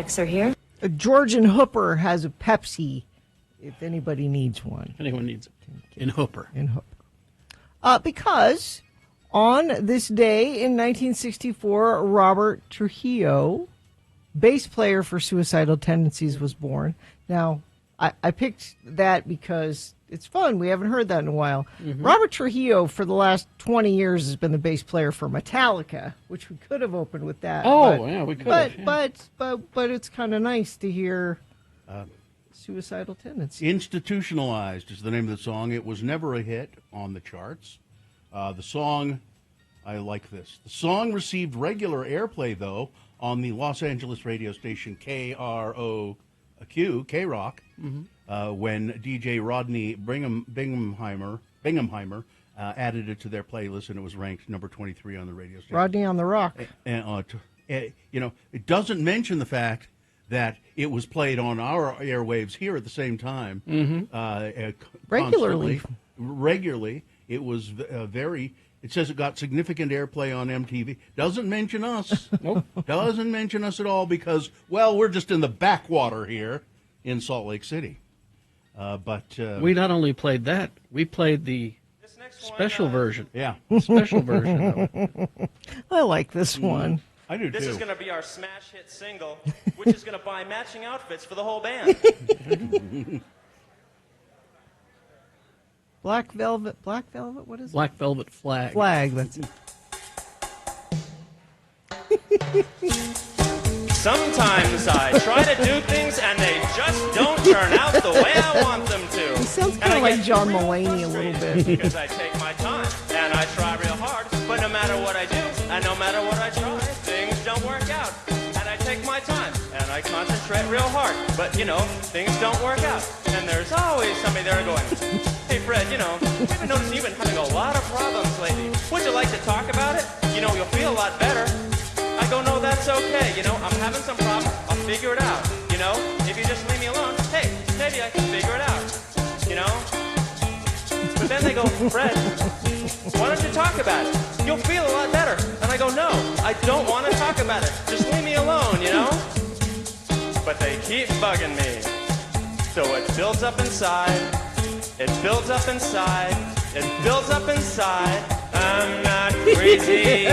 Alex are here. Georgian Hooper has a Pepsi, if anybody needs one. Anyone needs it. In Hooper. In Hooper. Because on this day in 1964, Robert Trujillo, bass player for Suicidal Tendencies, was born. Now, I picked that because it's fun. We haven't heard that in a while. Mm-hmm. Robert Trujillo, for the last 20 years, has been the bass player for Metallica, which we could have opened with that. Yeah, we could have. Yeah. But it's kind of nice to hear Suicidal Tendencies. Institutionalized is the name of the song. It was never a hit on the charts. The song, I like this. The song received regular airplay, though, on the Los Angeles radio station KROQ, K-Rock, when DJ Rodney Bingham added it to their playlist, and it was ranked number 23 on the radio station. Rodney on the Rock. It doesn't mention the fact that it was played on our airwaves here at the same time. Regularly. It was It says it got significant airplay on MTV. Doesn't mention us. Nope. Doesn't mention us at all because, well, we're just in the backwater here in Salt Lake City. We not only played that, we played the special version. Yeah. Special version. I like this one. I do, This too. is going to be our smash hit single, which is going to buy matching outfits for the whole band. Black Velvet, what is it? Black Velvet Flag. Flag, that's it. Sometimes I try to do things and they just don't turn out the way I want them to. He sounds And kind I of like get John real Mulaney a little frustrated bit. Because I take my time and I try real hard, but no matter what I do and no matter what I try, things don't work out. And I take my time and I concentrate real hard, but things don't work out. And there's always somebody there going, "Hey Fred, we've been noticing you've been having a lot of problems lately. Would you like to talk about it? You'll feel a lot better." I go, "No, that's okay. I'm having some problems. I'll figure it out. If you just leave me alone, hey, maybe I can figure it out. But then they go, "Fred, why don't you talk about it? You'll feel a lot better." And I go, "No, I don't want to talk about it. Just leave me alone, But they keep bugging me. So it builds up inside. It builds up inside. It builds up inside. I'm not crazy.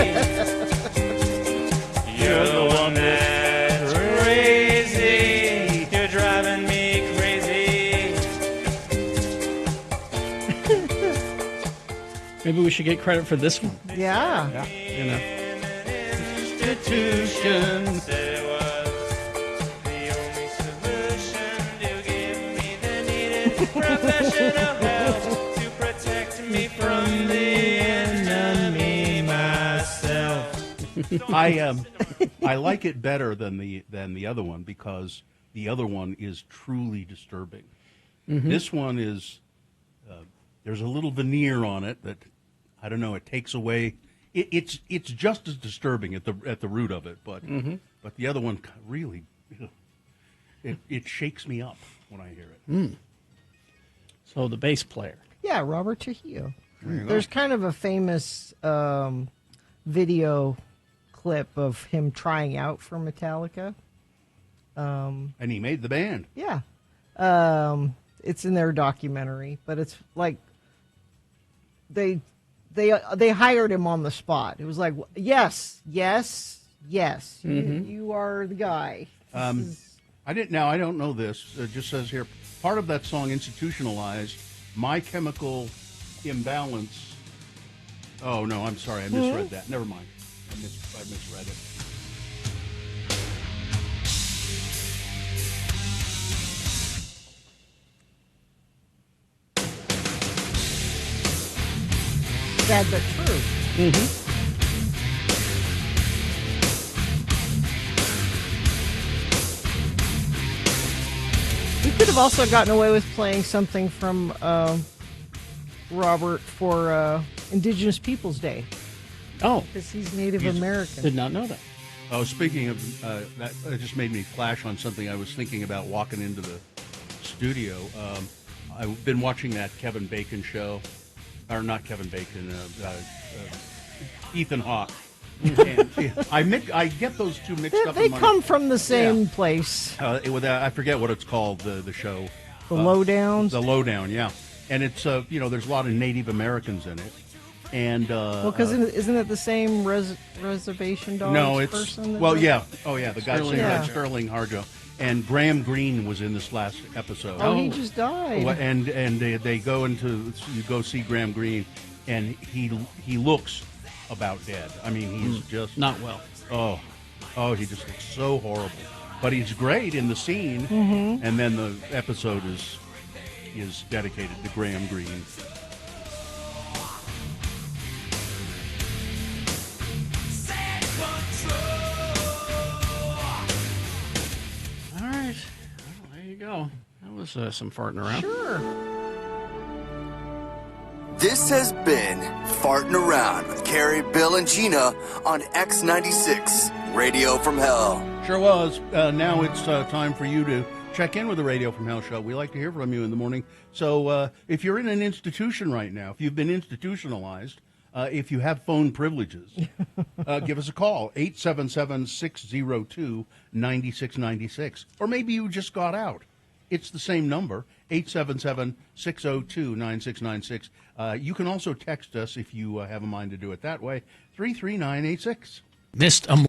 You're the one that's crazy. You're driving me crazy." Maybe we should get credit for this one. Yeah. Institutions. It was the only solution to give me the needed professional help to protect me from the enemy myself. I like it better than the other one because the other one is truly disturbing. Mm-hmm. This one is there's a little veneer on it that I don't know. It takes away. It's just as disturbing at the root of it, but the other one really it shakes me up when I hear it. Mm. So the bass player. Yeah, Robert Trujillo. There's kind of a famous video clip of him trying out for Metallica. And he made the band. Yeah. It's in their documentary, but it's like they hired him on the spot. It was like, yes. Mm-hmm. You are the guy. I don't know this. It just says here, part of that song, Institutionalized, My Chemical Imbalance. Oh, no, I'm sorry. I misread that. Never mind. I misread it. Sad but true. Mm-hmm. We could have also gotten away with playing something from Robert for Indigenous Peoples Day. Oh. Because he's Native American. Did not know that. Oh, speaking of that, it just made me flash on something I was thinking about walking into the studio. I've been watching that Kevin Bacon show, or not Kevin Bacon, Ethan Hawke I get those two mixed up. They come from the same place. I forget what it's called. The show. The Lowdowns. The Lowdown, yeah. And it's there's a lot of Native Americans in it. And because isn't it the same reservation dogs? No, it's person the guy saying Yeah. Sterling Harjo, and Graham Greene was in this last episode. Oh, he just died. And they go you go see Graham Greene, and he looks about dead. I mean, he's just not well. Oh, he just looks so horrible. But he's great in the scene, and then the episode is dedicated to Graham Greene. All right. Well, there you go. That was some farting around. Sure. This has been Farting Around with Carrie, Bill, and Gina on X96, Radio from Hell. Sure was. Now it's time for you to check in with the Radio from Hell show. We like to hear from you in the morning. So if you're in an institution right now, if you've been institutionalized, if you have phone privileges, give us a call, 877-602-9696. Or maybe you just got out. It's the same number, 877-602-9696. You can also text us if you have a mind to do it that way, 33986. Missed a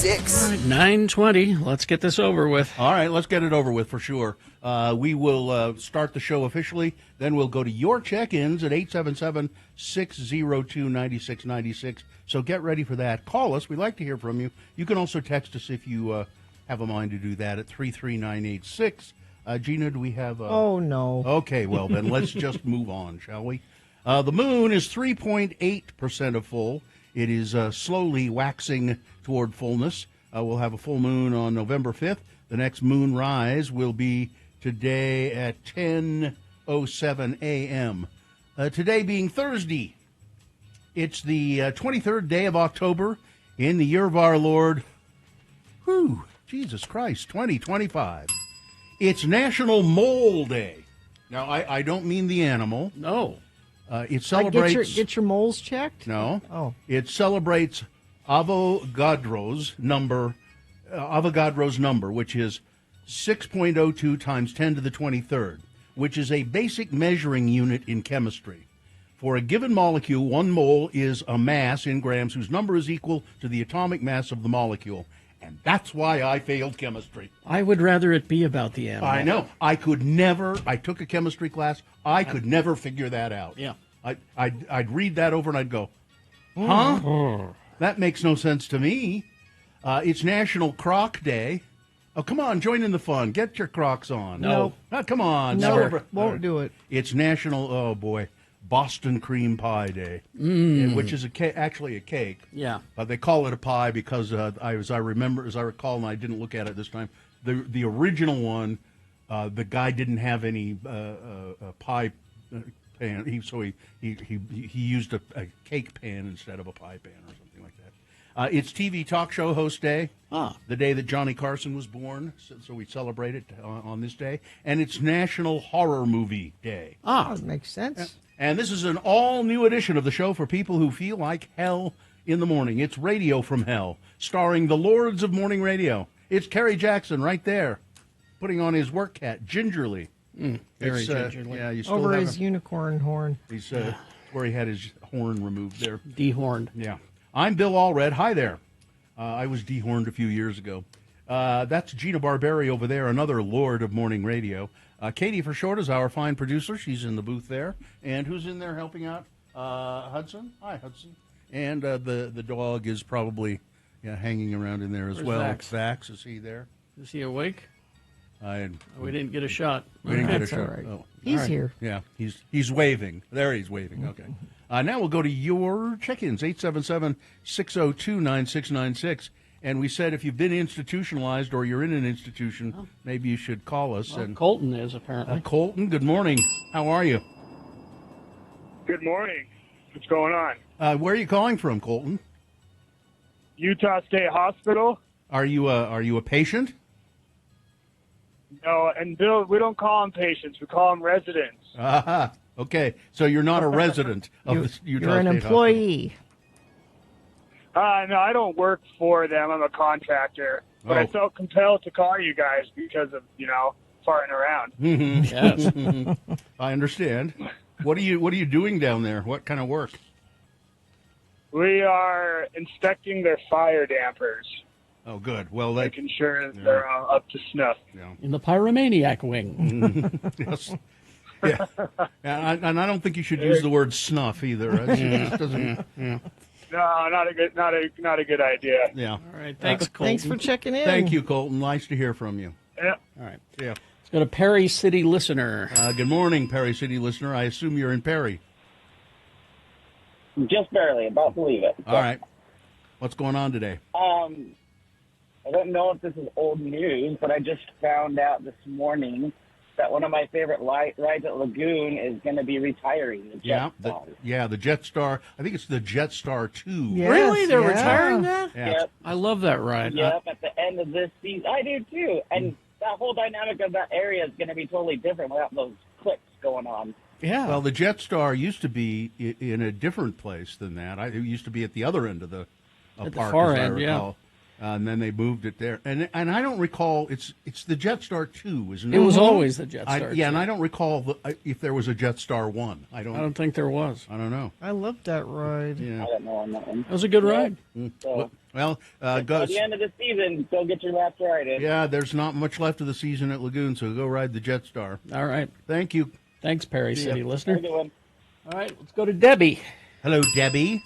9:20. Let's get this over with. All right, let's get it over with for sure. We will start the show officially. Then we'll go to your check-ins at 877-602-9696. So get ready for that. Call us. We'd like to hear from you. You can also text us if you have a mind to do that at 33986. Gina, do we have... Oh, no. Okay, well, then let's just move on, shall we? The moon is 3.8% of full. It is slowly waxing toward fullness. We'll have a full moon on November 5th. The next moon rise will be today at 10:07 a.m. Today being Thursday. It's the 23rd day of October in the year of our Lord, Jesus Christ, 2025. It's National Mole Day. Now, I don't mean the animal. No. It celebrates... Get your moles checked? No. Oh. It celebrates Avogadro's number, which is 6.02 times 10 to the 23rd, which is a basic measuring unit in chemistry. For a given molecule, one mole is a mass in grams whose number is equal to the atomic mass of the molecule. And that's why I failed chemistry. I would rather it be about the animal. I know. I took a chemistry class. I could never figure that out. Yeah. I'd read that over and I'd go, huh? That makes no sense to me. It's National Croc Day. Oh, come on, join in the fun. Get your Crocs on. No. Oh, come on. No, won't do it. It's National, Boston Cream Pie Day, which is actually a cake. Yeah. But they call it a pie because, as I recall, and I didn't look at it this time, the original one, the guy didn't have any pie pan, he used a cake pan instead of a pie pan or something like that. It's TV talk show host day, the day that Johnny Carson was born, so we celebrate it on this day. And it's National Horror Movie Day. That makes sense. And this is an all-new edition of the show for people who feel like hell in the morning. It's Radio from Hell, starring the Lords of Morning Radio. It's Kerry Jackson right there, putting on his work hat gingerly. Very gingerly. Yeah, you still Over have his unicorn horn. He's where he had his horn removed there. Dehorned. Yeah. I'm Bill Allred. Hi there. I was dehorned a few years ago. That's Gina Barberi over there, another Lord of Morning Radio. Katie for short is our fine producer. She's in the booth there. And who's in there helping out? Hudson. Hi, Hudson. And the dog is probably hanging around in there as Where's well. Vax? Vax, is he there? Is he awake? We didn't get a shot. didn't get a That's shot. all right. Oh. He's right. here. Yeah, he's waving. There he's waving. Okay. Now we'll go to your check-ins, 877-602-9696. And we said if you've been institutionalized or you're in an institution, maybe you should call us. Well, and Colton is, apparently. Colton, good morning. How are you? Good morning. What's going on? Where are you calling from, Colton? Utah State Hospital. Are you a patient? No, and Bill, we don't call them patients. We call them residents. Aha. Okay, so you're not a resident of the Utah You're an State employee. No, I don't work for them. I'm a contractor. But I felt compelled to call you guys because of, farting around. Yes. I understand. What are you doing down there? What kind of work? We are inspecting their fire dampers, Oh, good. Well, making sure they're up to snuff. In the Pyromaniac wing. Yes. Yeah. And I don't think you should use the word snuff either. It just doesn't. No, not a good idea. Yeah. All right. Thanks, Colton. Thanks for checking in. Thank you, Colton. Nice to hear from you. Yeah. All right. Yeah. Let's go to Perry City listener. Good morning, Perry City listener. I assume you're in Perry. Just barely, about to leave it. All right. What's going on today? I don't know if this is old news, but I just found out this morning that one of my favorite rides at Lagoon is going to be retiring. The Jetstar. The Jetstar. I think it's the Jetstar 2. Yes, Really? They're yeah. retiring that? Yeah. Yep. I love that ride. Yep, at the end of this season. I do too. And that whole dynamic of that area is going to be totally different without those clicks going on. Yeah. Well, the Jetstar used to be in a different place than that. It used to be at the other end of the At the park, far as I end, yeah. recall. And then they moved it there, and I don't recall. It's the Jetstar 2, isn't it? It was always the Jetstar. Yeah, and I don't recall if there was a Jetstar 1. I don't think there was. I don't know. I loved that ride. Yeah. I don't know on that one. That was a good ride. So, Well, by the end of the season, go get your last ride in. Yeah, there's not much left of the season at Lagoon, so go ride the Jetstar. All right. Thank you. Thanks, Perry City listener. Have a good one. All right, let's go to Debbie. Hello, Debbie.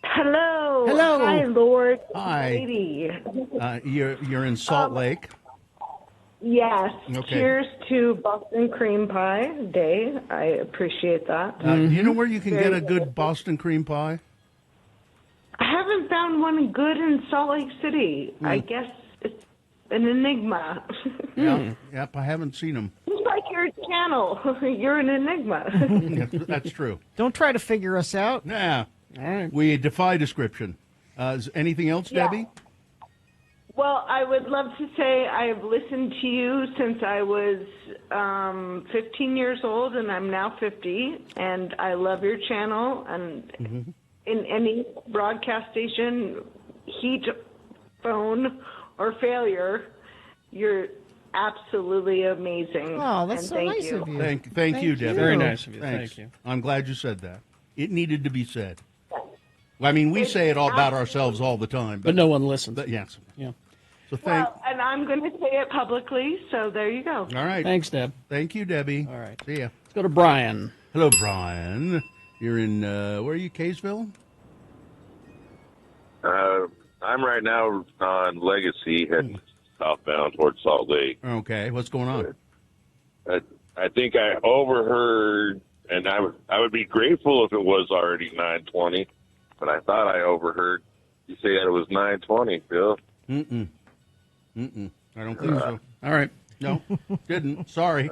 Hello. Hello. Hi, Lord. Hi. Lady. You're in Salt Lake. Yes. Okay. Cheers to Boston Cream Pie Day. I appreciate that. Do you know where you can Very get a good good. Boston cream pie? I haven't found one good in Salt Lake City. I guess it's an enigma. Yeah. Yep, I haven't seen them. Just like your channel. You're an enigma. That's true. Don't try to figure us out. Yeah. All right. We defy description. Is anything else, Yeah. Debbie? Well, I would love to say I've listened to you since I was 15 years old, and I'm now 50, and I love your channel. And in any broadcast station, heat, phone, or failure, you're absolutely amazing. Oh, that's and so thank nice you. of you. Thank you, Debbie. Very nice of you. Thanks. Thank you. I'm glad you said that. It needed to be said. Well, I mean, we say it all about ourselves all the time, But no one listens. But yes. Yeah. So thank. Well, and I'm going to say it publicly, so there you go. All right. Thanks, Deb. Thank you, Debbie. All right. See ya. Let's go to Brian. Hello, Brian. You're in where are you, Kaysville? I'm right now on Legacy, heading southbound towards Salt Lake. Okay. What's going on? I think I overheard, and I would be grateful if it was already 9:20, but I thought I overheard you say that it was 9:20, Bill. I don't think so. All right. No, didn't. Sorry.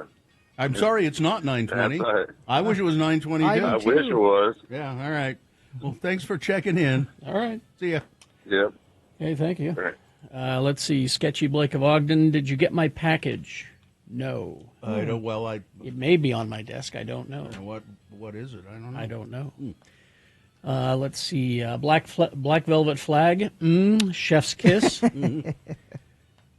I'm sorry it's not 9:20. That's all right. I wish it was 9:20. I too. do. I wish it was. Yeah, all right. Well, thanks for checking in. All right. See ya. Yep. Okay, thank you. All right. Let's see. Sketchy Blake of Ogden. Did you get my package? No. I don't. Well, It may be on my desk. I don't know. what is it? I don't know. I don't know. Let's see. Black Velvet Flag. Chef's Kiss.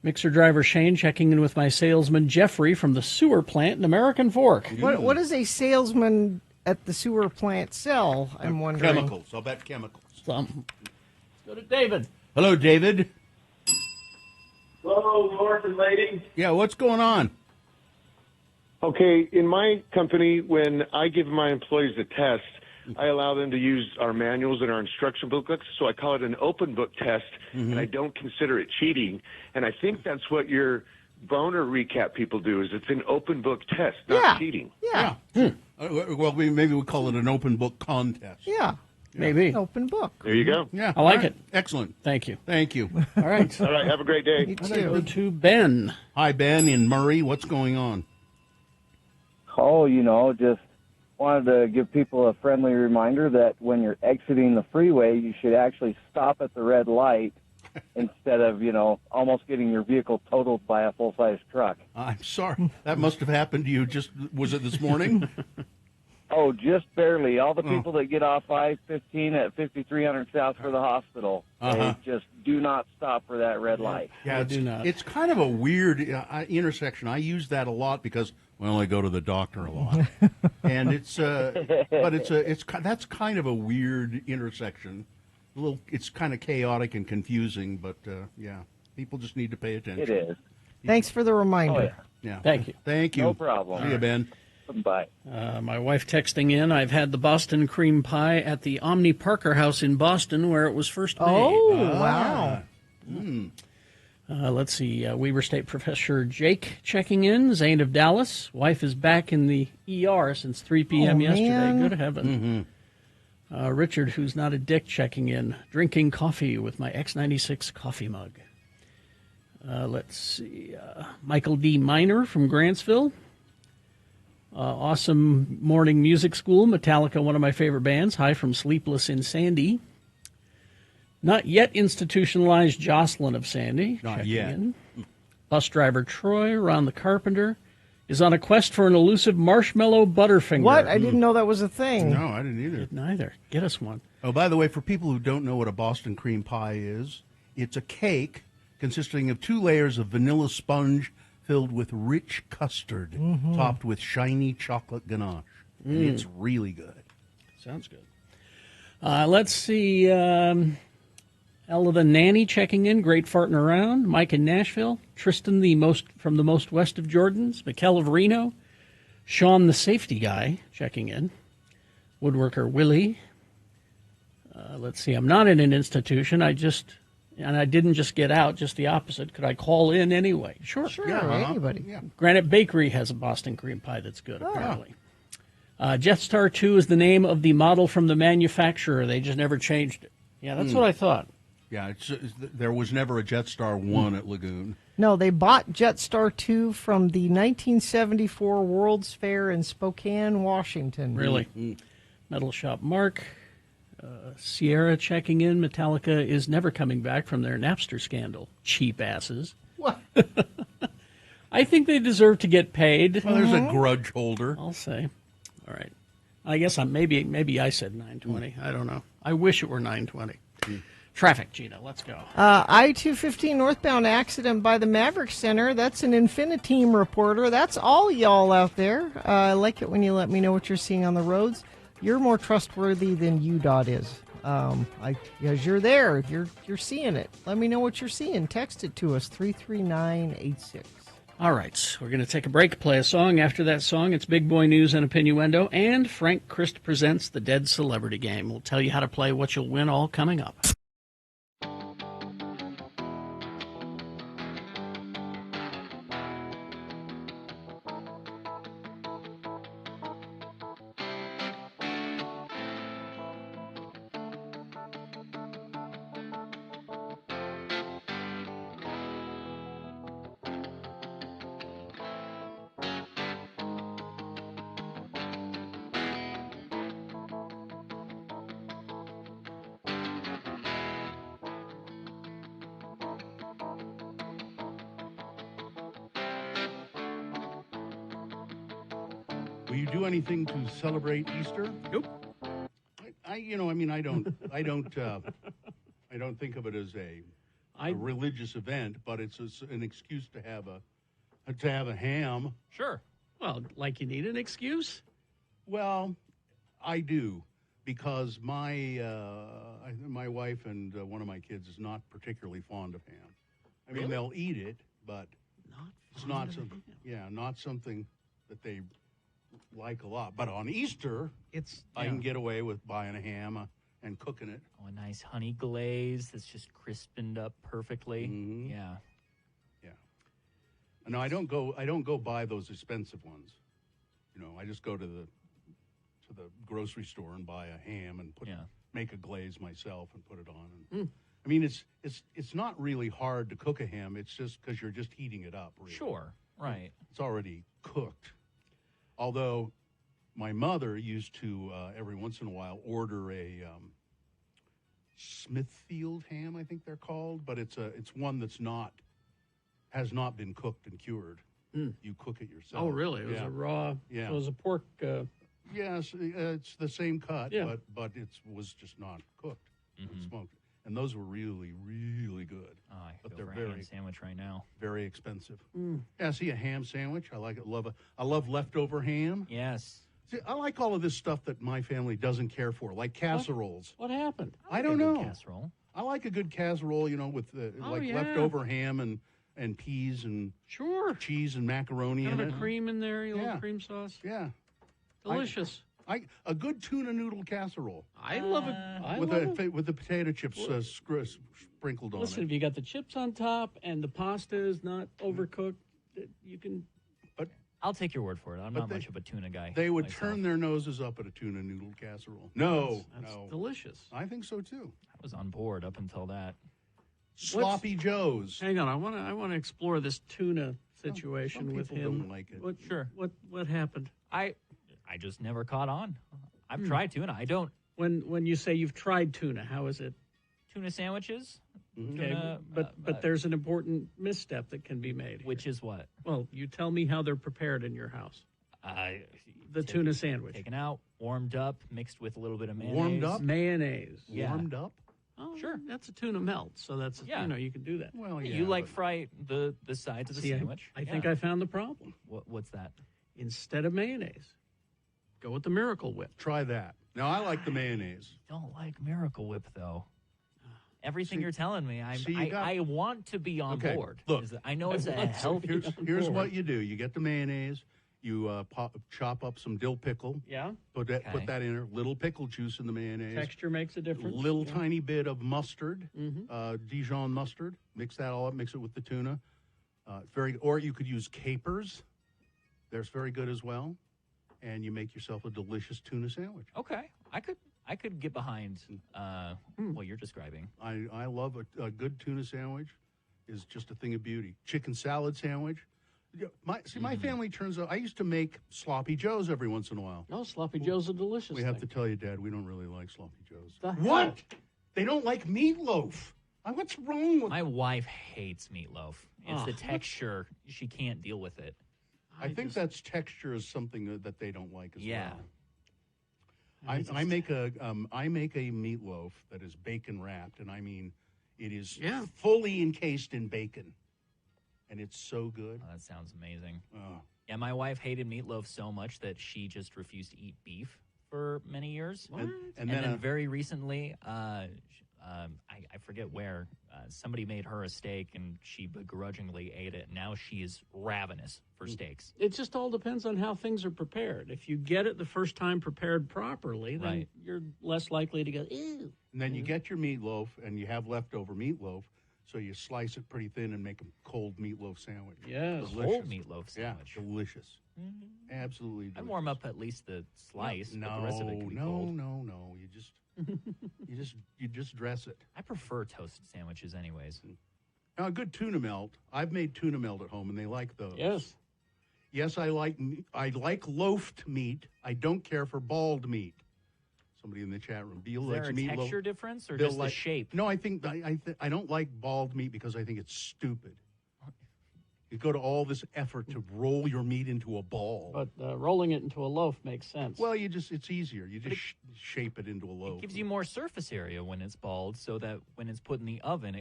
Mixer driver Shane checking in with my salesman Jeffrey from the sewer plant in American Fork. What does a salesman at the sewer plant sell? I'm wondering. Chemicals. I'll bet chemicals. Let's go to David. Hello, David. Hello, Lord and lady. Yeah, what's going on? Okay, in my company, when I give my employees a test, I allow them to use our manuals and our instruction booklets, so I call it an open book test, and I don't consider it cheating. And I think that's what your boner recap people do, is it's an open book test, not cheating. Yeah. Well, maybe we call it an open book contest. Yeah. Maybe. An open book. There you go. Yeah, I like all right. it. Excellent. Thank you. Thank you. All right. All right, have a great day. Me Let's go too. to Ben. Hi, Ben in Murray. What's going on? Oh, just wanted to give people a friendly reminder that when you're exiting the freeway, you should actually stop at the red light instead of, almost getting your vehicle totaled by a full-size truck. I'm sorry. That must have happened to you was it this morning? Oh, just barely. All the people that get off I-15 at 5300 South for the hospital, they just do not stop for that red light. Yeah, do not. It's kind of a weird intersection. I use that a lot because, well, I go to the doctor a lot, and that's kind of a weird intersection. It's kind of chaotic and confusing, but yeah, people just need to pay attention. It is. Thanks for the reminder. Yeah. Thank you. Thank you. No problem. See you, Ben. Bye. My wife texting in, I've had the Boston cream pie at the Omni Parker House in Boston where it was first made. Oh, wow. Let's see. Weber State Professor Jake checking in. Zane of Dallas. Wife is back in the ER since 3 p.m. yesterday. Man. Good heaven. Richard, who's not a dick, checking in. Drinking coffee with my X96 coffee mug. Let's see. Michael D. Miner from Grantsville. Awesome morning music school. Metallica, one of my favorite bands. Hi from Sleepless in Sandy. Not yet institutionalized Jocelyn of Sandy. Not checking yet. in. Bus driver Troy, Ron the Carpenter, is on a quest for an elusive marshmallow Butterfinger. What? I didn't know that was a thing. No, I didn't either. Neither. Get us one. Oh, by the way, for people who don't know what a Boston cream pie is, It's a cake consisting of 2 layers of vanilla sponge filled with rich custard, topped with shiny chocolate ganache. And it's really good. Sounds good. Let's see. Ella the Nanny checking in. Great farting around. Mike in Nashville. Tristan from the most west of Jordans. Mikkel of Reno. Sean the safety guy checking in. Woodworker Willie. Let's see. I'm not in an institution. I didn't just get out, just the opposite. Could I call in anyway? Sure. Anybody. Yeah. Granite Bakery has a Boston cream pie that's good, apparently. Jetstar 2 is the name of the model from the manufacturer. They just never changed it. Yeah, that's what I thought. Yeah, there was never a Jetstar 1 at Lagoon. No, they bought Jetstar 2 from the 1974 World's Fair in Spokane, Washington. Really? Metal Shop Mark. Sierra checking in. Metallica is never coming back from their Napster scandal. Cheap asses. What? I think they deserve to get paid. Well, there's a grudge holder. I'll say. All right. I guess maybe I said 9:20. I don't know. I wish it were 9:20. Traffic, Gina. Let's go. I-215 northbound accident by the Maverick Center. That's an Infiniteam reporter. That's all y'all out there. I like it when you let me know what you're seeing on the roads. You're more trustworthy than UDOT is. Because you're there. You're seeing it. Let me know what you're seeing. Text it to us, 33986. All right, we're going to take a break, play a song. After that song, it's Big Boy News and Opinioendo, and Frank Christ presents the Dead Celebrity Game. We'll tell you how to play, what you'll win, all coming up. Will you do anything to celebrate Easter? Nope. I don't think of it as a religious event, but it's an excuse to have a ham. Sure. Well, like you need an excuse? Well, I do, because my wife and one of my kids is not particularly fond of ham. I mean, they'll eat it, but it's not something that they like a lot. But on Easter, I can get away with buying a ham and cooking it. Oh, a nice honey glaze that's just crisped up perfectly. Mm-hmm. Yeah. No, I don't go buy those expensive ones. I just go to the grocery store and buy a ham and make a glaze myself and put it on. I mean, it's not really hard to cook a ham. It's just because you're just heating it up. Really. Sure. Right. It's already cooked. Although my mother used to every once in a while order a Smithfield ham, I think they're called, but it's one that's has not been cooked and cured. You cook it yourself. Oh, really? It was a raw. Yeah. So it was a pork. Yes, it's the same cut, Yeah. but it was just not cooked, smoked. And those were really, really good. Oh, I but feel they're for a very ham sandwich right now. Very expensive. Yeah, see a ham sandwich. I like it. I love leftover ham. Yes. See, I like all of this stuff that my family doesn't care for, like casseroles. What happened? I don't know. Casserole. I like a good casserole, with leftover ham and peas and cheese and macaroni Kind in of it. a cream in there, a little cream sauce. Yeah. Delicious. A good tuna noodle casserole. I love it. With the potato chips sprinkled on Listen, it. if you got the chips on top and the pasta is not overcooked, you can. But I'll take your word for it. I'm not much of a tuna guy. They would myself. turn their noses up at a tuna noodle casserole. No, That's no. delicious. I think so too. I was on board up until that. Sloppy Joes. Hang on, I want to explore this tuna situation Some with people him. don't like it. What happened? I just never caught on. I've tried tuna. I don't. When you say you've tried tuna, how is it? Tuna sandwiches. Okay, Tuna, but there's an important misstep that can be made. Which is what? Well, you tell me how they're prepared in your house. The tuna sandwich. Taken out, warmed up, mixed with a little bit of mayonnaise. Warmed up? Mayonnaise. Yeah. Warmed up? Oh, sure. That's a tuna melt, so that's you can do that. Well, You like fry the sides of the sandwich. I think I found the problem. What's that? Instead of mayonnaise, go with the Miracle Whip. Try that. Now, I like the mayonnaise. Don't like Miracle Whip, though. Everything you're telling me, I want to be on board. Look, I know it's a healthy. Here's what you do: you get the mayonnaise, you chop up some dill pickle. Yeah. Put that in there. Little pickle juice in the mayonnaise. Texture makes a difference. Little tiny bit of mustard, Dijon mustard. Mix that all up. Mix it with the tuna. Or you could use capers. There's very good as well, and you make yourself a delicious tuna sandwich. Okay, I could get behind what you're describing. I love a good tuna sandwich. Is just a thing of beauty. Chicken salad sandwich. My family turns out. I used to make sloppy joes every once in a while. Oh, sloppy joes are delicious. We have to tell you, Dad, we don't really like sloppy joes. What? They don't like meatloaf. What's wrong with my wife? Hates meatloaf. It's the texture. She can't deal with it. I think that's texture is something that they don't like as well. I make a meatloaf that is bacon wrapped, and I mean, it is fully encased in bacon, and it's so good. Oh, that sounds amazing. Yeah, my wife hated meatloaf so much that she just refused to eat beef for many years. And then very recently, I forget where, somebody made her a steak and she begrudgingly ate it. Now she is ravenous for steaks. It just all depends on how things are prepared. If you get it the first time prepared properly, then you're less likely to go, ew. And then you get your meatloaf and you have leftover meatloaf, so you slice it pretty thin and make a cold meatloaf sandwich. Yes. Cold meatloaf sandwich. Yeah, delicious. Absolutely delicious. I'd warm up at least the slice, but the rest of it can be cold. No. You just dress it. I prefer toasted sandwiches anyways. Now, a good tuna melt. I've made tuna melt at home, and they like those. Yes. Yes, I like loafed meat. I don't care for balled meat. Somebody in the chat room. Bill Is there likes a meat texture difference or just the shape? No, I think I don't like balled meat because I think it's stupid. You go to all this effort to roll your meat into a ball. But rolling it into a loaf makes sense. Well, it's easier. You just shape it into a loaf. It gives you more surface area when it's balled, so that when it's put in the oven,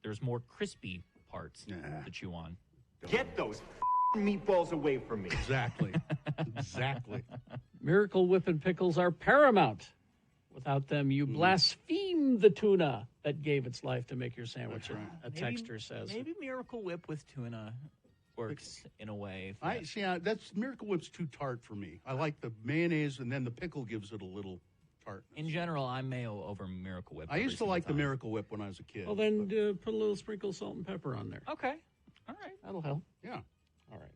there's more crispy parts to chew on. Get those meatballs away from me. Exactly. Exactly. Miracle Whip and pickles are paramount. Without them, you blaspheme the tuna that gave its life to make your sandwich. Right. A texter says. Maybe Miracle Whip with tuna works in a way. That's Miracle Whip's too tart for me. I like the mayonnaise, and then the pickle gives it a little tartness. In general, I'm mayo over Miracle Whip. I used to like the Miracle Whip when I was a kid. Well, then put a little sprinkle of salt and pepper on there. Okay. All right. That'll help. Yeah. All right.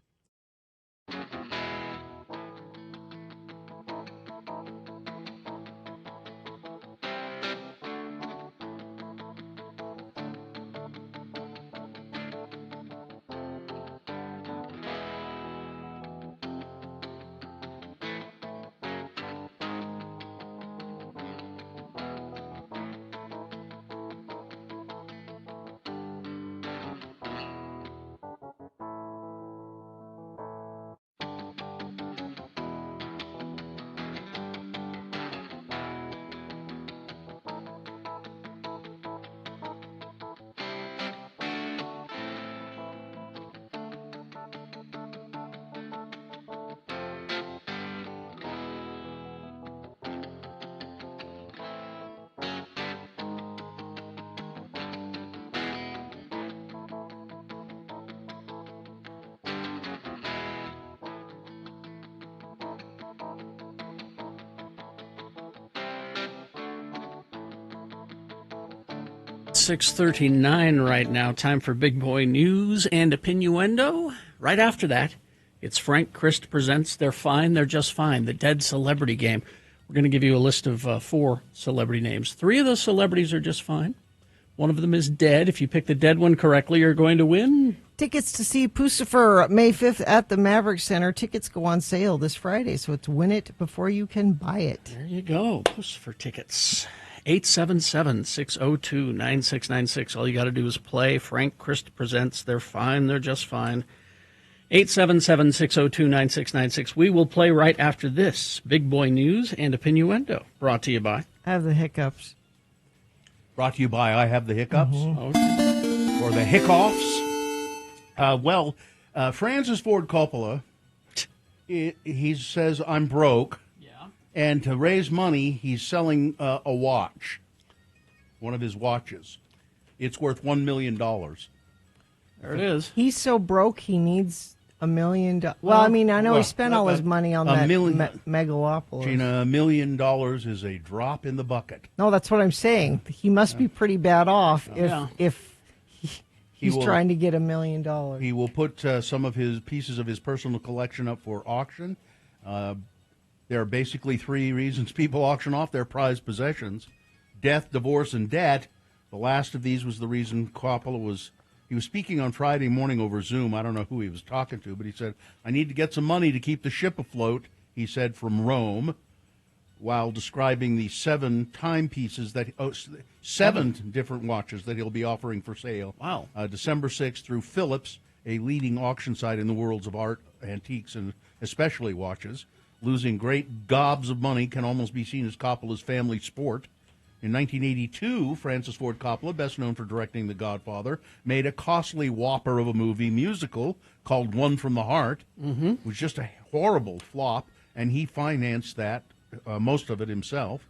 6:39 right now. Time for Big Boy News and Opinioendo. Right after that, it's Frank Christ presents They're Fine, They're Just Fine, the Dead Celebrity Game. We're going to give you a list of 4 celebrity names. 3 of those celebrities are just fine. One of them is dead. If you pick the dead one correctly, you're going to win tickets to see Pucifer May 5th at the Maverick Center. Tickets go on sale this Friday, so it's win it before you can buy it. There you go. Pucifer tickets. 877-602-9696. All you got to do is play. Frank Christ presents They're Fine, They're Just Fine. 877-602-9696. We will play right after this. Big Boy News and Opinioendo. Brought to you by... I have the hiccups. Brought to you by I Have the Hiccups. Okay. Or the Hickoffs. Francis Ford Coppola, he says, I'm broke. Yeah. And to raise money, he's selling a watch, one of his watches. It's worth $1 million. There it is. He's so broke he needs $1 million. Well, I mean, I know he spent all his money on that megalopolis. Gina, $1 million is a drop in the bucket. No, that's what I'm saying. He must be pretty bad off if he's trying to get $1 million. He will put some of his pieces of his personal collection up for auction. There are basically three reasons people auction off their prized possessions: death, divorce, and debt. The last of these was the reason Coppola was speaking on Friday morning over Zoom. I don't know who he was talking to, but he said, I need to get some money to keep the ship afloat, he said, from Rome, while describing the 7 timepieces seven different watches that he'll be offering for sale. Wow. December 6th through Phillips, a leading auction site in the worlds of art, antiques, and especially watches. Losing great gobs of money can almost be seen as Coppola's family sport. In 1982, Francis Ford Coppola, best known for directing The Godfather, made a costly whopper of a movie musical called One from the Heart. Mm-hmm. It was just a horrible flop, and he financed that, most of it himself.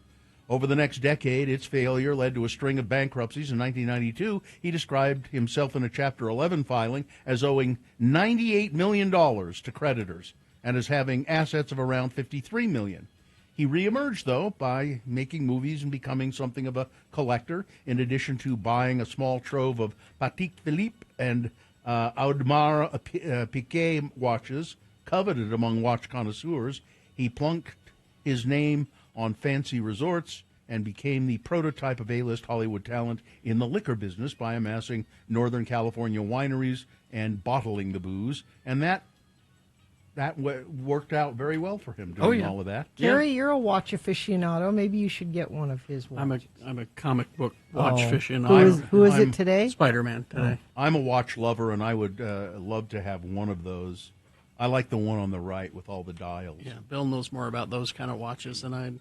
Over the next decade, its failure led to a string of bankruptcies. In 1992, he described himself in a Chapter 11 filing as owing $98 million to creditors and as having assets of around $53 million. He reemerged, though, by making movies and becoming something of a collector, in addition to buying a small trove of Patek Philippe and Audemars Piguet watches, coveted among watch connoisseurs. He plunked his name on fancy resorts and became the prototype of A-list Hollywood talent in the liquor business by amassing Northern California wineries and bottling the booze. And that worked out very well for him doing all of that. Gary, you're a watch aficionado. Maybe you should get one of his watches. I'm a comic book watch aficionado. Who is it today? Spider-Man today. I'm a watch lover, and I would love to have one of those. I like the one on the right with all the dials. Yeah, Bill knows more about those kind of watches than I.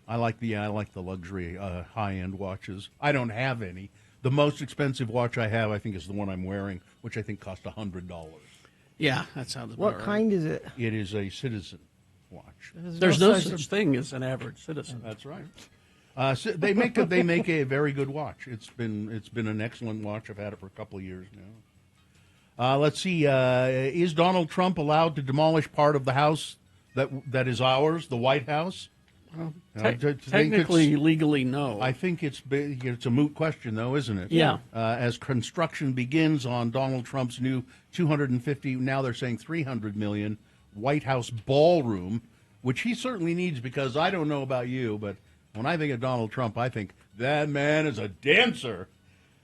I like the luxury high-end watches. I don't have any. The most expensive watch I have, I think, is the one I'm wearing, which I think cost $100. Yeah, that sounds about What right. kind is it? It is a Citizen watch. There's no such thing as an average citizen. That's right. So they make a very good watch. It's been an excellent watch. I've had it for a couple of years now. Let's see. Is Donald Trump allowed to demolish part of the house that is ours, the White House? Technically, legally, no. I think it's a moot question, though, isn't it? Yeah. As construction begins on Donald Trump's new 250, now they're saying $300 million White House ballroom, which he certainly needs, because I don't know about you, but when I think of Donald Trump, I think that man is a dancer.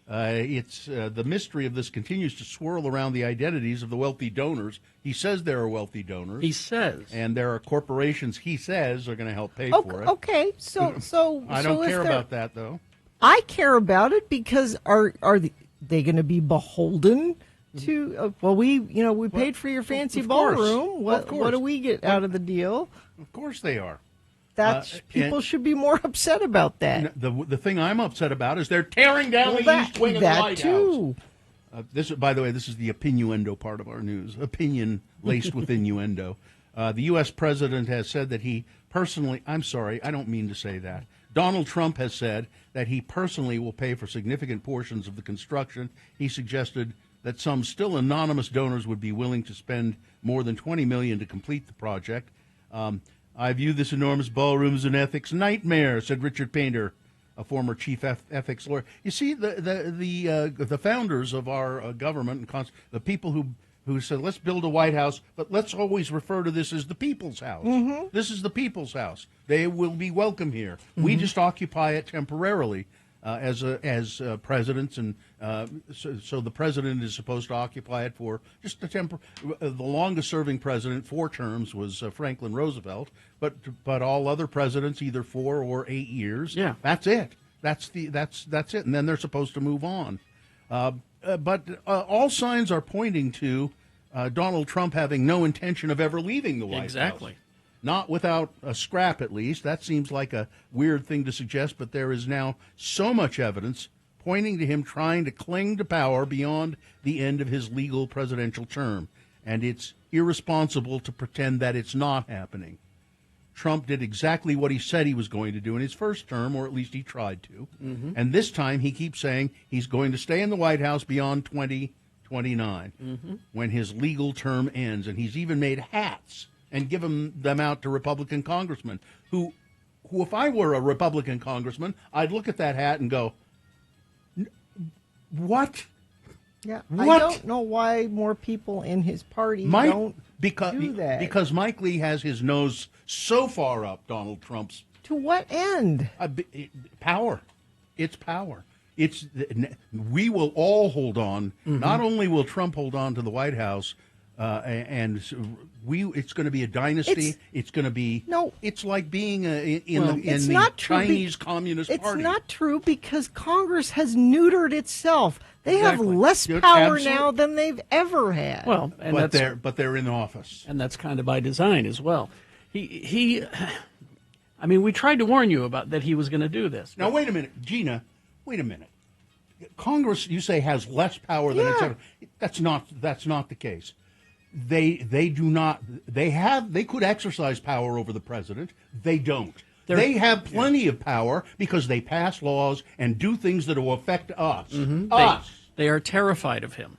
The mystery of this continues to swirl around the identities of the wealthy donors. He says there are wealthy donors. He says. And there are corporations, he says, are going to help pay for it. Okay, so I don't care about that, though. I care about it because are they going to be beholden to? We paid for your fancy ballroom. What do we get out of the deal? Of course they are. People should be more upset about that. The thing I'm upset about is they're tearing down the east wing of the White House. By the way, this is the opinioendo part of our news. Opinion laced with innuendo. The U.S. president has said that he personally, I'm sorry, I don't mean to say that. Donald Trump has said that he personally will pay for significant portions of the construction. He suggested that some still anonymous donors would be willing to spend more than $20 million to complete the project. I view this enormous ballroom as an ethics nightmare, said Richard Painter, a former chief ethics lawyer. You see, the founders of our government, and the people who said, let's build a White House, but let's always refer to this as the people's house. Mm-hmm. This is the people's house. They will be welcome here. Mm-hmm. We just occupy it temporarily as presidents, and so the president is supposed to occupy it for just the longest-serving president, 4 terms, was Franklin Roosevelt, but all other presidents either 4 or 8 years. Yeah, that's it. That's it, and then they're supposed to move on. But all signs are pointing to Donald Trump having no intention of ever leaving the White House. Exactly. not without a scrap at least. That seems like a weird thing to suggest, but there is now so much evidence pointing to him trying to cling to power beyond the end of his legal presidential term. And it's irresponsible to pretend that it's not happening. Trump did exactly what he said he was going to do in his first term, or at least he tried to. Mm-hmm. And this time he keeps saying he's going to stay in the White House beyond 2029 when his legal term ends. And he's even made hats and given them out to Republican congressmen who if I were a Republican congressman, I'd look at that hat and go, what? Yeah, What? I don't know why more people in his party don't do that. Because Mike Lee has his nose so far up Donald Trump's To what end? power. It's power. We will all hold on. Not only will Trump hold on to the White House, it's going to be a dynasty. It's going to be It's like being in the Chinese Communist Party. It's not true because Congress has neutered itself. They Exactly. have less You're power absolute- now than they've ever had. Well, and but that's they're in office, and that's kind of by design as well. He I mean, we tried to warn you about that he was going to do this. Now wait a minute, Gina. Wait a minute. Congress, you say, has less power than it's ever. That's not the case. They do not. They could exercise power over the president. They don't. They have plenty of power because they pass laws and do things that will affect us. Us. They are terrified of him.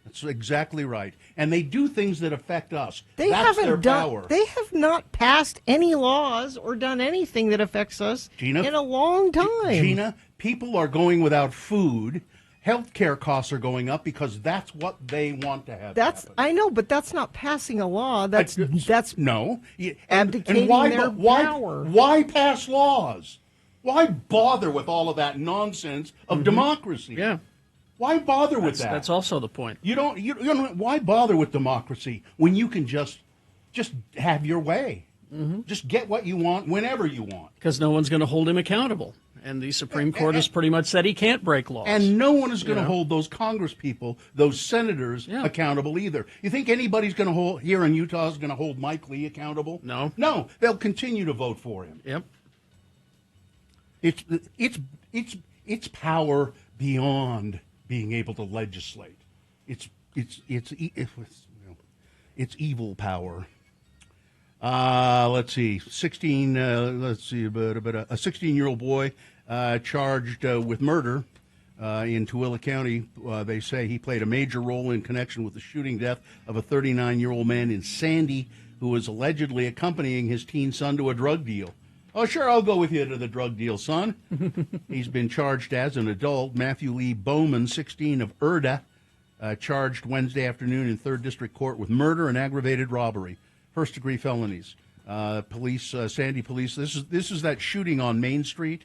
That's exactly right. And they do things that affect us. They That's haven't their done. power. They have not passed any laws or done anything that affects us Gina, in a long time. Gina, people are going without food. Healthcare costs are going up because that's what they want to have. That's happen. I know, but that's not passing a law. That's no abdicating their power. Why pass laws? Why bother with all of that nonsense of democracy? Yeah. Why bother with that? That's also the point. You don't. Why bother with democracy when you can just have your way? Just get what you want whenever you want. Because no one's going to hold him accountable. And the Supreme Court has pretty much said he can't break laws. And no one is going to hold those Congress people, those senators, accountable either. You think anybody's going to hold here in Utah is going to hold Mike Lee accountable? No. No, they'll continue to vote for him. Yep. It's power beyond being able to legislate. It's evil power. Let's see. 16-year-old boy charged with murder in Tooele County. They say he played a major role in connection with the shooting death of a 39-year-old man in Sandy who was allegedly accompanying his teen son to a drug deal. Oh, sure, I'll go with you to the drug deal, son. He's been charged as an adult. Matthew Lee Bowman, 16, of Erda, charged Wednesday afternoon in 3rd District Court with murder and aggravated robbery. First-degree felonies. Sandy police. This is that shooting on Main Street,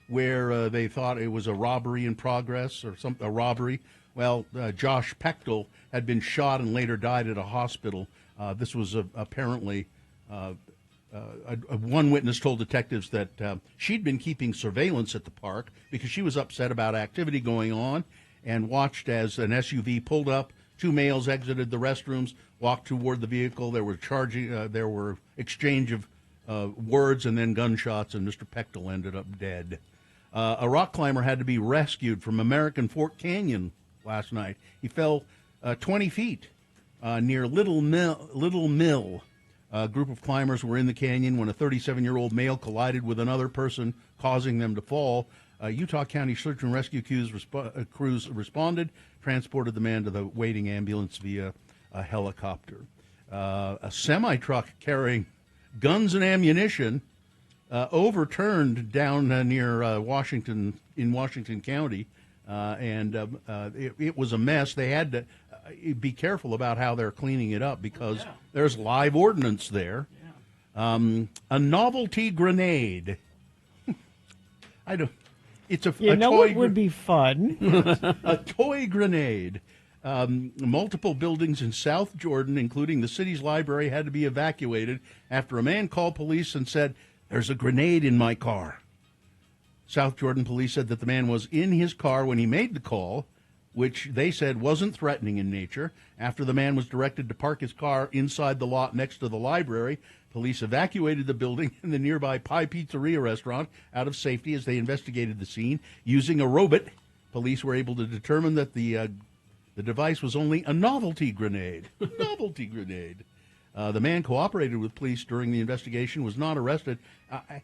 where they thought it was a robbery in progress or a robbery. Well, Josh Pechtel had been shot and later died at a hospital. This was apparently one witness told detectives that she'd been keeping surveillance at the park because she was upset about activity going on and watched as an SUV pulled up. 2 males exited the restrooms, walked toward the vehicle. There were exchange of words and then gunshots, and Mr. Pechtel ended up dead. A rock climber had to be rescued from American Fork Canyon last night. He fell 20 feet near Little Mill. A group of climbers were in the canyon when a 37-year-old male collided with another person, causing them to fall. Utah County Search and Rescue crews responded, transported the man to the waiting ambulance via a helicopter. A semi-truck carrying guns and ammunition overturned down near Washington County, and it was a mess. They had to be careful about how they're cleaning it up because there's live ordnance there. A novelty grenade. It's a toy. It would be fun. A toy grenade. Multiple buildings in South Jordan, including the city's library, had to be evacuated after a man called police and said, "There's a grenade in my car." South Jordan police said that the man was in his car when he made the call, which they said wasn't threatening in nature. After the man was directed to park his car inside the lot next to the library, Police evacuated the building and the nearby Pie Pizzeria restaurant out of safety as they investigated the scene. Using a robot, police were able to determine that the device was only a novelty grenade. Novelty grenade. The man cooperated with police during the investigation, was not arrested. I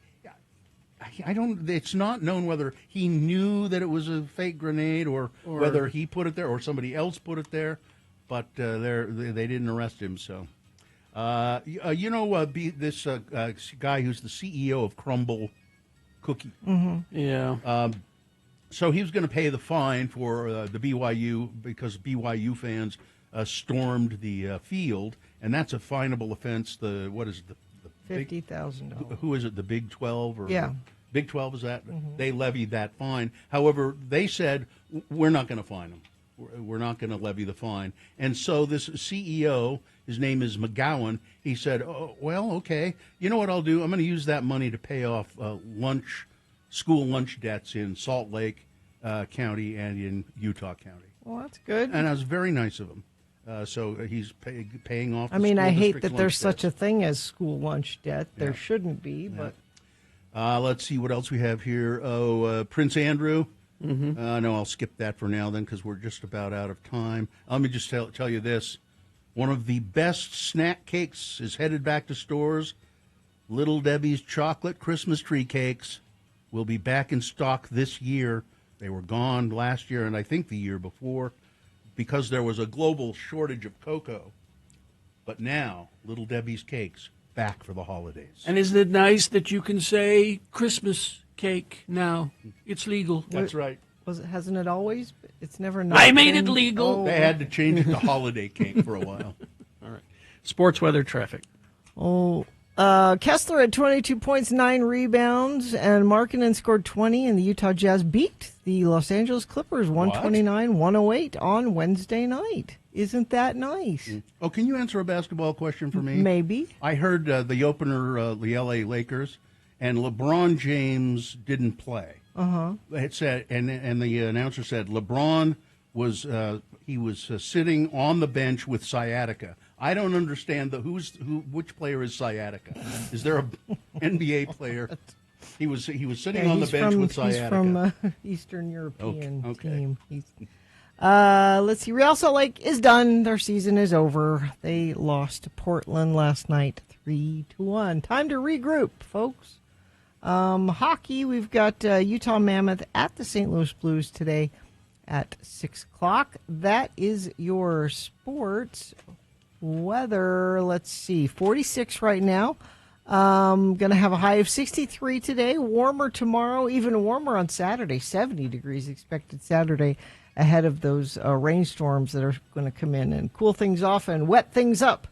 don't. It's not known whether he knew that it was a fake grenade or whether he put it there or somebody else put it there. But they didn't arrest him. So, this guy who's the CEO of Crumble Cookie. Mm-hmm. Yeah. So he was going to pay the fine for the BYU because BYU fans stormed the field, and that's a finable offense. What is it? $50,000. Who is it? The Big 12 or yeah. Big 12 is that? Mm-hmm. They levied that fine. However, they said we're not going to fine them. We're not going to levy the fine. And so this CEO, his name is McGowan, he said, "Oh, well, okay. You know what I'll do? I'm going to use that money to pay off school lunch debts in Salt Lake County and in Utah County." Well, that's good. And that was very nice of him. So he's paying off. I mean, I hate that there's such a thing as school lunch debt. There Yeah. shouldn't be, but. Let's see what else we have here. Prince Andrew. Mm-hmm. No, I'll skip that for now then because we're just about out of time. Let me just tell you this. One of the best snack cakes is headed back to stores. Little Debbie's Chocolate Christmas Tree Cakes will be back in stock this year. They were gone last year and I think the year before because there was a global shortage of cocoa. But now, Little Debbie's Cakes back for the holidays. And isn't it nice that you can say Christmas cake now? It's legal. That's right. Hasn't it always? It's never not. I made been? it legal. Oh. They had to change it to holiday cake for a while. All right. Sports weather traffic. Kessler had 22 points, 9 rebounds, and Markkanen scored 20, and the Utah Jazz beat the Los Angeles Clippers 129-108 on Wednesday night. Isn't that nice? Oh, can you answer a basketball question for me? Maybe. I heard the opener, the L.A. Lakers, and LeBron James didn't play. Uh-huh. It said, and the announcer said LeBron was sitting on the bench with sciatica. I don't understand which player is sciatica. Is there a NBA player? He was sitting on the bench with sciatica. He's from Eastern European okay. team. Let's see. Real Salt Lake is done. Their season is over. They lost to Portland last night 3-1. Time to regroup, folks. Hockey, we've got Utah Mammoth at the St. Louis Blues today at 6 o'clock. That is your sports. Weather, let's see, 46 right now. Going to have a high of 63 today, warmer tomorrow, even warmer on Saturday, 70 degrees expected Saturday ahead of those rainstorms that are going to come in and cool things off and wet things up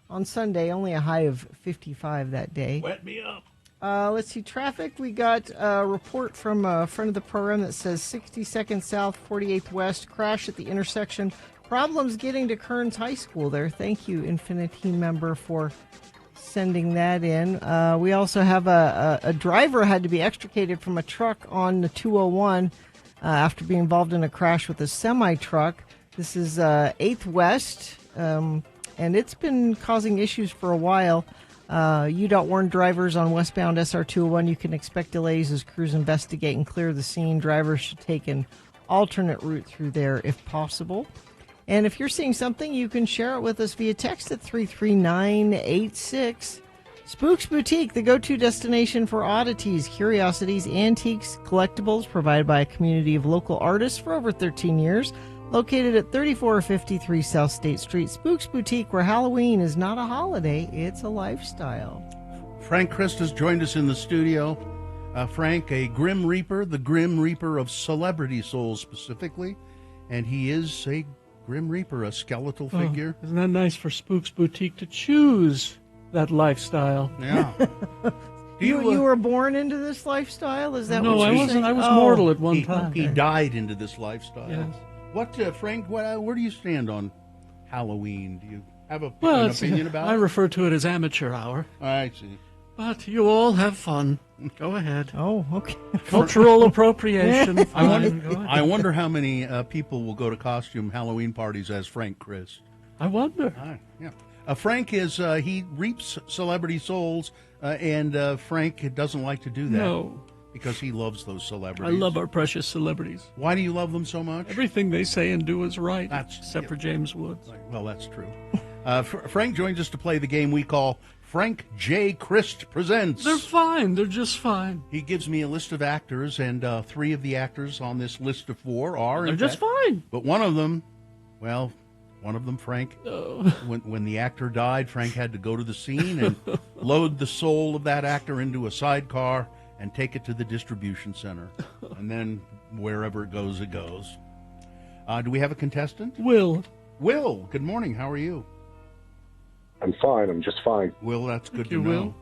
on Sunday, only a high of 55 that day. Wet me up. Let's see, traffic. We got a report from a friend of the program that says 62nd South, 48th West, crash at the intersection. Problems getting to Kearns High School there. Thank you, Infinity member, for sending that in. We also have a driver had to be extricated from a truck on the 201 after being involved in a crash with a semi-truck. This is 8th West, and it's been causing issues for a while. UDOT warned drivers on westbound SR201 you can expect delays as crews investigate and clear the scene. Drivers should take an alternate route through there if possible. And if you're seeing something, you can share it with us via text at 33986. Spooks Boutique, the go-to destination for oddities, curiosities, antiques, collectibles, provided by a community of local artists for over 13 years. Located at 3453 South State Street. Spooks Boutique, where Halloween is not a holiday, it's a lifestyle. Frank Christ has joined us in the studio. Frank, a Grim Reaper, the Grim Reaper of celebrity souls specifically. And he is a Grim Reaper, a skeletal figure. Isn't that nice for Spooks Boutique to choose that lifestyle? Yeah. You were born into this lifestyle? Is that no, what I you're wasn't. saying? I was mortal at one time. He died into this lifestyle. Yes. What, Frank, where do you stand on Halloween? Do you have an Well, opinion about I it? refer to it as amateur hour. I see. But you all have fun. Go ahead. Oh, okay. Cultural appropriation. I wonder how many people will go to costume Halloween parties as Frank Christ. I wonder. Yeah. Frank is he reaps celebrity souls, and Frank doesn't like to do that. No. Because he loves those celebrities. I love our precious celebrities. Why do you love them so much? Everything they say and do is right, except for James Woods. Well, that's true. Frank joins us to play the game we call Frank J. Christ Presents. They're fine. They're just fine. He gives me a list of actors, and 3 of the actors on this list of 4 are... They're just fine. But one of them, Frank, when the actor died, Frank had to go to the scene and load the soul of that actor into a sidecar and take it to the distribution center. And then wherever it goes, it goes. Do we have a contestant? Will, good morning. How are you? I'm fine. I'm just fine. Will, that's good to know.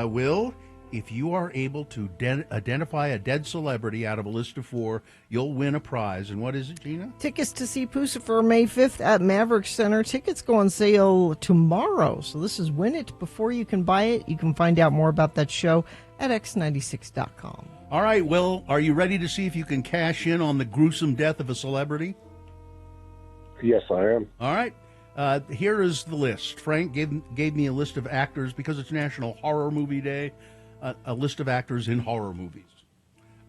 Will, if you are able to identify a dead celebrity out of a list of 4, you'll win a prize. And what is it, Gina? Tickets to see Pucifer May 5th at Maverick Center. Tickets go on sale tomorrow. So this is win it before you can buy it. You can find out more about that show at x96.com. All right, Will, are you ready to see if you can cash in on the gruesome death of a celebrity? Yes, I am. All right. Here is the list. Frank gave me a list of actors, because it's National Horror Movie Day, a list of actors in horror movies.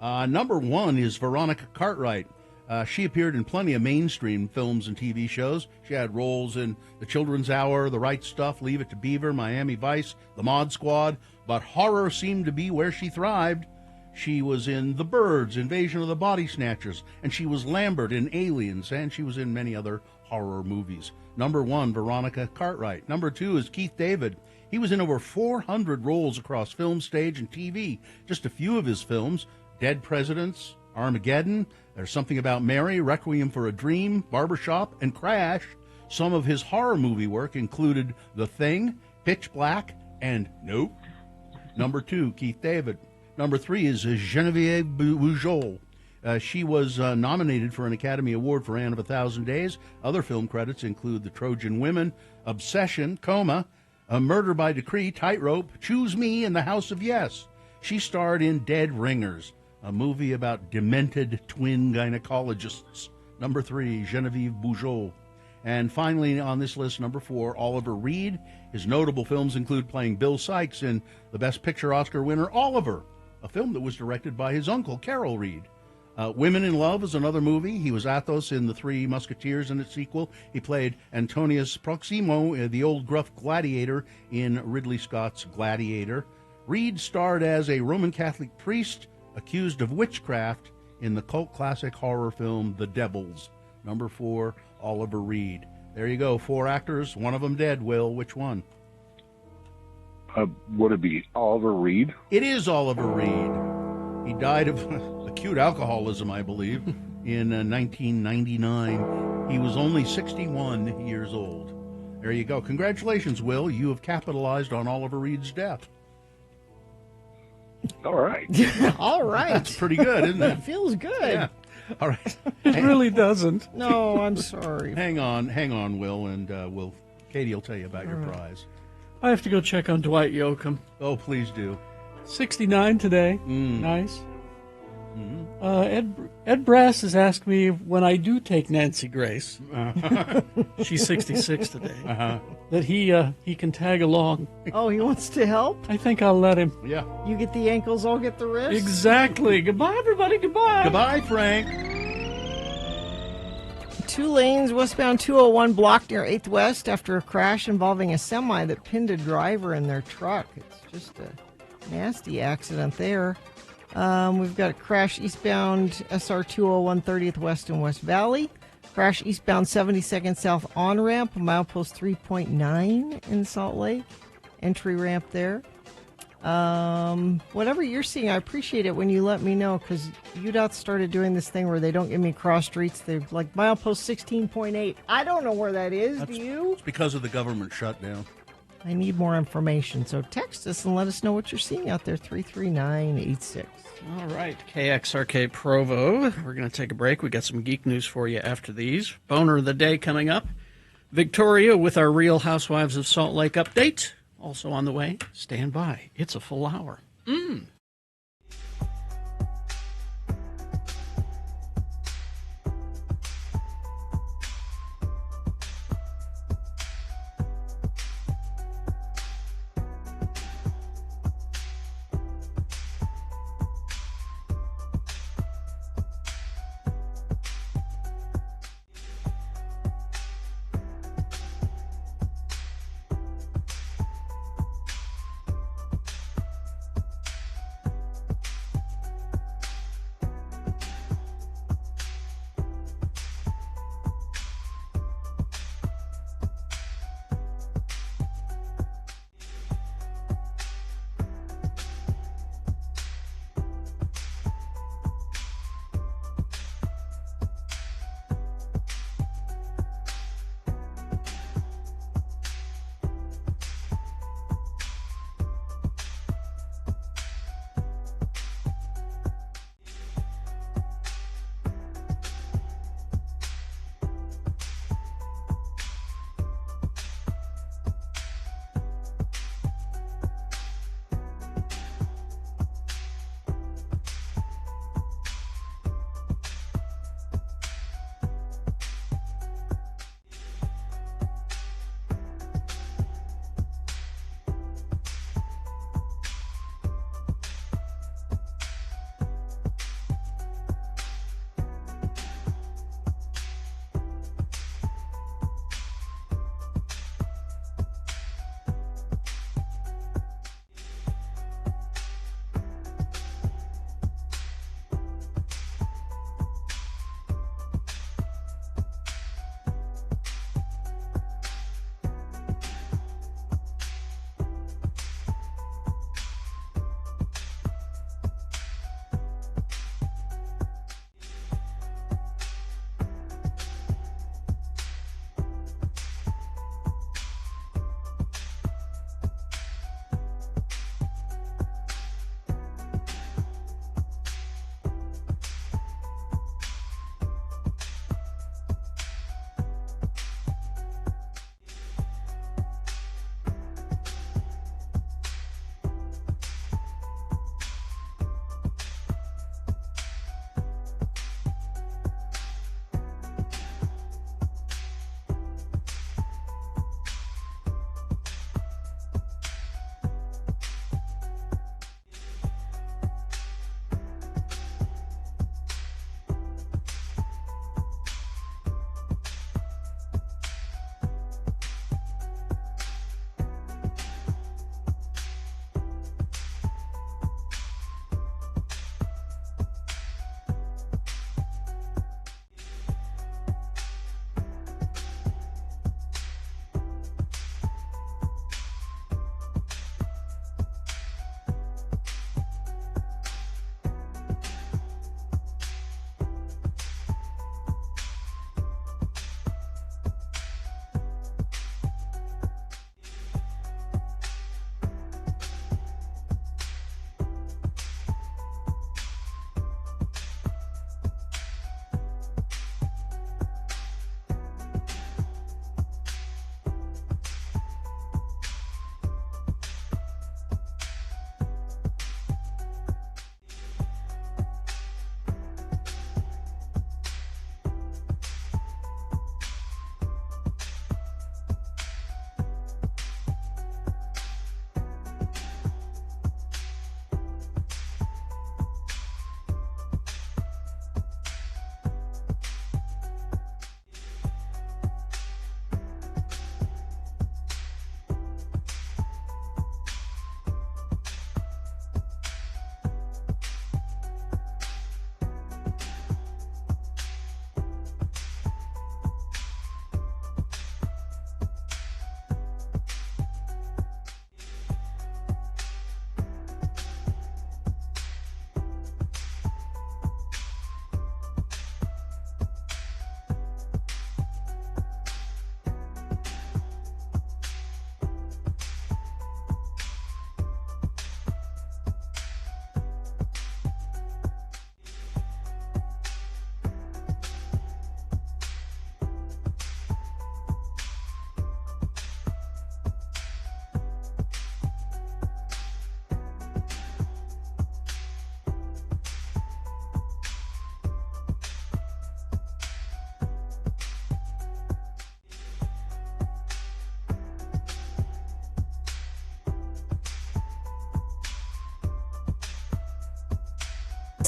Number 1 is Veronica Cartwright. She appeared in plenty of mainstream films and TV shows. She had roles in The Children's Hour, The Right Stuff, Leave It to Beaver, Miami Vice, The Mod Squad, but horror seemed to be where she thrived. She was in The Birds, Invasion of the Body Snatchers, and she was Lambert in Aliens, and she was in many other horror movies. Number 1, Veronica Cartwright. Number 2 is Keith David. He was in over 400 roles across film, stage, and TV. Just a few of his films: Dead Presidents, Armageddon, There's Something About Mary, Requiem for a Dream, Barbershop, and Crash. Some of his horror movie work included The Thing, Pitch Black, and Nope. Number 2, Keith David. Number 3 is Genevieve Bujold. She was nominated for an Academy Award for Anne of 1,000 Days. Other film credits include The Trojan Women, Obsession, Coma, Murder by Decree, Tightrope, Choose Me, and The House of Yes. She starred in Dead Ringers, a movie about demented twin gynecologists. Number 3, Genevieve Bujold. And finally on this list, number 4, Oliver Reed. His notable films include playing Bill Sykes in the Best Picture Oscar winner Oliver, a film that was directed by his uncle, Carol Reed. Women in Love is another movie. He was Athos in The Three Musketeers and its sequel. He played Antonius Proximo, the old gruff gladiator, in Ridley Scott's Gladiator. Reed starred as a Roman Catholic priest accused of witchcraft in the cult classic horror film The Devils. Number 4, Oliver Reed. There you go, 4 actors, one of them dead. Will, which one? Would it be Oliver Reed? It is Oliver Reed. He died of acute alcoholism, I believe, in 1999. He was only 61 years old. There you go. Congratulations, Will. You have capitalized on Oliver Reed's death. All right. All right. That's pretty good, isn't it? It feels good. Yeah. All right. It really doesn't. No, I'm sorry. Hang on, Will, and Katie will tell you about your prize. I have to go check on Dwight Yoakam. Oh, please do. 69 today. Nice. Ed Brass has asked me when I do take Nancy Grace, she's 66 today, that he can tag along. Oh, he wants to help? I think I'll let him. Yeah. You get the ankles, I'll get the wrists? Exactly. Goodbye, everybody. Goodbye. Goodbye, Frank. 2 lanes westbound 201 blocked near 8th West after a crash involving a semi that pinned a driver in their truck. It's just a nasty accident there. We've got a crash eastbound SR 201 30th West in West Valley. Crash eastbound 72nd South on-ramp, milepost 3.9 in Salt Lake. Entry ramp there. Whatever you're seeing, I appreciate it when you let me know, because UDOT started doing this thing where they don't give me cross streets. They're like milepost 16.8. I don't know where that is. Do you? It's because of the government shutdown. I need more information. So text us and let us know what you're seeing out there, 33986. All right, KXRK Provo. We're going to take a break. We got some geek news for you after these. Boner of the day coming up. Victoria with our Real Housewives of Salt Lake update. Also on the way. Stand by. It's a full hour.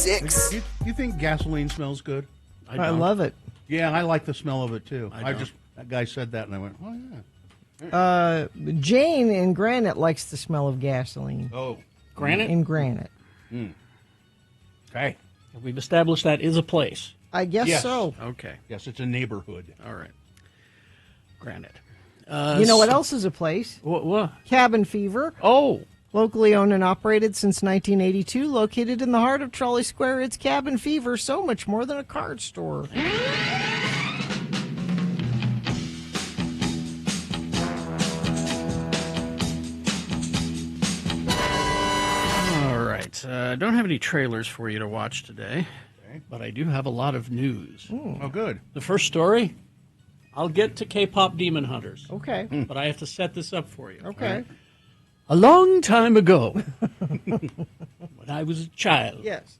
96. You think gasoline smells good? I love it. Yeah, I like the smell of it too. That guy said that, and I went, oh yeah. Jane in Granite likes the smell of gasoline. Oh, Granite? In Granite. Okay. We've established that is a place. I guess Yes. so. Okay. Yes, it's a neighborhood. All right. Granite. You know what else is a place? What? Cabin Fever. Oh. Locally owned and operated since 1982, located in the heart of Trolley Square, it's Cabin Fever, so much more than a card store. All right. I don't have any trailers for you to watch today, but I do have a lot of news. Oh, good. The first story, I'll get to K-pop Demon Hunters. Okay. But I have to set this up for you. Okay. A long time ago, when I was a child, Yes.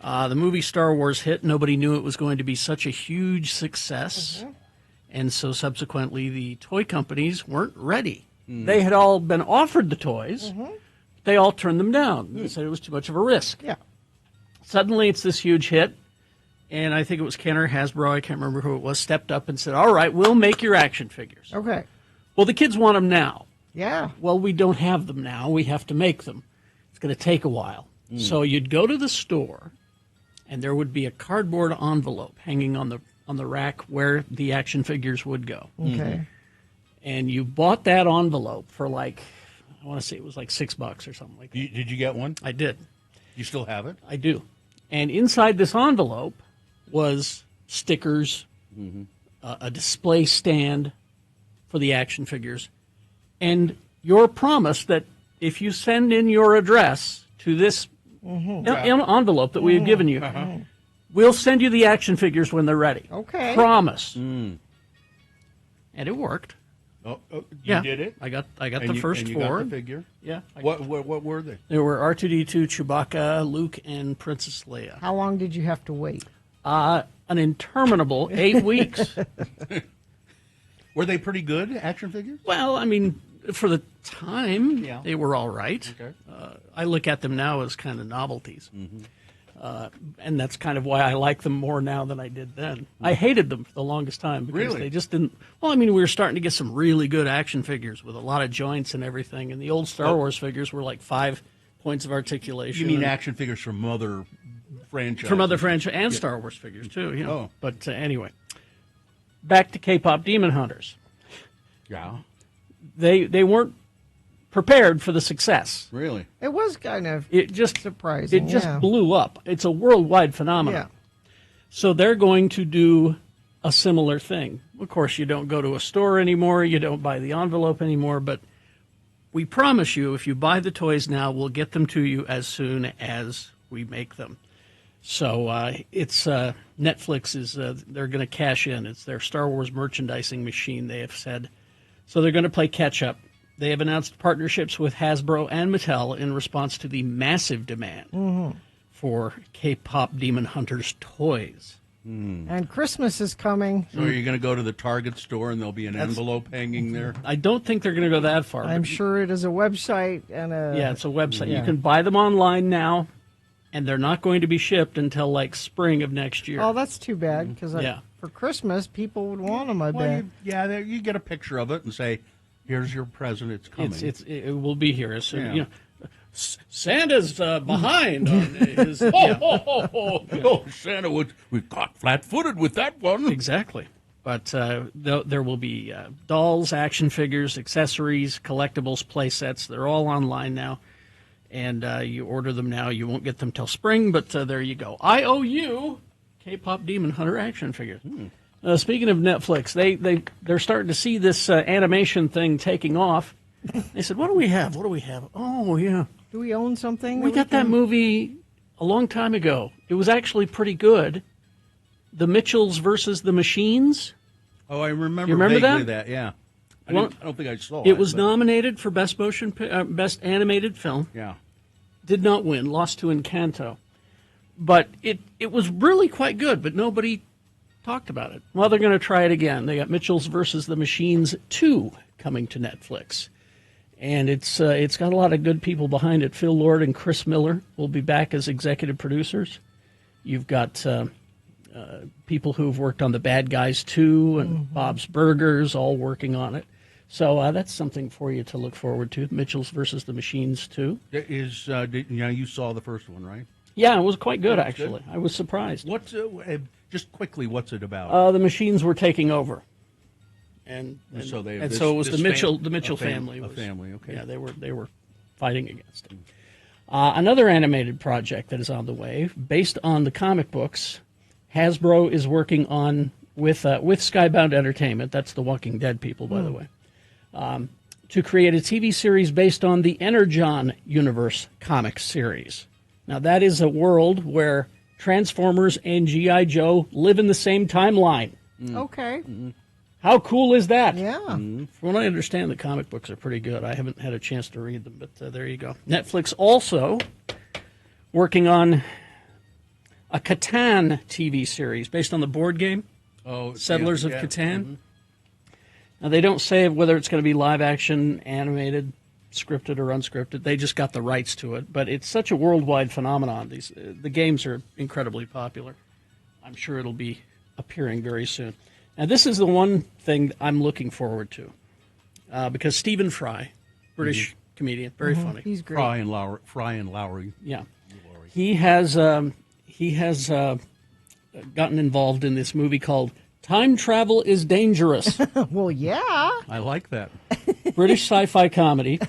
the movie Star Wars hit. Nobody knew it was going to be such a huge success. And so subsequently, the toy companies weren't ready. They had all been offered the toys. They all turned them down. They said it was too much of a risk. Yeah. Suddenly, it's this huge hit. And I think it was Kenner Hasbro, I can't remember who it was, stepped up and said, all right, we'll make your action figures. Okay. Well, the kids want them now. Yeah. Well, we don't have them now. We have to make them. It's going to take a while. So you'd go to the store, and there would be a cardboard envelope hanging on the rack where the action figures would go. Okay. And you bought that envelope for I want to say it was like $6 or something like that. Did you get one? I did. You still have it? I do. And inside this envelope was stickers, a display stand for the action figures, and your promise that if you send in your address to this envelope that we have given you, we'll send you the action figures when they're ready. Okay. Promise. And it worked. You Yeah. did it? I got And the you- first and you four. got the figure? Yeah. What were they? There were R2-D2, Chewbacca, Luke, and Princess Leia. How long did you have to wait? An interminable 8 weeks. Were they pretty good action figures? Well, I mean, for the time, Yeah. they were all right. Okay. I look at them now as kind of novelties. And that's kind of why I like them more now than I did then. I hated them for the longest time because Really? they just didn't. Well, I mean, we were starting to get some really good action figures with a lot of joints and everything. And the old Star Wars figures were like 5 points of articulation. You mean and- action figures from other franchises? from other franchise and Star Wars figures too. You know. But anyway, back to K-pop Demon Hunters. Yeah. They weren't prepared for the success. Really? It was kind of It surprising. just blew up. It's a worldwide phenomenon. Yeah. So they're going to do a similar thing. Of course, you don't go to a store anymore. You don't buy the envelope anymore. But we promise you, if you buy the toys now, we'll get them to you as soon as we make them. So it's Netflix is they're going to cash in. It's their Star Wars merchandising machine, they have said. So they're going to play catch up. They have announced partnerships with Hasbro and Mattel in response to the massive demand for K-pop Demon Hunters toys. And Christmas is coming. So are you going to go to the Target store and there'll be an envelope hanging there? I don't think they're going to go that far. I'm but- sure it is a website and a. Yeah, it's a website. Yeah. You can buy them online now, and they're not going to be shipped until like spring of next year. Oh, that's too bad because Yeah. for Christmas people would want them. I bet. You get a picture of it and say, "Here's your present. It's coming." It will be here as soon. Yeah. You know, Santa's behind on his. Oh, Santa we got flat-footed with that one. Exactly. But there will be dolls, action figures, accessories, collectibles, play sets. They're all online now. And you order them now. You won't get them till spring, but there you go. I owe you K-pop Demon Hunter action figures. Speaking of Netflix, they're starting to see this animation thing taking off. They said, what do we have? What do we have? Oh, yeah. Do we own something? We got that movie a long time ago. It was actually pretty good. The Mitchells versus the Machines. Oh, I remember. You remember vaguely that? Yeah. I Well, don't think I saw it. It was but- nominated for Best Best Animated Film. Yeah. Did not win. Lost to Encanto. But it was really quite good, but nobody talked about it. Well, they're going to try it again. They got Mitchells versus the Machines 2 coming to Netflix. And it's got a lot of good people behind it. Phil Lord and Chris Miller will be back as executive producers. You've got people who've worked on The Bad Guys 2 and Bob's Burgers all working on it. So that's something for you to look forward to. Mitchells versus the Machines 2. You saw the first one, right? Yeah, it was quite good, actually. I was surprised. Just quickly, what's it about? The Machines were taking over. And so it was the Mitchell family. Was, family, okay. Yeah, they were fighting against it. Another animated project that is on the way, based on the comic books, Hasbro is working on with Skybound Entertainment. That's the Walking Dead people, by the way. To create a TV series based on the Energon Universe comic series. Now, that is a world where Transformers and G.I. Joe live in the same timeline. Okay. How cool is that? Yeah. From what I understand, the comic books are pretty good. I haven't had a chance to read them, but there you go. Netflix also working on a Catan TV series based on the board game, Settlers of Catan. Now, they don't say whether it's going to be live action, animated, scripted, or unscripted. They just got the rights to it. But it's such a worldwide phenomenon. The games are incredibly popular. I'm sure it'll be appearing very soon. Now, this is the one thing I'm looking forward to. Because Stephen Fry, British comedian, very funny. He's great. Fry and Lowry. Yeah. He has gotten involved in this movie called Time Travel is Dangerous. Well, yeah. I like that. British sci-fi comedy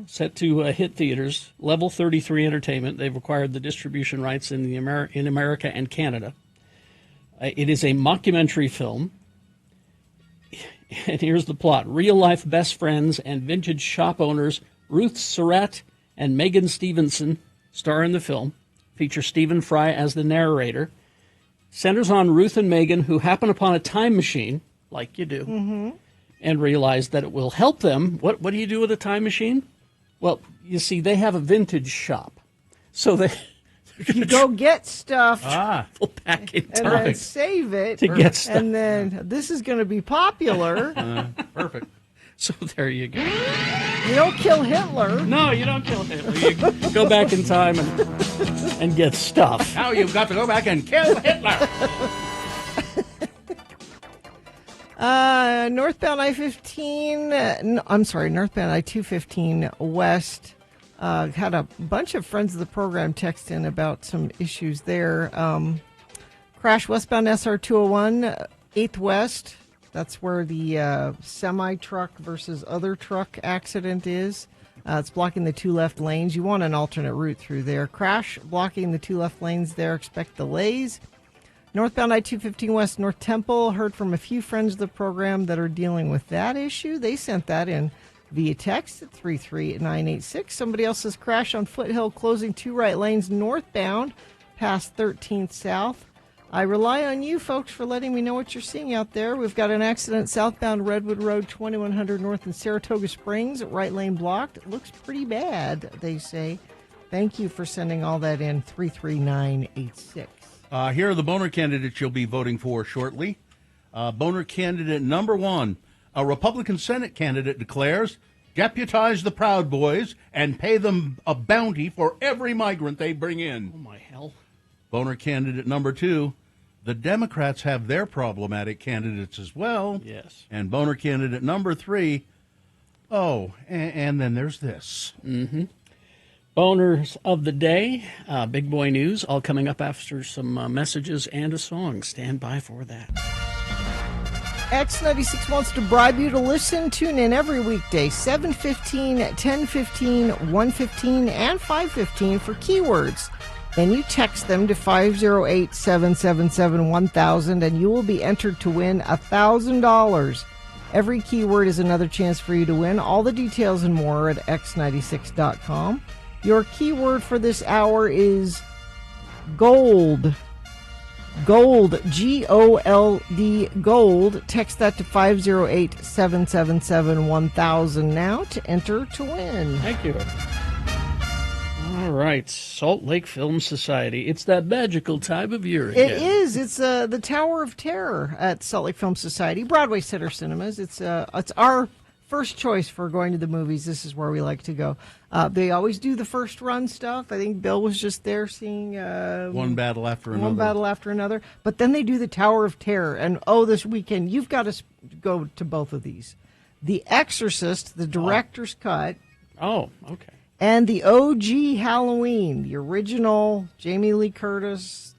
set to hit theaters. Level 33 Entertainment. They've acquired the distribution rights in America and Canada. It is a mockumentary film. And here's the plot. Real-life best friends and vintage shop owners Ruth Surratt and Megan Stevenson star in the film. Feature Stephen Fry as the narrator. Centers on Ruth and Megan, who happen upon a time machine, like you do, and realize that it will help them. What do you do with a time machine? Well, you see, they have a vintage shop. So you go get stuff back in time. and then save it to get stuff. And then this is going to be popular. Perfect. So there you go. You don't kill Hitler. No, you don't kill Hitler. You go back in time and get stuff. Now you've got to go back and kill Hitler. Northbound I-15, northbound I-215 West. Had a bunch of friends of the program text in about some issues there. Crash westbound SR-201, 8th West. That's where the semi-truck versus other truck accident is. It's blocking the two left lanes. You want an alternate route through there. Crash blocking the two left lanes there. Expect delays. Northbound I-215 West, North Temple. Heard from a few friends of the program that are dealing with that issue. They sent that in via text at 33986. Somebody else says crash on Foothill, closing two right lanes northbound past 13th South. I rely on you folks for letting me know what you're seeing out there. We've got an accident southbound Redwood Road, 2100 North in Saratoga Springs, right lane blocked. It looks pretty bad, they say. Thank you for sending all that in, 33986. Here are the boner candidates you'll be voting for shortly. Boner candidate number 1, a Republican Senate candidate declares, deputize the Proud Boys and pay them a bounty for every migrant they bring in. Oh, my hell. Boner candidate number 2, the Democrats have their problematic candidates as well. Yes. And boner candidate number 3, and then there's this. Mm-hmm. Boners of the day, big boy news, all coming up after some messages and a song. Stand by for that. X96 wants to bribe you to listen. Tune in every weekday, 7:15, 10:15, 1:15, and 5:15 for keywords. Then you text them to 508-777-1000, and you will be entered to win $1,000. Every keyword is another chance for you to win. All the details and more at x96.com. Your keyword for this hour is gold. Gold, G-O-L-D, gold. Text that to 508-777-1000 now to enter to win. Thank you. All right, Salt Lake Film Society. It's that magical time of year again. It is. It's the Tower of Terror at Salt Lake Film Society, Broadway Center Cinemas. It's our first choice for going to the movies, this is where we like to go. They always do the first run stuff. I think Bill was just there seeing One Battle After Another. One Battle After Another. But then they do the Tower of Terror. And, this weekend, you've got to go to both of these. The Exorcist, the director's cut. Oh, okay. And the OG Halloween, the original Jamie Lee Curtis,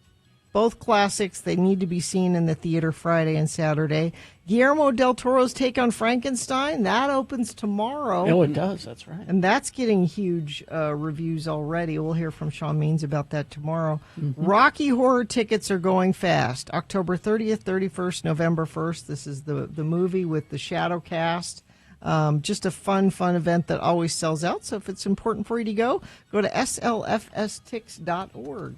both classics. They need to be seen in the theater Friday and Saturday. Guillermo del Toro's take on Frankenstein, that opens tomorrow. Oh, it does. That's right. And that's getting huge reviews already. We'll hear from Sean Means about that tomorrow. Mm-hmm. Rocky Horror tickets are going fast. October 30th, 31st, November 1st. This is the movie with the shadow cast. Just a fun event that always sells out. So if it's important for you to go to slfstix.org.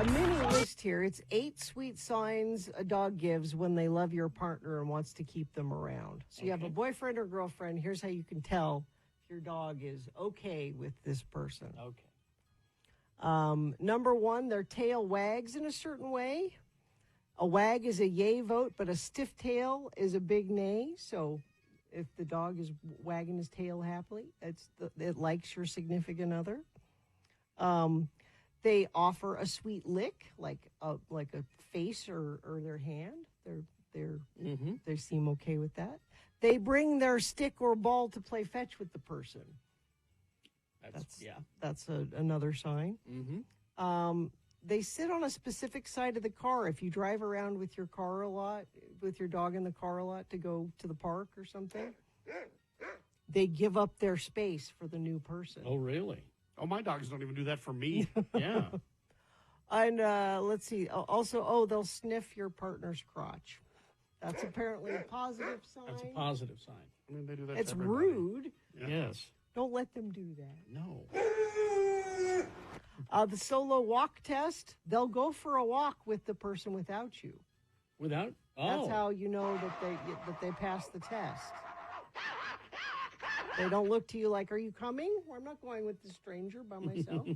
a mini list here. It's 8 sweet signs a dog gives when they love your partner and wants to keep them around. So you have a boyfriend or girlfriend. Here's how you can tell if your dog is okay with this person. Okay. Number 1, their tail wags in a certain way. A wag is a yay vote, but a stiff tail is a big nay. So if the dog is wagging his tail happily, it likes your significant other. They offer a sweet lick, like a face or their hand. They seem okay with that. They bring their stick or ball to play fetch with the person. That's another sign. Mm-hmm. They sit on a specific side of the car. If you drive around with your car a lot, with your dog in the car a lot to go to the park or something, they give up their space for the new person. Oh, really? Oh, my dogs don't even do that for me. Yeah. And let's see. Also, they'll sniff your partner's crotch. That's apparently a positive sign. That's a positive sign. I mean, they do that. It's to everybody. rude. Yeah. Yes. Don't let them do that. No. The solo walk test, they'll go for a walk with the person without you. Without? Oh. That's how you know that they passed the test. They don't look to you like, are you coming? Well, I'm not going with the stranger by myself. Oh,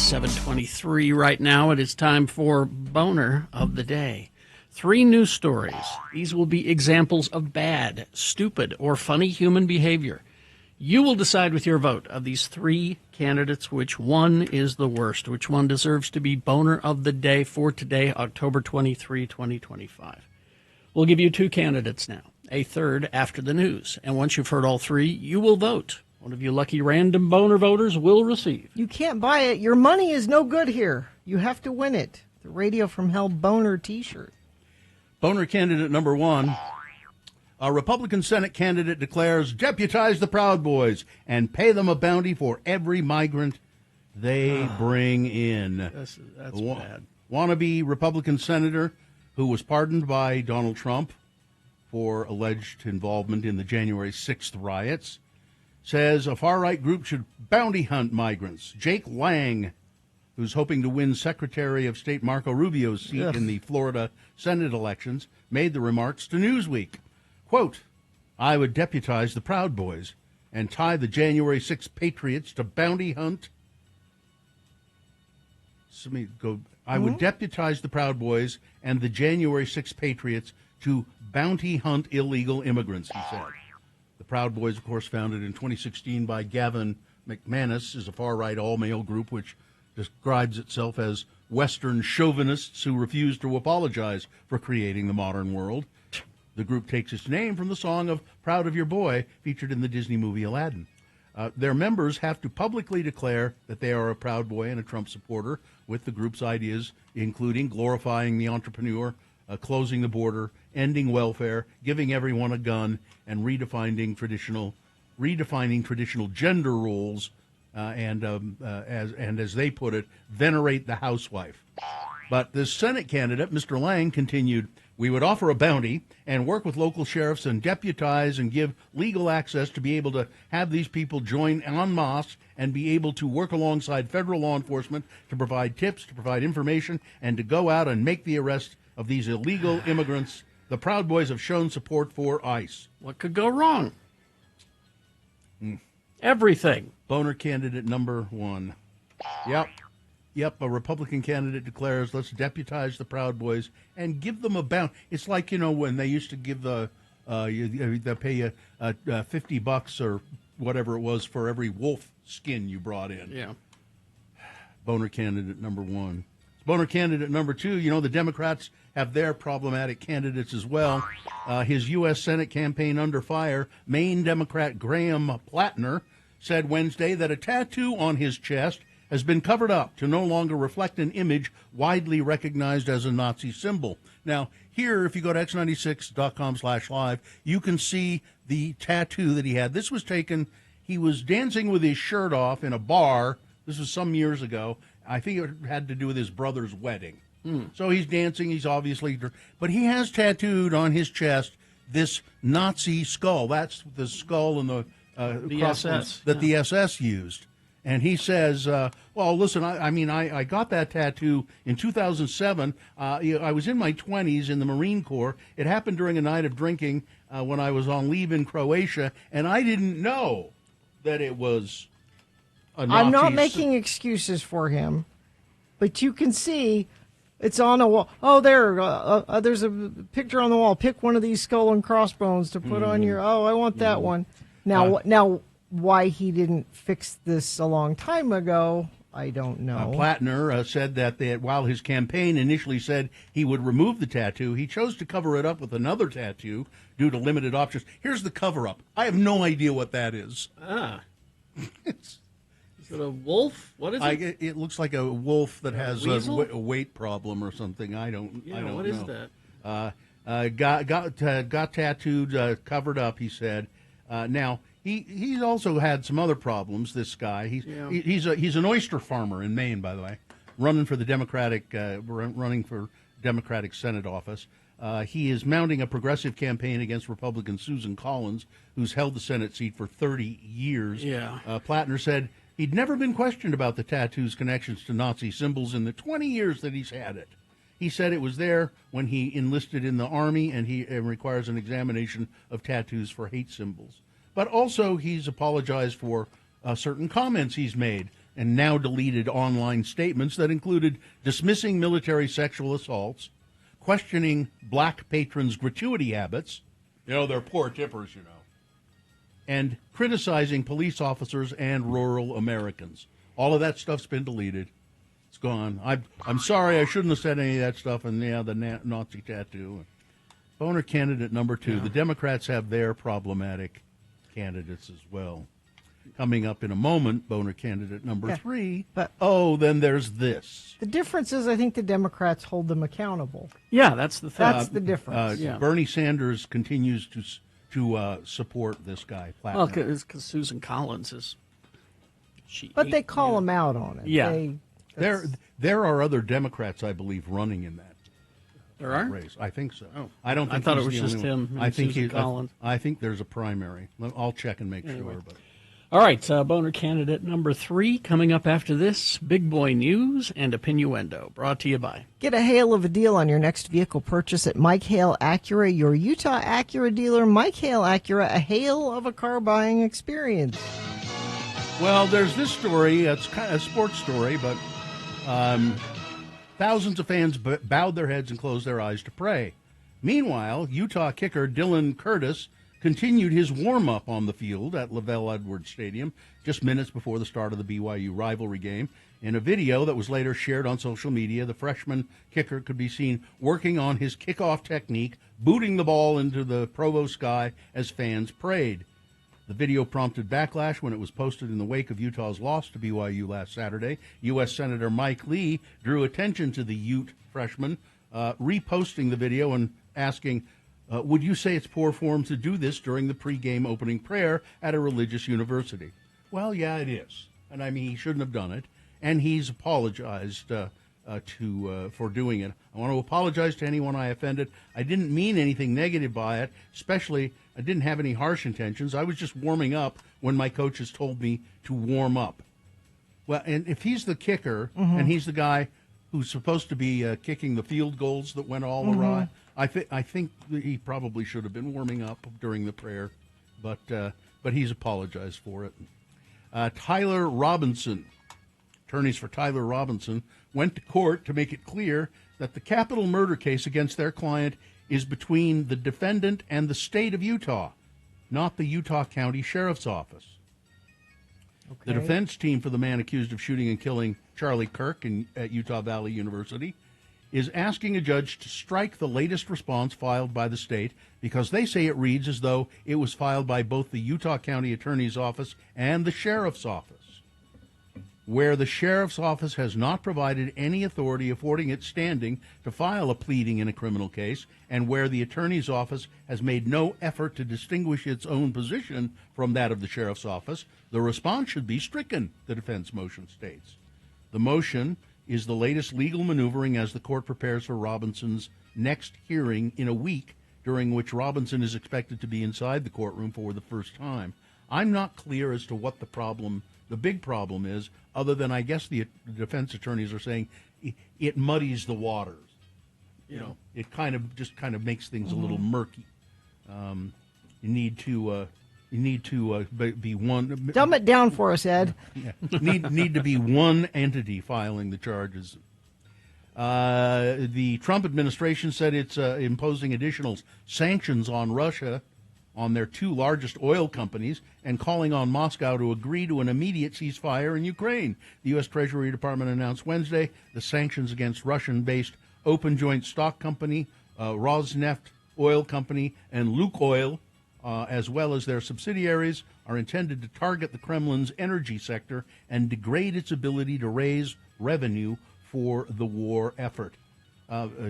7:23 right now. It is time for Boner of the Day. 3 news stories. These will be examples of bad, stupid, or funny human behavior. You will decide with your vote of these 3 candidates which one is the worst, which one deserves to be Boner of the Day for today, October 23, 2025. We'll give you 2 candidates now, a third after the news. And once you've heard all 3, you will vote. One of you lucky random Boner voters will receive. You can't buy it. Your money is no good here. You have to win it. The Radio from Hell Boner t-shirt. Boner candidate number 1. A Republican Senate candidate declares, deputize the Proud Boys and pay them a bounty for every migrant they bring in. That's bad. Wannabe Republican senator who was pardoned by Donald Trump for alleged involvement in the January 6th riots says a far-right group should bounty hunt migrants. Jake Lang, who's hoping to win Secretary of State Marco Rubio's seat in the Florida Senate elections, made the remarks to Newsweek. Quote, I would deputize the Proud Boys and tie the January 6th patriots to bounty hunt. I would deputize the Proud Boys and the January 6th patriots to bounty hunt illegal immigrants, he said. The Proud Boys, of course, founded in 2016 by Gavin McManus, is a far-right all-male group which describes itself as Western chauvinists who refuse to apologize for creating the modern world. The group takes its name from the song of Proud of Your Boy, featured in the Disney movie Aladdin. Their members have to publicly declare that they are a Proud Boy and a Trump supporter, with the group's ideas including glorifying the entrepreneur, closing the border, ending welfare, giving everyone a gun, and redefining traditional gender roles, and as they put it, venerate the housewife. But this Senate candidate, Mr. Lang, continued, we would offer a bounty and work with local sheriffs and deputize and give legal access to be able to have these people join en masse and be able to work alongside federal law enforcement to provide tips, to provide information, and to go out and make the arrest of these illegal immigrants. The Proud Boys have shown support for ICE. What could go wrong? Everything. Boner candidate number 1. Yep. Yep, a Republican candidate declares, let's deputize the Proud Boys and give them a bounty. It's like, when they used to give they pay you $50 or whatever it was for every wolf skin you brought in. Yeah. Boner candidate number one. Boner candidate number two, the Democrats have their problematic candidates as well. His U.S. Senate campaign under fire, Maine Democrat Graham Plattner, said Wednesday that a tattoo on his chest has been covered up to no longer reflect an image widely recognized as a Nazi symbol. Now, here, if you go to x96.com/live, you can see the tattoo that he had. This was taken, he was dancing with his shirt off in a bar. This was some years ago. I think it had to do with his brother's wedding. So he's dancing, he's obviously, but he has tattooed on his chest this Nazi skull. That's the skull and the SS that the SS used. And he says, well, listen, I got that tattoo in 2007. I was in my 20s in the Marine Corps. It happened during a night of drinking when I was on leave in Croatia, and I didn't know that it was a Nazi. I'm not making excuses for him, but you can see it's on a wall. Oh, there's a picture on the wall. Pick one of these skull and crossbones to put on your, I want that one. Now, why he didn't fix this a long time ago, I don't know. Plattner said that while his campaign initially said he would remove the tattoo, he chose to cover it up with another tattoo due to limited options. Here's the cover-up. I have no idea what that is. Is it a wolf? What is it? It looks like a wolf that has weasel? a weight problem or something. I don't know. What is that? Got tattooed, covered up, he said. Now, he's also had some other problems, this guy. He's an oyster farmer in Maine, by the way, running for Democratic Senate office. He is mounting a progressive campaign against Republican Susan Collins, who's held the Senate seat for 30 years. Yeah. Plattner said he'd never been questioned about the tattoo's connections to Nazi symbols in the 20 years that he's had it. He said it was there when he enlisted in the Army, and he requires an examination of tattoos for hate symbols. But also, he's apologized for certain comments he's made and now deleted online statements that included dismissing military sexual assaults, questioning black patrons' gratuity habits. They're poor tippers, and criticizing police officers and rural Americans. All of that stuff's been deleted. It's gone. I'm sorry, I shouldn't have said any of that stuff, and the Nazi tattoo. Boner candidate number two. Yeah. The Democrats have their problematic candidates as well. Coming up in a moment, Boner candidate number three. But then there's this. The difference is I think the Democrats hold them accountable. Yeah, that's the thing. That's the difference. Bernie Sanders continues to support this guy. Plattner. Well, because Susan Collins is. But they call him out on it. Yeah. There are other Democrats, I believe, running in that. There are? Race. I think so. Oh. I don't. Think I thought he's it was the just only him. one. I think Susan Collins. I think there's a primary. I'll check and make Anyway. sure. But all right, Boner candidate number three coming up after this. Big boy news and Opinioendo, brought to you by. Get a hail of a deal on your next vehicle purchase at Mike Hale Acura, your Utah Acura dealer. Mike Hale Acura, a hail of a car buying experience. Well, there's this story. It's kind of a sports story, but thousands of fans bowed their heads and closed their eyes to pray. Meanwhile, Utah kicker Dylan Curtis continued his warm-up on the field at Lavelle Edwards Stadium just minutes before the start of the BYU rivalry game. In a video that was later shared on social media, the freshman kicker could be seen working on his kickoff technique, booting the ball into the Provo sky as fans prayed. The video prompted backlash when it was posted in the wake of Utah's loss to BYU last Saturday. U.S. Senator Mike Lee drew attention to the Ute freshman, reposting the video and asking, would you say it's poor form to do this during the pregame opening prayer at a religious university? Well, yeah, it is. And I mean, he shouldn't have done it. And he's apologized for doing it. I want to apologize to anyone I offended. I didn't mean anything negative by it, especially I didn't have any harsh intentions. I was just warming up when my coaches told me to warm up. Well, and if he's the kicker and he's the guy who's supposed to be kicking the field goals that went all awry, I think he probably should have been warming up during the prayer, but he's apologized for it. Tyler Robinson attorneys for Tyler Robinson, went to court to make it clear that the capital murder case against their client is between the defendant and the state of Utah, not the Utah County Sheriff's Office. Okay. The defense team for the man accused of shooting and killing Charlie Kirk at Utah Valley University is asking a judge to strike the latest response filed by the state because they say it reads as though it was filed by both the Utah County Attorney's Office and the Sheriff's Office, where the Sheriff's Office has not provided any authority affording it standing to file a pleading in a criminal case, and where the Attorney's Office has made no effort to distinguish its own position from that of the Sheriff's Office. The response should be stricken, the defense motion states. The motion is the latest legal maneuvering as the court prepares for Robinson's next hearing in a week, during which Robinson is expected to be inside the courtroom for the first time. I'm not clear as to what the big problem is, other than I guess the defense attorneys are saying it muddies the waters. You know, it kind of makes things a little murky. You need to be one. Dumb it down for us, Ed. Yeah. Need to be one entity filing the charges. The Trump administration said it's imposing additional sanctions on Russia on their two largest oil companies and calling on Moscow to agree to an immediate ceasefire in Ukraine. The U.S. Treasury Department announced Wednesday the sanctions against Russian-based Open Joint Stock Company, Rosneft Oil Company, and Lukoil, as well as their subsidiaries, are intended to target the Kremlin's energy sector and degrade its ability to raise revenue for the war effort.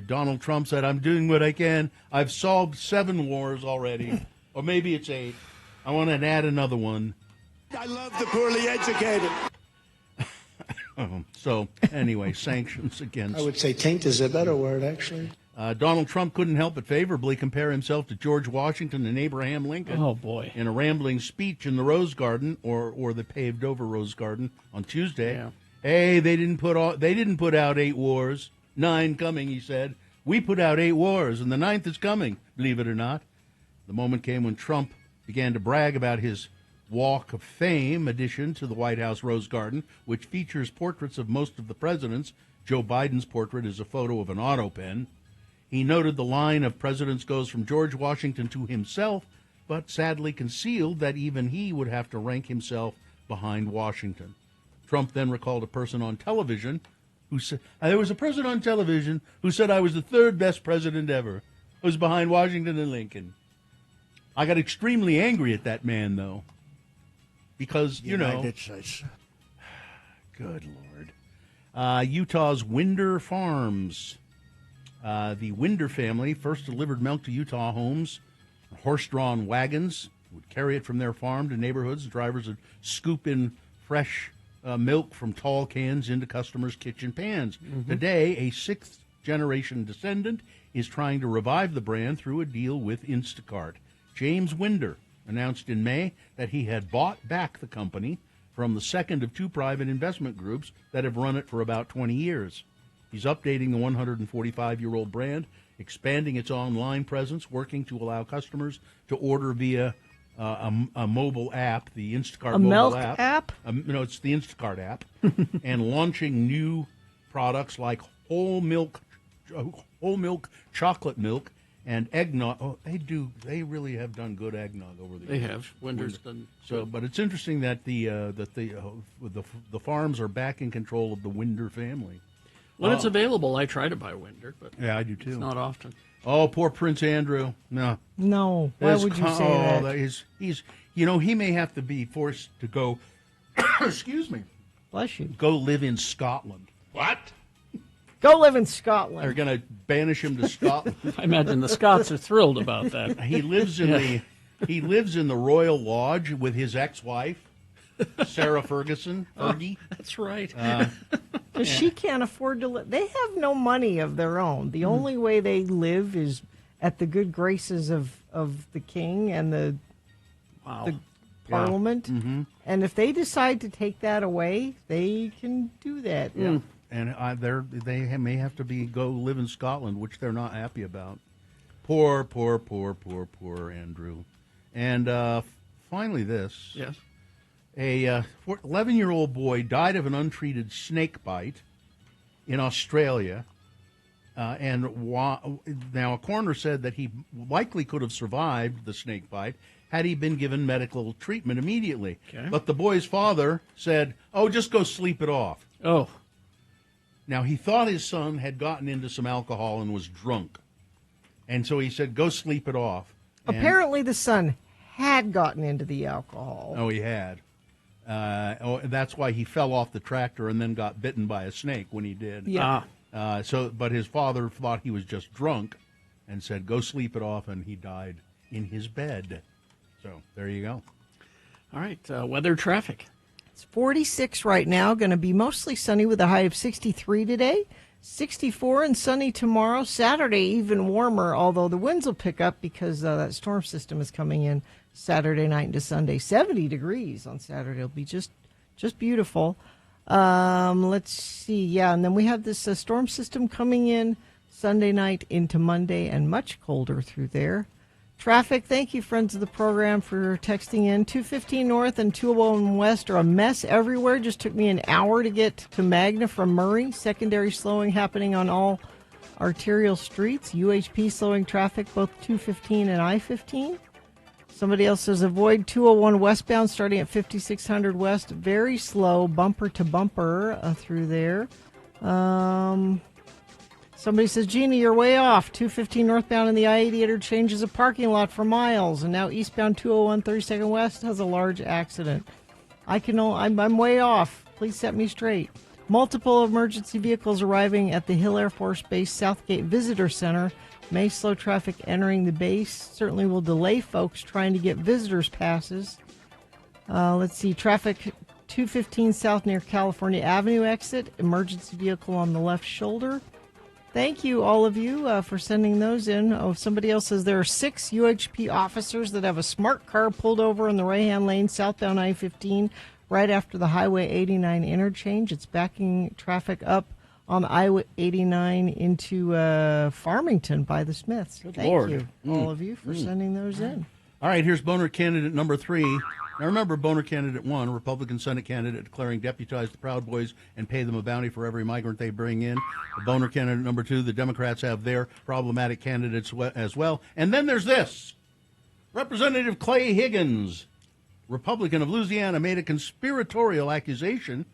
Donald Trump said, "I'm doing what I can. I've solved 7 wars already." Or maybe it's 8. I want to add another one. I love the poorly educated. So, anyway, sanctions against... I would say taint is a better word, actually. Donald Trump couldn't help but favorably compare himself to George Washington and Abraham Lincoln. Oh, boy. In a rambling speech in the Rose Garden, or the paved-over Rose Garden, on Tuesday. Yeah. Hey, they didn't put out 8 wars. 9 coming, he said. We put out 8 wars, and the 9th is coming, believe it or not. The moment came when Trump began to brag about his Walk of Fame addition to the White House Rose Garden, which features portraits of most of the presidents. Joe Biden's portrait is a photo of an auto pen. He noted the line of presidents goes from George Washington to himself, but sadly concealed that even he would have to rank himself behind Washington. Trump then recalled a person on television who said, there was a person on television who said I was the 3rd best president ever. I was behind Washington and Lincoln. I got extremely angry at that man, though, because, United States. Good Lord. Utah's Winder Farms. The Winder family first delivered milk to Utah homes. Horse-drawn wagons would carry it from their farm to neighborhoods. Drivers would scoop in fresh milk from tall cans into customers' kitchen pans. Mm-hmm. Today, a 6th-generation descendant is trying to revive the brand through a deal with Instacart. James Winder announced in May that he had bought back the company from the second of 2 private investment groups that have run it for about 20 years. He's updating the 145-year-old brand, expanding its online presence, working to allow customers to order via a mobile app, the Instacart mobile milk app. No, it's the Instacart app, and launching new products like whole milk chocolate milk, and eggnog. Oh, they really have done good eggnog over the years. They have. Winder's done. So, but it's interesting that the farms are back in control of the Winder family. When it's available, I try to buy Winder, but yeah, I do too. It's not often. Oh, poor Prince Andrew. No. Why would you say that? He's he may have to be forced to go. Excuse me. Bless you. Go live in Scotland. What? Go live in Scotland. They're going to banish him to Scotland. I imagine the Scots are thrilled about that. He lives in the Royal Lodge with his ex-wife, Sarah Ferguson. Fergie. That's right. Because she can't afford to live. They have no money of their own. The only way they live is at the good graces of the king and the parliament. Yeah. Mm-hmm. And if they decide to take that away, they can do that. Yeah. And they may have to go live in Scotland, which they're not happy about. Poor Andrew. And finally, this. Yes. A 11-year-old boy died of an untreated snake bite in Australia. Now, a coroner said that he likely could have survived the snake bite had he been given medical treatment immediately. Okay. But the boy's father said, "Oh, just go sleep it off." Oh. Now, he thought his son had gotten into some alcohol and was drunk. And so he said, "Go sleep it off." And Apparently, the son had gotten into the alcohol. Oh, he had. That's why he fell off the tractor and then got bitten by a snake when he did. Yeah. But his father thought he was just drunk and said, "Go sleep it off," and he died in his bed. So there you go. All right, weather, traffic. It's 46 right now. Going to be mostly sunny with a high of 63 today. 64 and sunny tomorrow. Saturday, even warmer, although the winds will pick up because that storm system is coming in Saturday night into Sunday. 70 degrees on Saturday. It'll be just beautiful. Let's see. Yeah, and then we have this storm system coming in Sunday night into Monday and much colder through there. Traffic, thank you, friends of the program, for texting in. 215 North and 201 West are a mess everywhere. Just took me an hour to get to Magna from Murray. Secondary slowing happening on all arterial streets. UHP slowing traffic, both 215 and I-15. Somebody else says avoid 201 westbound starting at 5600 West. Very slow, bumper to bumper through there. Somebody says, Gina, you're way off. 215 northbound in the I-80 interchange is a parking lot for miles. And now eastbound 201 32nd West has a large accident. I'm way off. Please set me straight. Multiple emergency vehicles arriving at the Hill Air Force Base Southgate Visitor Center. May slow traffic entering the base. Certainly will delay folks trying to get visitors passes. Let's see. Traffic 215 south near California Avenue exit. Emergency vehicle on the left shoulder. Thank you, all of you, for sending those in. Oh, somebody else says there are 6 UHP officers that have a smart car pulled over in the right-hand lane southbound I-15 right after the Highway 89 interchange. It's backing traffic up on I-89 into Farmington by the Smiths. Good Thank Lord. you, all of you, for sending those in. All right, here's boner candidate number 3. Now remember, boner candidate 1, Republican Senate candidate declaring deputize the Proud Boys and pay them a bounty for every migrant they bring in. The boner candidate number 2, the Democrats have their problematic candidates as well. And then there's this. Representative Clay Higgins, Republican of Louisiana, made a conspiratorial accusation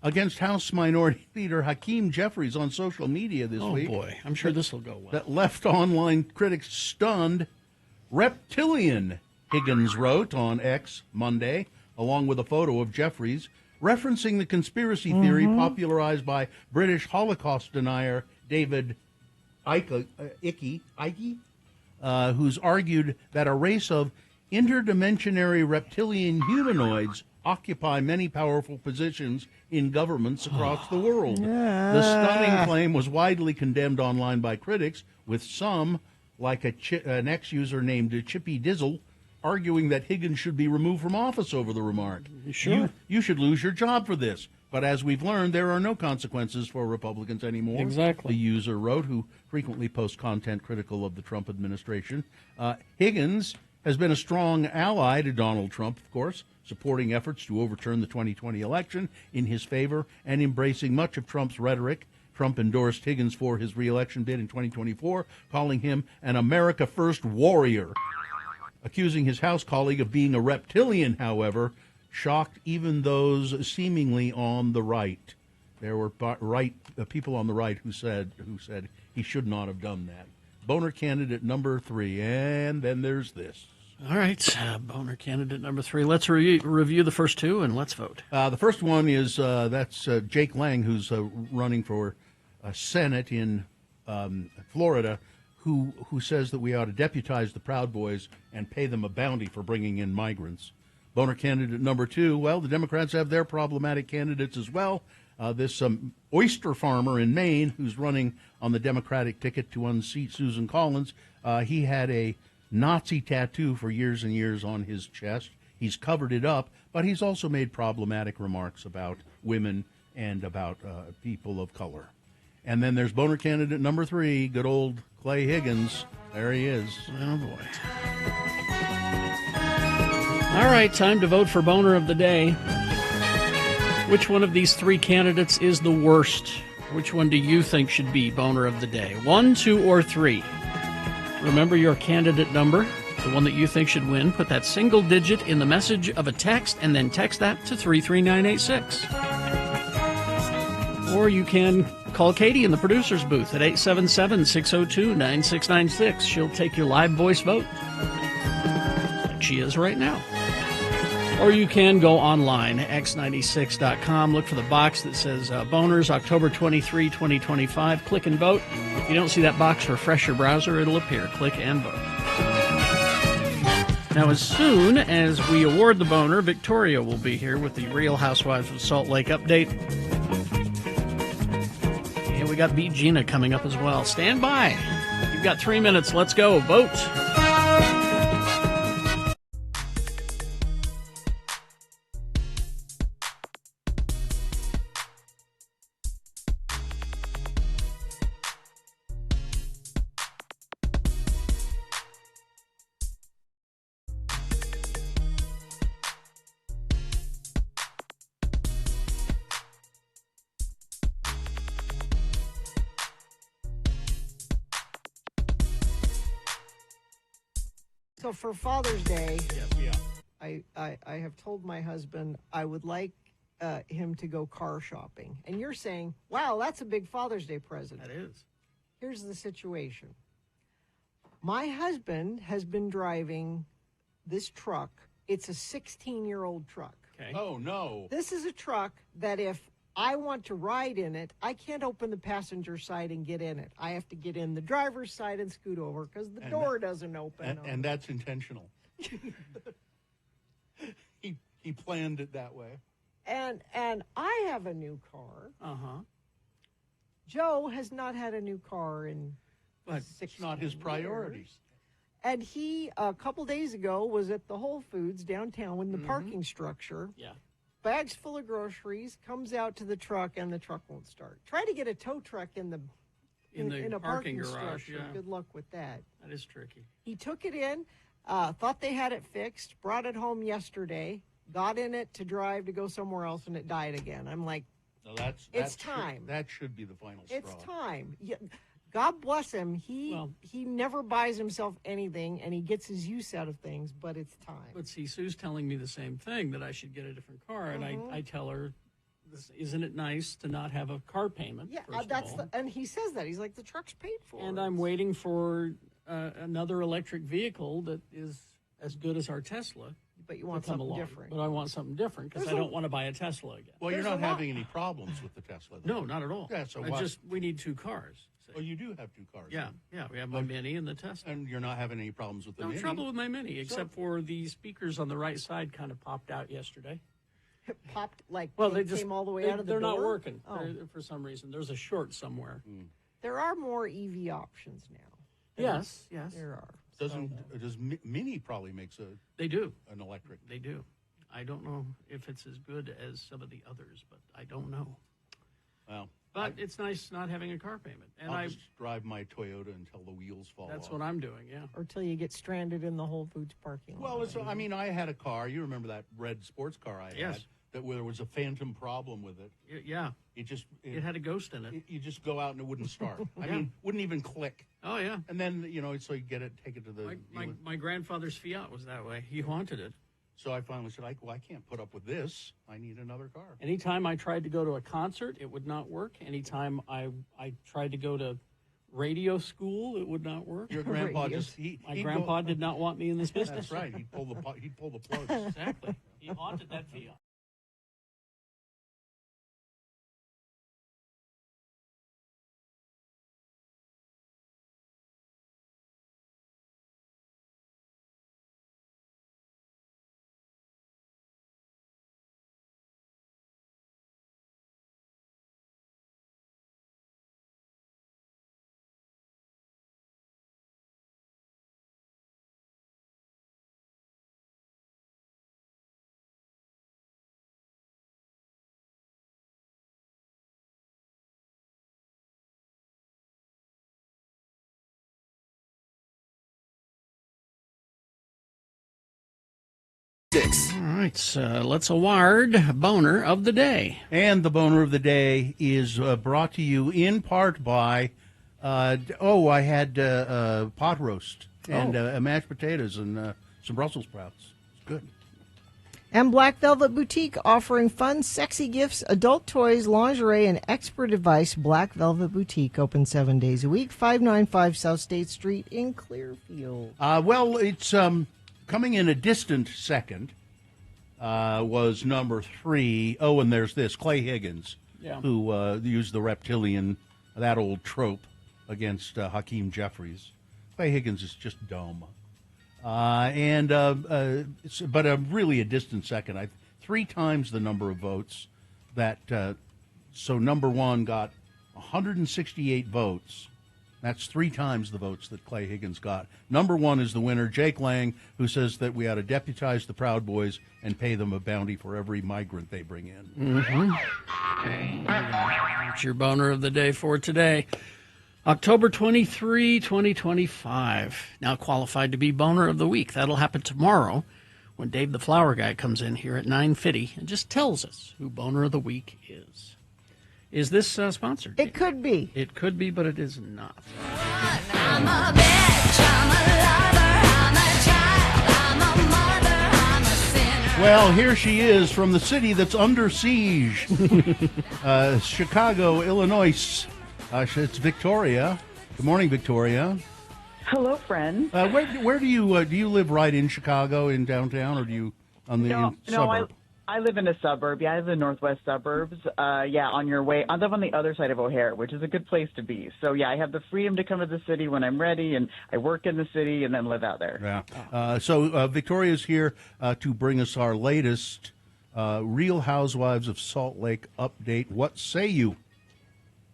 against House Minority Leader Hakeem Jeffries on social media this week. Oh, boy. I'm sure this will go well. That left online critics stunned. Reptilian, Higgins wrote on X Monday, along with a photo of Jeffries, referencing the conspiracy theory popularized by British Holocaust denier David Icke, who's argued that a race of interdimensionary reptilian humanoids occupy many powerful positions in governments across the world. The stunning claim was widely condemned online by critics, with some, like an X-user named Chippy Dizzle, arguing that Higgins should be removed from office over the remark. Sure. You should lose your job for this. But as we've learned, there are no consequences for Republicans anymore. Exactly. The user wrote, who frequently posts content critical of the Trump administration. Higgins has been a strong ally to Donald Trump, of course, supporting efforts to overturn the 2020 election in his favor and embracing much of Trump's rhetoric. Trump endorsed Higgins for his re-election bid in 2024, calling him an America First warrior. Accusing his House colleague of being a reptilian, however, shocked even those seemingly on the right. There were people on the right who said he should not have done that. Boner candidate number 3, and then there's this. All right, boner candidate number 3. Let's review the first 2, and let's vote. The first one is that's Jake Lang, who's running for Senate in Florida, who says that we ought to deputize the Proud Boys and pay them a bounty for bringing in migrants. Boner candidate number 2, well, the Democrats have their problematic candidates as well. This oyster farmer in Maine who's running on the Democratic ticket to unseat Susan Collins, he had a Nazi tattoo for years and years on his chest. He's covered it up, but he's also made problematic remarks about women and about people of color. And then there's boner candidate number 3, good old Clay Higgins. There he is. Oh, boy. All right, time to vote for Boner of the Day. Which one of these three candidates is the worst? Which one do you think should be Boner of the Day? 1, 2, or 3? Remember your candidate number, the one that you think should win. Put that single digit in the message of a text and then text that to 33986. Or you can call Katie in the producer's booth at 877-602-9696. She'll take your live voice vote, like she is right now. Or you can go online, x96.com, look for the box that says Boners, October 23, 2025. Click and vote. If you don't see that box, refresh your browser. It'll appear. Click and vote. Now, as soon as we award the Boner, Victoria will be here with the Real Housewives of Salt Lake update. And we got Beat Gina coming up as well. Stand by. You've got 3 minutes. Let's go. Vote. So for Father's Day, I have told my husband I would like him to go car shopping. And you're saying, wow, that's a big Father's Day present. That is. Here's the situation. My husband has been driving this truck. It's a 16-year-old truck. Okay. Oh, no. This is a truck that if I want to ride in it, I can't open the passenger side and get in it. I have to get in the driver's side and scoot over because the door doesn't open. And that's intentional. He planned it that way. And I have a new car. Uh-huh. Joe has not had a new car in But it's not his priority. years. And he, a couple days ago, was at the Whole Foods downtown in the parking structure. Yeah. Bags full of groceries, comes out to the truck, and the truck won't start. Try to get a tow truck in a parking garage, structure. yeah. Good luck with that. That is tricky. He took it in, thought they had it fixed, brought it home yesterday, got in it to drive to go somewhere else, and it died again. I'm like, No, it's time. That should be the final straw. It's time. Yeah, God bless him. He never buys himself anything, and he gets his use out of things, but it's time. But see, Sue's telling me the same thing, that I should get a different car, and I tell her, isn't it nice to not have a car payment? Yeah, first that's of all? and he says that. He's like, the truck's paid for. And I'm waiting for another electric vehicle that is as good as our Tesla. But you want to come something along. different. But I want something different because I don't want to buy a Tesla again. Well, you're not having any problems with the Tesla. No, not at all. Yeah, so we need two cars. Oh, you do have two cars. Yeah, then. yeah. We have my Mini and the Tesla. And you're not having any problems with the No Mini? trouble with my Mini, except for the speakers on the right side kind of popped out yesterday. Popped like Well, they they just came all the way out of the they're door? not working Oh. for some reason. There's a short somewhere. There are more EV options now. Yes. There are. Does Mini probably makes a? They do. An electric. They do. I don't know if it's as good as some of the others, but I don't know. Well, but it's nice not having a car payment, and I'll just drive my Toyota until the wheels fall off. That's what I'm doing. Yeah. Or till you get stranded in the Whole Foods parking lot. Well, I mean, I had a car. You remember that red sports car I had? Yes. That where there was a phantom problem with it. Yeah. It had a ghost in it. You just go out and it wouldn't start. I Yeah. mean, wouldn't even click. Oh yeah. And then so you take it to the. My grandfather's Fiat was that way. He haunted it. So I finally said, I can't put up with this. I need another car. Anytime I tried to go to a concert, it would not work. Anytime I tried to go to radio school, it would not work. Your grandpa my grandpa did not want me in this business. That's right. He'd pull the plugs. Exactly. He haunted that Fiat. X96. All right, so let's award Boner of the Day. And the Boner of the Day is brought to you in part by, I had pot roast and mashed potatoes and some Brussels sprouts. It's good. And Black Velvet Boutique offering fun, sexy gifts, adult toys, lingerie, and expert advice. Black Velvet Boutique open 7 days a week, 595 South State Street in Clearfield. Well, it's coming in a distant second was number 3. Oh, and there's this, Clay Higgins, who used the reptilian, that old trope, against Hakeem Jeffries. Clay Higgins is just dumb. But really a distant second. 3 times the number of votes that. So number 1 got 168 votes. That's 3 times the votes that Clay Higgins got. Number 1 is the winner, Jake Lang, who says that we ought to deputize the Proud Boys and pay them a bounty for every migrant they bring in. Mm-hmm. That's your Boner of the Day for today. October 23, 2025. Now qualified to be Boner of the Week. That'll happen tomorrow when Dave the Flower Guy comes in here at 9:50 and just tells us who Boner of the Week is. Is this sponsored? It could be. It could be, but it is not. I'm a bitch, I'm a lover, I'm a child, I'm a mother, I'm a sinner. Well, here she is from the city that's under siege, Chicago, Illinois. It's Victoria. Good morning, Victoria. Hello, friends. Where do you live? Right in Chicago, in downtown, or do you on the suburb? I live in a suburb. Yeah, I live in the northwest suburbs. On your way. I live on the other side of O'Hare, which is a good place to be. So, yeah, I have the freedom to come to the city when I'm ready, and I work in the city and then live out there. Yeah. So Victoria's here to bring us our latest Real Housewives of Salt Lake update. What say you?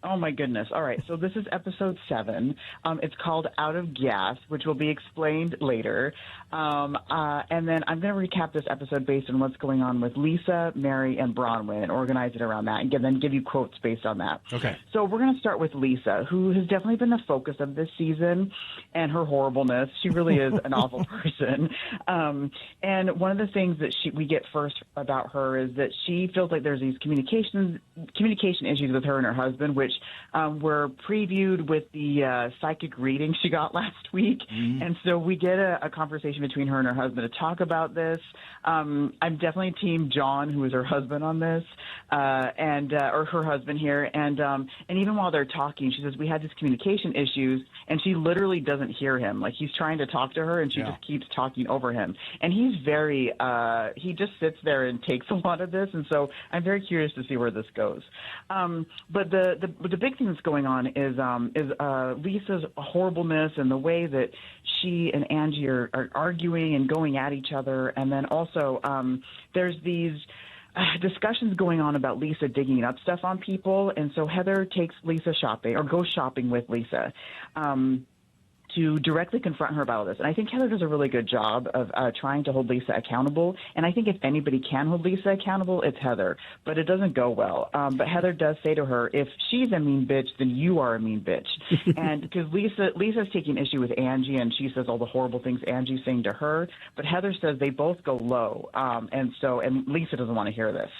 Oh, my goodness. All right. So this is episode 7. It's called Out of Gas, which will be explained later. And then I'm going to recap this episode based on what's going on with Lisa, Mary, and Bronwyn and organize it around that and then give you quotes based on that. Okay. So we're going to start with Lisa, who has definitely been the focus of this season and her horribleness. She really is an awful person. And one of the things that we get first about her is that she feels like there's these communication issues with her and her husband, which were previewed with the psychic reading she got last week. Mm-hmm. And so we get a conversation between her and her husband to talk about this. I'm definitely team John, who is her husband on this, or her husband here. And even while they're talking, she says, we had these communication issues, and she literally doesn't hear him. Like, he's trying to talk to her, and she just keeps talking over him. And he's very, he just sits there and takes a lot of this. And so I'm very curious to see where this goes. But the big thing that's going on is Lisa's horribleness and the way that she and Angie are arguing and going at each other. And then also there's these discussions going on about Lisa digging up stuff on people. And so Heather takes Lisa shopping or goes shopping with Lisa to directly confront her about this. And I think Heather does a really good job of trying to hold Lisa accountable. And I think if anybody can hold Lisa accountable, it's Heather. But it doesn't go well. But Heather does say to her, if she's a mean bitch, then you are a mean bitch. And because Lisa's taking issue with Angie, and she says all the horrible things Angie's saying to her. But Heather says they both go low. And Lisa doesn't want to hear this.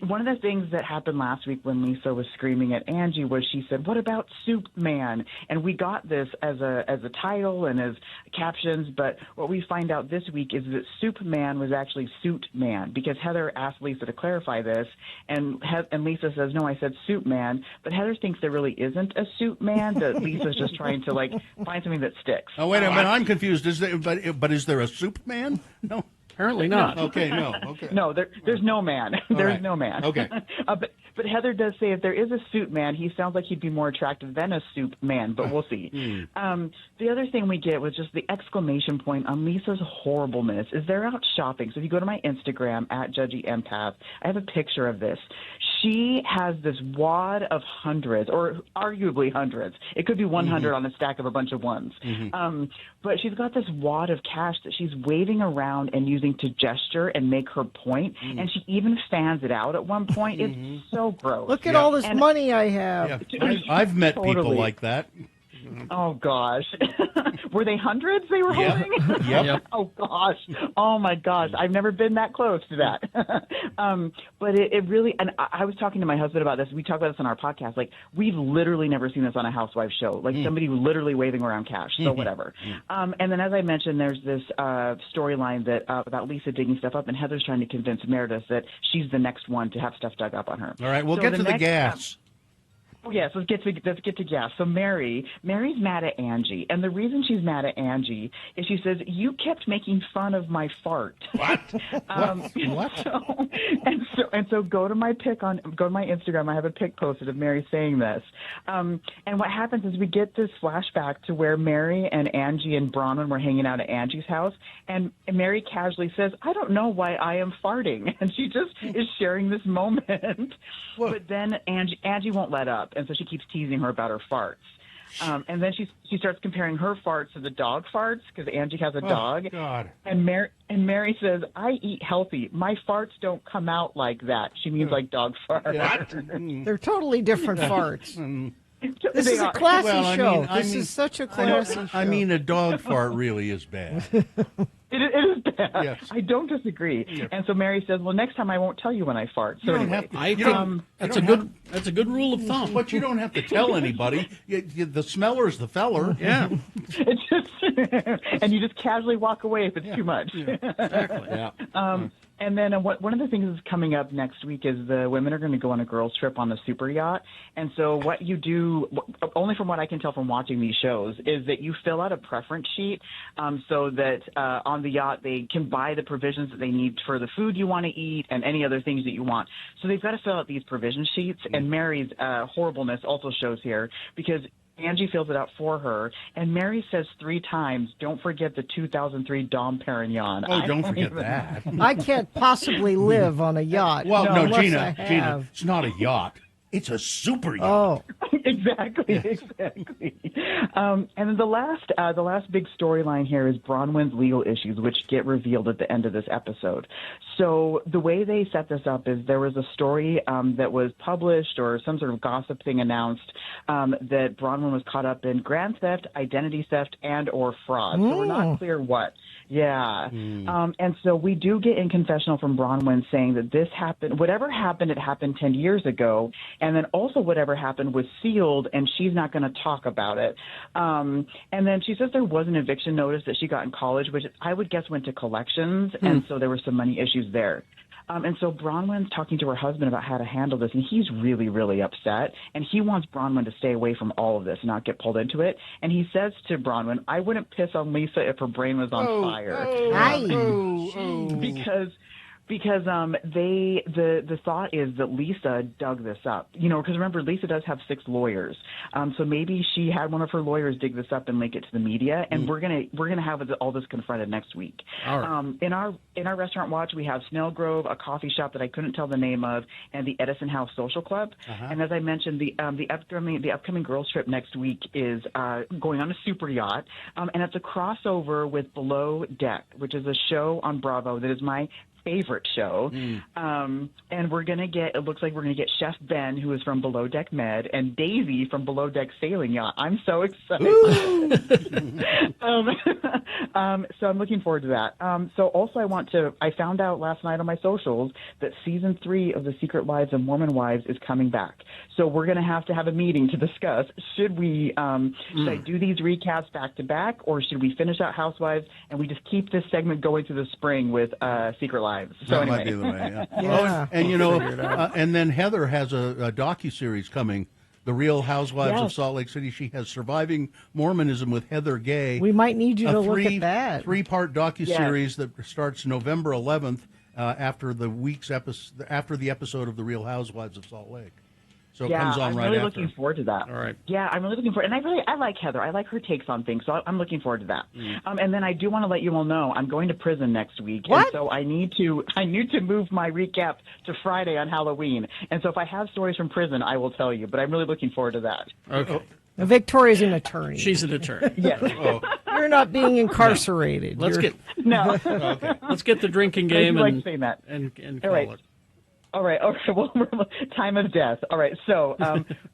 One of the things that happened last week when Lisa was screaming at Angie was she said, what about Soup Man? And we got this as a title and as captions, but what we find out this week is that Soup Man was actually Suit Man, because Heather asked Lisa to clarify this, and Lisa says, no, I said Soup Man, but Heather thinks there really isn't a Soup Man, that Lisa's just trying to find something that sticks. Oh, wait a minute, I'm confused. Is there a Soup Man? No. Apparently not. Okay, no. Okay. No, there's no man. There's no man. Okay. But Heather does say if there is a Suit Man, he sounds like he'd be more attractive than a Soup Man, but we'll see. The other thing we get was just the exclamation point on Lisa's horribleness is they're out shopping. So if you go to my Instagram, @JudgyEmpath, I have a picture of this. She has this wad of hundreds, or arguably hundreds. It could be 100 on a stack of a bunch of ones. But she's got this wad of cash that she's waving around and using to gesture and make her point. And she even fans it out at one point. It's so gross. Look at all this money I have. Yeah. I've met people like that. Oh gosh, were they hundreds they were Yep. holding? Yep. Oh gosh, oh my gosh, I've never been that close to that. But it really, and I was talking to my husband about this. We talk about this on our podcast. Like, we've literally never seen this on a housewife show. Like somebody literally waving around cash. So whatever. And then, as I mentioned, there's this storyline that about Lisa digging stuff up, and Heather's trying to convince Meredith that she's the next one to have stuff dug up on her. All right, we'll So get to the next- gas. Oh, yes, let's get to gas. So Mary's mad at Angie, and the reason she's mad at Angie is she says, "You kept making fun of my fart." What? What? So go to my Instagram. I have a pic posted of Mary saying this. And what happens is we get this flashback to where Mary and Angie and Bronwyn were hanging out at Angie's house, and Mary casually says, "I don't know why I am farting," and she just is sharing this moment. But then Angie won't let up. And so she keeps teasing her about her farts. And then she starts comparing her farts to the dog farts because Angie has a dog. God. And Mary says, "I eat healthy. My farts don't come out like that." She means like dog farts. They're totally different farts. This They is a are. classy Well, I show. mean- I This mean- is such a classy show. I mean, a dog fart really is bad. It is bad. Yes. I don't disagree. And so Mary says, "Well, next time I won't tell you when I fart." So You don't anyway, have to- I you think don't- that's you a don't good good rule of thumb. But you don't have to tell anybody. The smeller's the feller. Yeah. It's just, and you just casually walk away if it's too much. Exactly. Yeah. And then one of the things that's coming up next week is the women are going to go on a girls' trip on the super yacht. And so what you do, only from what I can tell from watching these shows, is that you fill out a preference sheet so that on the yacht they can buy the provisions that they need for the food you want to eat and any other things that you want. So they've got to fill out these provision sheets. And Mary's horribleness also shows here because Angie fills it out for her, and Mary says 3 times, "Don't forget the 2003 Dom Perignon." Oh, don't forget that. I can't possibly live on a yacht. Well, no, unless Gina, I have. it's not a yacht. It's a super yacht. Oh, Exactly. And then the last big storyline here is Bronwyn's legal issues, which get revealed at the end of this episode. So the way they set this up is there was a story that was published or some sort of gossip thing announced that Bronwyn was caught up in grand theft, identity theft, and or fraud. So we're not clear what. Yeah. And so we do get in confessional from Bronwyn saying that this happened, whatever happened, it happened 10 years ago. And then also whatever happened was sealed and she's not going to talk about it. And then she says there was an eviction notice that she got in college, which I would guess went to collections. And so there were some money issues there. And so Bronwyn's talking to her husband about how to handle this, and he's really, really upset. And he wants Bronwyn to stay away from all of this and not get pulled into it. And he says to Bronwyn, "I wouldn't piss on Lisa if her brain was on fire." Because the thought is that Lisa dug this up, because remember Lisa does have 6 lawyers, so maybe she had one of her lawyers dig this up and link it to the media, and we're gonna have all this confronted next week. All right. In our restaurant watch, we have Snell Grove, a coffee shop that I couldn't tell the name of, and the Edison House Social Club. And as I mentioned, the upcoming girls trip next week is going on a super yacht, and it's a crossover with Below Deck, which is a show on Bravo that is my favorite show. And it looks like we're going to get Chef Ben, who is from Below Deck Med, and Daisy from Below Deck Sailing Yacht. I'm so excited. So I'm looking forward to that. So also I found out last night on my socials that season 3 of The Secret Lives of Mormon Wives is coming back. So we're going to have a meeting to discuss, should I do these recaps back to back, or should we finish out Housewives and we just keep this segment going through the spring with Secret Lives? So That anyway. might be the way. Yeah. Yeah. And and then Heather has a docuseries coming, The Real Housewives of Yes. Salt Lake City. She has Surviving Mormonism with Heather Gay. we might need you to look at that. 3-part docuseries that starts November 11th after the episode of The Real Housewives of Salt Lake. So it comes on I'm right really after. looking forward to that. All right. Yeah, I'm really looking forward, and I like Heather. I like her takes on things, so I'm looking forward to that. And then I do want to let you all know I'm going to prison next week, What? and so I need to move my recap to Friday on Halloween. And so if I have stories from prison, I will tell you. But I'm really looking forward to that. Okay. Now, Victoria's an attorney. She's an attorney. Yes. You're not being incarcerated. Let's You're- get No. let's get the drinking game I like and saying that. and All call right. it. All right. Well, time of death. All right. So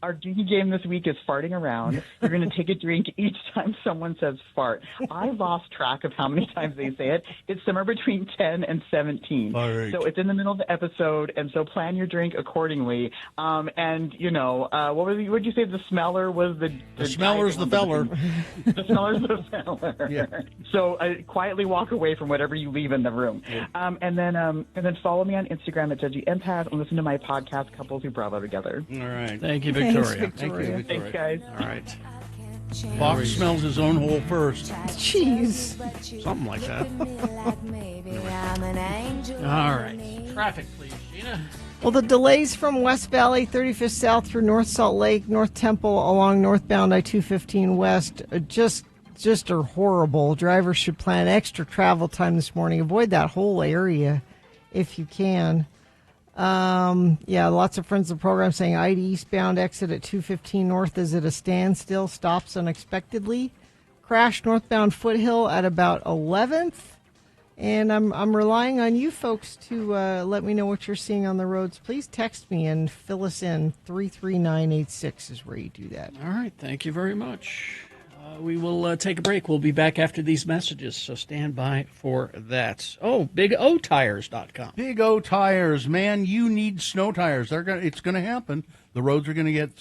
our drinking game this week is farting around. You're going to take a drink each time someone says fart. I lost track of how many times they say it. It's somewhere between 10 and 17. Fart. So it's in the middle of the episode, and so plan your drink accordingly. And, what did you say? The smeller was the smeller's the feller. The smeller's the feller. Yeah. So quietly walk away from whatever you leave in the room. Yeah. And then follow me on Instagram at Judgy Empath and listen to my podcast, Couples Who Bravo Together. All right. Thank you, Victoria. Thank you, Victoria. Thanks, guys. All right. Fox smells his own hole first. Jeez. Something like that. All right. Traffic, please, Gina. Well, the delays from West Valley, 35th South through North Salt Lake, North Temple along northbound I-215 West just are horrible. Drivers should plan extra travel time this morning. Avoid that whole area if you can. Lots of friends of the program saying I-80 eastbound exit at 215 North is at a standstill, stops unexpectedly. Crash northbound Foothill at about 11th. And I'm relying on you folks to let me know what you're seeing on the roads. Please text me and fill us in. 33986 is where you do that. All right. Thank you very much. We will take a break. We'll be back after these messages, so stand by for that. Oh, BigOTires.com. Big O Tires, man, you need snow tires. It's going to happen. The roads are going to get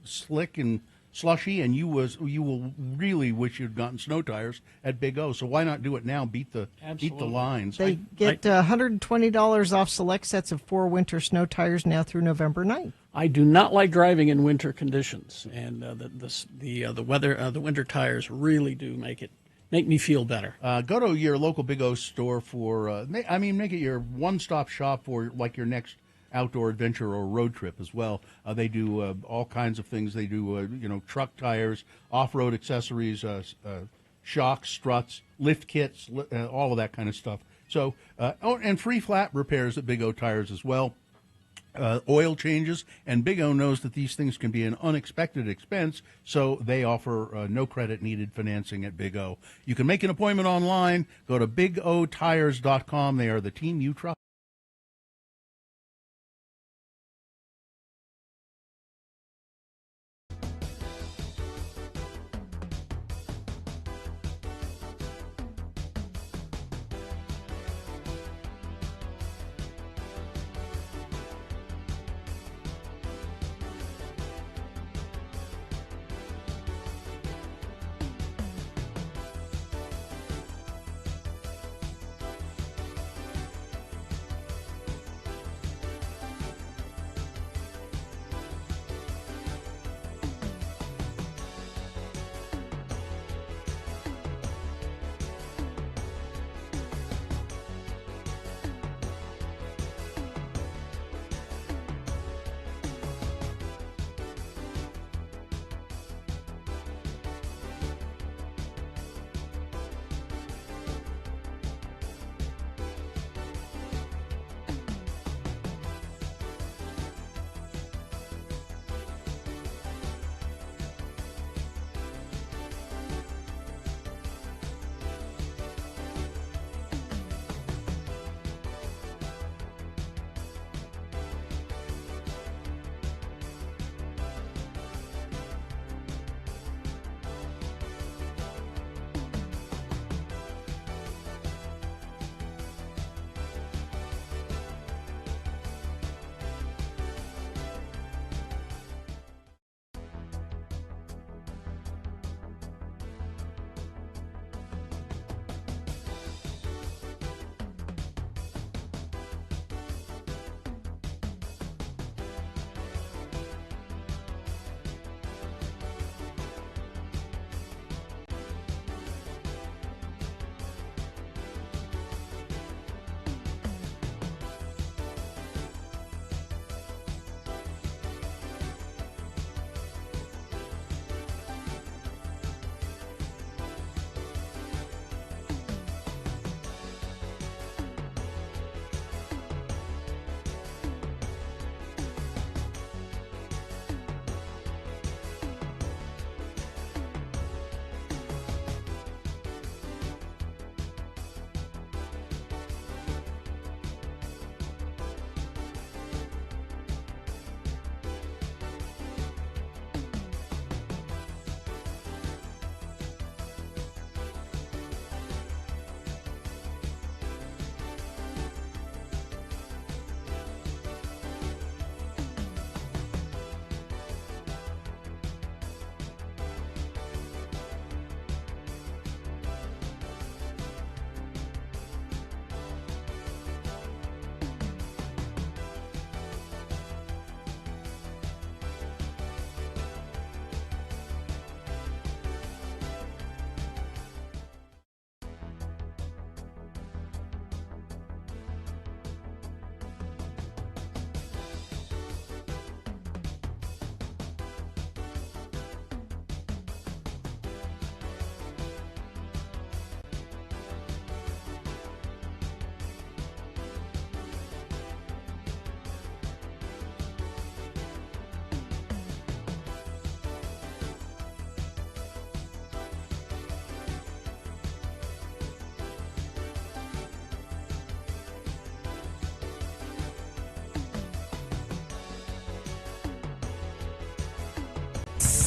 slick and slushy, and you will really wish you'd gotten snow tires at Big O. So why not do it now? Beat the lines. They get $120 off select sets of 4 winter snow tires now through November 9th. I do not like driving in winter conditions, and the winter tires really do make me feel better. Go to your local Big O store for make it your one-stop shop for like your next outdoor adventure or road trip as well. They do all kinds of things. They do truck tires, off-road accessories, shocks, struts, lift kits, all of that kind of stuff. So and free flat repairs at Big O Tires as well. Oil changes, and Big O knows that these things can be an unexpected expense, so they offer no credit needed financing at Big O. You can make an appointment online. Go to BigOTires.com. They are the team you trust.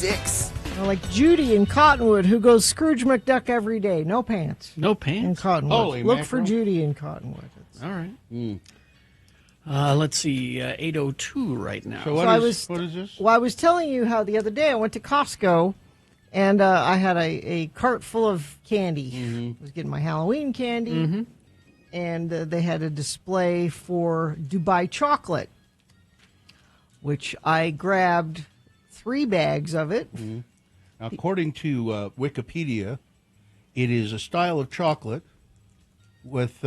X96. Like Judy in Cottonwood, who goes Scrooge McDuck every day. No pants. No pants? In Cottonwood. Holy Look mackerel. for Judy in Cottonwood. All right. Let's see, 8:02 right now. So what is this? Well, I was telling you how the other day I went to Costco, and I had a cart full of candy. I was getting my Halloween candy, and they had a display for Dubai chocolate, which I grabbed 3 bags of it. Now, according to Wikipedia, it is a style of chocolate with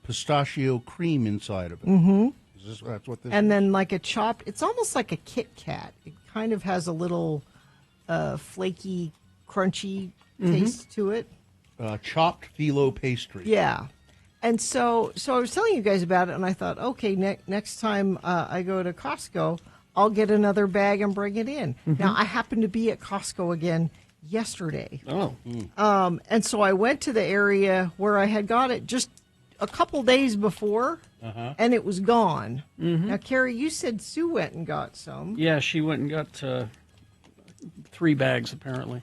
pistachio cream inside of it. That's what this And is? then like a chopped, it's almost like a Kit Kat. It kind of has a little flaky, crunchy taste to it. Chopped phyllo pastry. Yeah. And so I was telling you guys about it, and I thought, okay, next time I go to Costco, I'll get another bag and bring it in. Now, I happened to be at Costco again yesterday. Oh. And so I went to the area where I had got it just a couple days before, and it was gone. Now, Carrie, you said Sue went and got some. Yeah, she went and got 3 bags, apparently.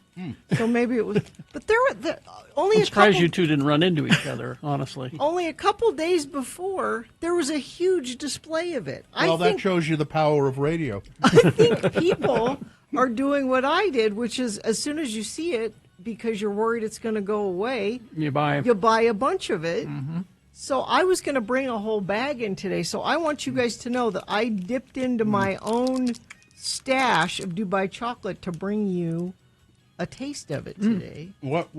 So maybe it was, but there were only I'm a surprised couple. you two didn't run into each other, honestly. Only a couple days before, there was a huge display of it. Well, that shows you the power of radio. People are doing what I did, which is as soon as you see it, because you're worried it's going to go away, You buy a bunch of it. So I was going to bring a whole bag in today. So I want you guys to know that I dipped into my own stash of Dubai chocolate to bring you a taste of it today. What?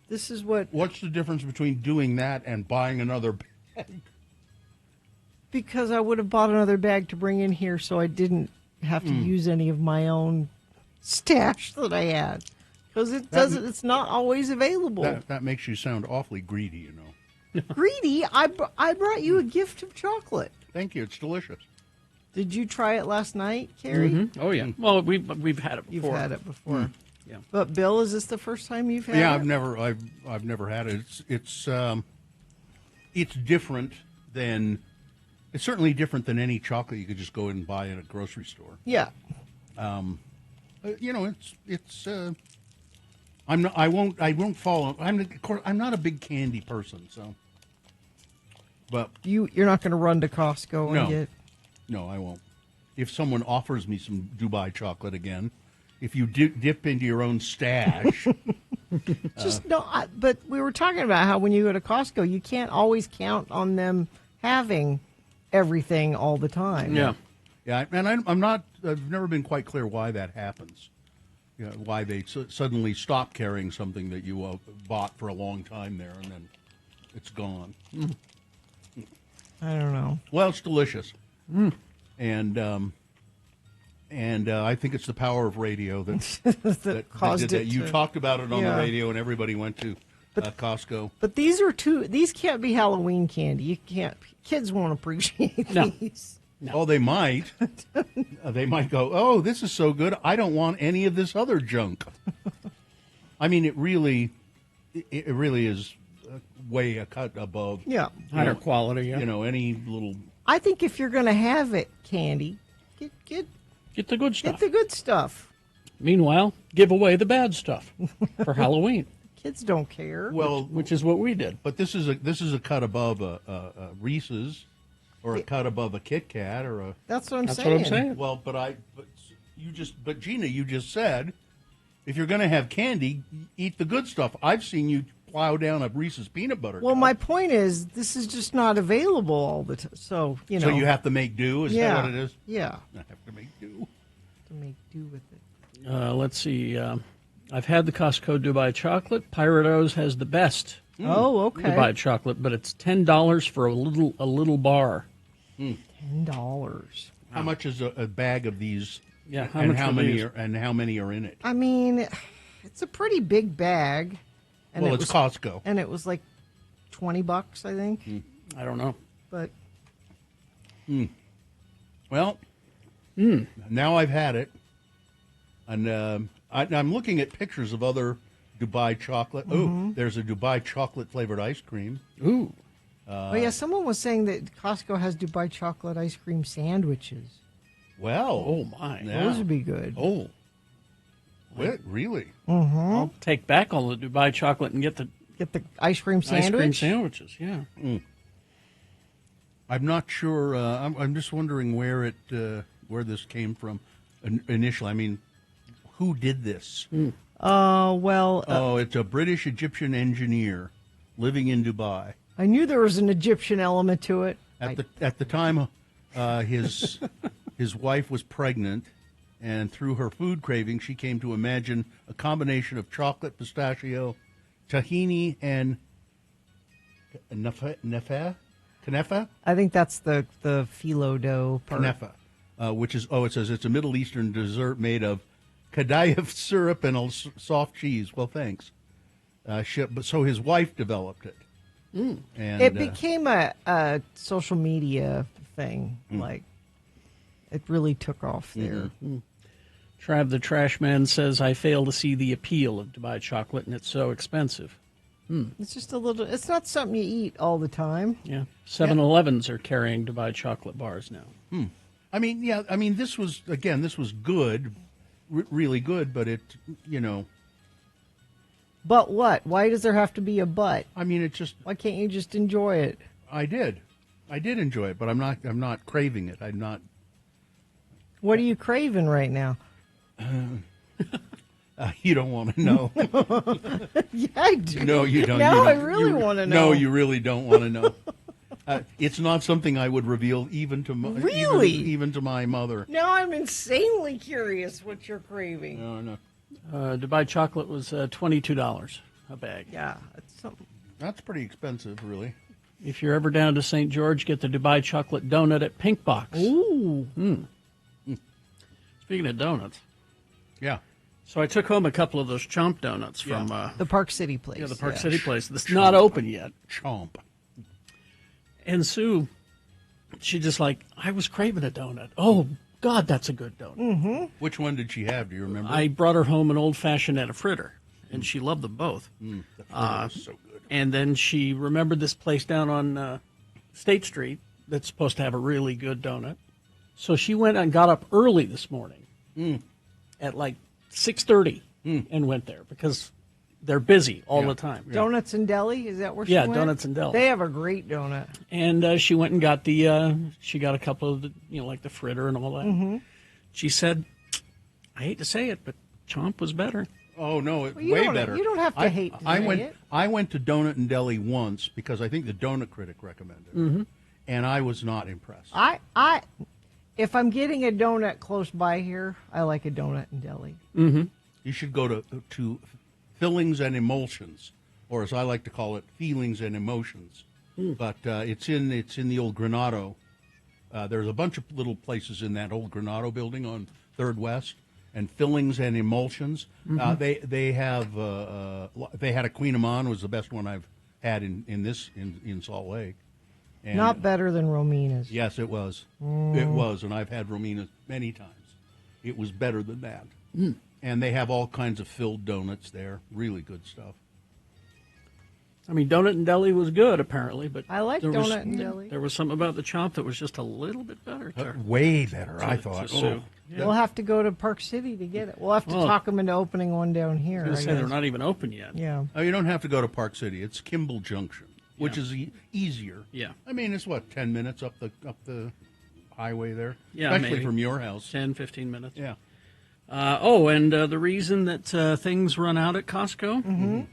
This is what. What's the difference between doing that and buying another bag? Because I would have bought another bag to bring in here, so I didn't have to use any of my own stash that I had. Because it doesn't. It's not always available. That makes you sound awfully greedy, you know. Greedy? I brought you a gift of chocolate. Thank you. It's delicious. Did you try it last night, Carrie? Oh, yeah. Well, we've had it before. You've had it before. Yeah. But Bill, is this the first time you've had it? Yeah, I've never had it. It's different than. It's certainly different than any chocolate you could just go and buy at a grocery store. Yeah. You know, it's. I won't follow. Of course, I'm not a big candy person, so. But You're not going to run to Costco and get. No, I won't. If someone offers me some Dubai chocolate again, if you dip into your own stash. But we were talking about how when you go to Costco, you can't always count on them having everything all the time. Yeah, and I've never been quite clear why that happens. You know, why they suddenly stop carrying something that you bought for a long time there, and then it's gone. I don't know. Well, it's delicious, and I think it's the power of radio that caused did that. it You to- talked about it on Yeah. the radio, and everybody went to Costco. But these can't be Halloween candy. You can't. Kids won't appreciate these. No. Oh, they might. They might go, oh, this is so good. I don't want any of this other junk. I mean, it really is way a cut above. Yeah. Higher quality, yeah. You know, any little. I think if you're going to have it candy, get the good stuff. Get the good stuff. Meanwhile, give away the bad stuff for Halloween. Kids don't care. Well, which is what we did. But this is a cut above a Reese's, or a cut above a Kit Kat, or a. That's what I'm That's saying. what I'm saying. Well, but Gina, you just said, if you're going to have candy, eat the good stuff. I've seen you plow down a Reese's peanut butter. Well, my point is, this is just not available all the time. So, you know. So you have to make do? Is that what it is? Yeah. I have to make do. To make do with it. Let's see. I've had the Costco Dubai chocolate. Pirate O's has the best. Oh, okay. Dubai chocolate, but it's $10 for a little bar. $10. How much is a bag of these? Yeah, how and much how are many these? how many are in it? I mean, it's a pretty big bag. And Well, it it's was, Costco. And it was like $20, I think. I don't know. But Well, now I've had it, and I'm looking at pictures of other Dubai chocolate. Oh, there's a Dubai chocolate flavored ice cream. Ooh. oh yeah, someone was saying that Costco has Dubai chocolate ice cream sandwiches. Well, oh my, yeah. Those would be good. Oh, What? Really? Mm-hmm. I'll take back all the Dubai chocolate and get the ice cream sandwich. Ice cream sandwiches, yeah. I'm not sure. I'm just wondering where this came from initially. I mean, who did this? It's a British Egyptian engineer living in Dubai. I knew there was an Egyptian element to it. At the time, his wife was pregnant, and through her food craving, she came to imagine a combination of chocolate, pistachio, tahini, and Knefa? I think that's the phyllo dough part. Knefa, which is, it says it's a Middle Eastern dessert made of kadayif syrup and a soft cheese. Well, thanks. So his wife developed it. And it became a social media thing. Like, it really took off there. Trav the Trash Man says, I fail to see the appeal of Dubai chocolate, and it's so expensive. It's just a little, it's not something you eat all the time. Yeah. 7-Elevens are carrying Dubai chocolate bars now. I mean, this was good, really good, but it, But what? Why does there have to be a but? I mean, it just. Why can't you just enjoy it? I did enjoy it, but I'm not craving it. I'm not. What are you craving right now? You don't want to know. Yeah, I do. No, you don't. Now I really want to know. No, you really don't want to know. It's not something I would reveal even to my, even to my mother. Now I'm insanely curious what you're craving. No. Dubai chocolate was $22 a bag. Yeah, that's something. That's pretty expensive, really. If you're ever down to St. George, get the Dubai chocolate donut at Pink Box. Ooh. Speaking of donuts. Yeah. So I took home a couple of those Chomp donuts from... the Park City place. Yeah, the Park City place. It's not open yet. Chomp. And Sue, she just like, I was craving a donut. Oh, God, that's a good donut. Mm-hmm. Which one did she have? Do you remember? I brought her home an old-fashioned and a fritter, and she loved them both. The fritter was so good. And then she remembered this place down on State Street that's supposed to have a really good donut. So she went and got up early this morning at like 6:30 and went there because they're busy all the time. Donuts and Deli, is that where she Yeah, went? Donuts and Deli. They have a great donut. And she went and got she got a couple of the, like the fritter and all that. Mm-hmm. She said, I hate to say it, but Chomp was better. Oh, no, you way better. You don't have to hate to say it. I went to Donut and Deli once because I think the Donut Critic recommended it, and I was not impressed. If I'm getting a donut close by here, I like a Donut and Deli. Mm-hmm. You should go to Fillings and Emulsions, or as I like to call it, Feelings and Emotions. But it's in the old Granado. There's a bunch of little places in that old Granado building on 3rd West, and Fillings and Emulsions. They had a Queen Amman was the best one I've had in Salt Lake. And Not better than Romina's. Yes, it was. It was, and I've had Romina's many times. It was better than that. And they have all kinds of filled donuts there. Really good stuff. I mean, Donut and Deli was good, apparently, but I like Donut and Deli. There was something about the Chomp that was just a little bit better. Way better, I thought. Sue. Yeah. We'll have to go to Park City to get it. We'll have to talk them into opening one down here. I was going to say, they're not even open yet. Yeah. Oh, you don't have to go to Park City. It's Kimball Junction, which is easier. Yeah. I mean, it's 10 minutes up the highway there? Yeah, especially maybe. from your house. 10, 15 minutes. Yeah. And the reason that things run out at Costco?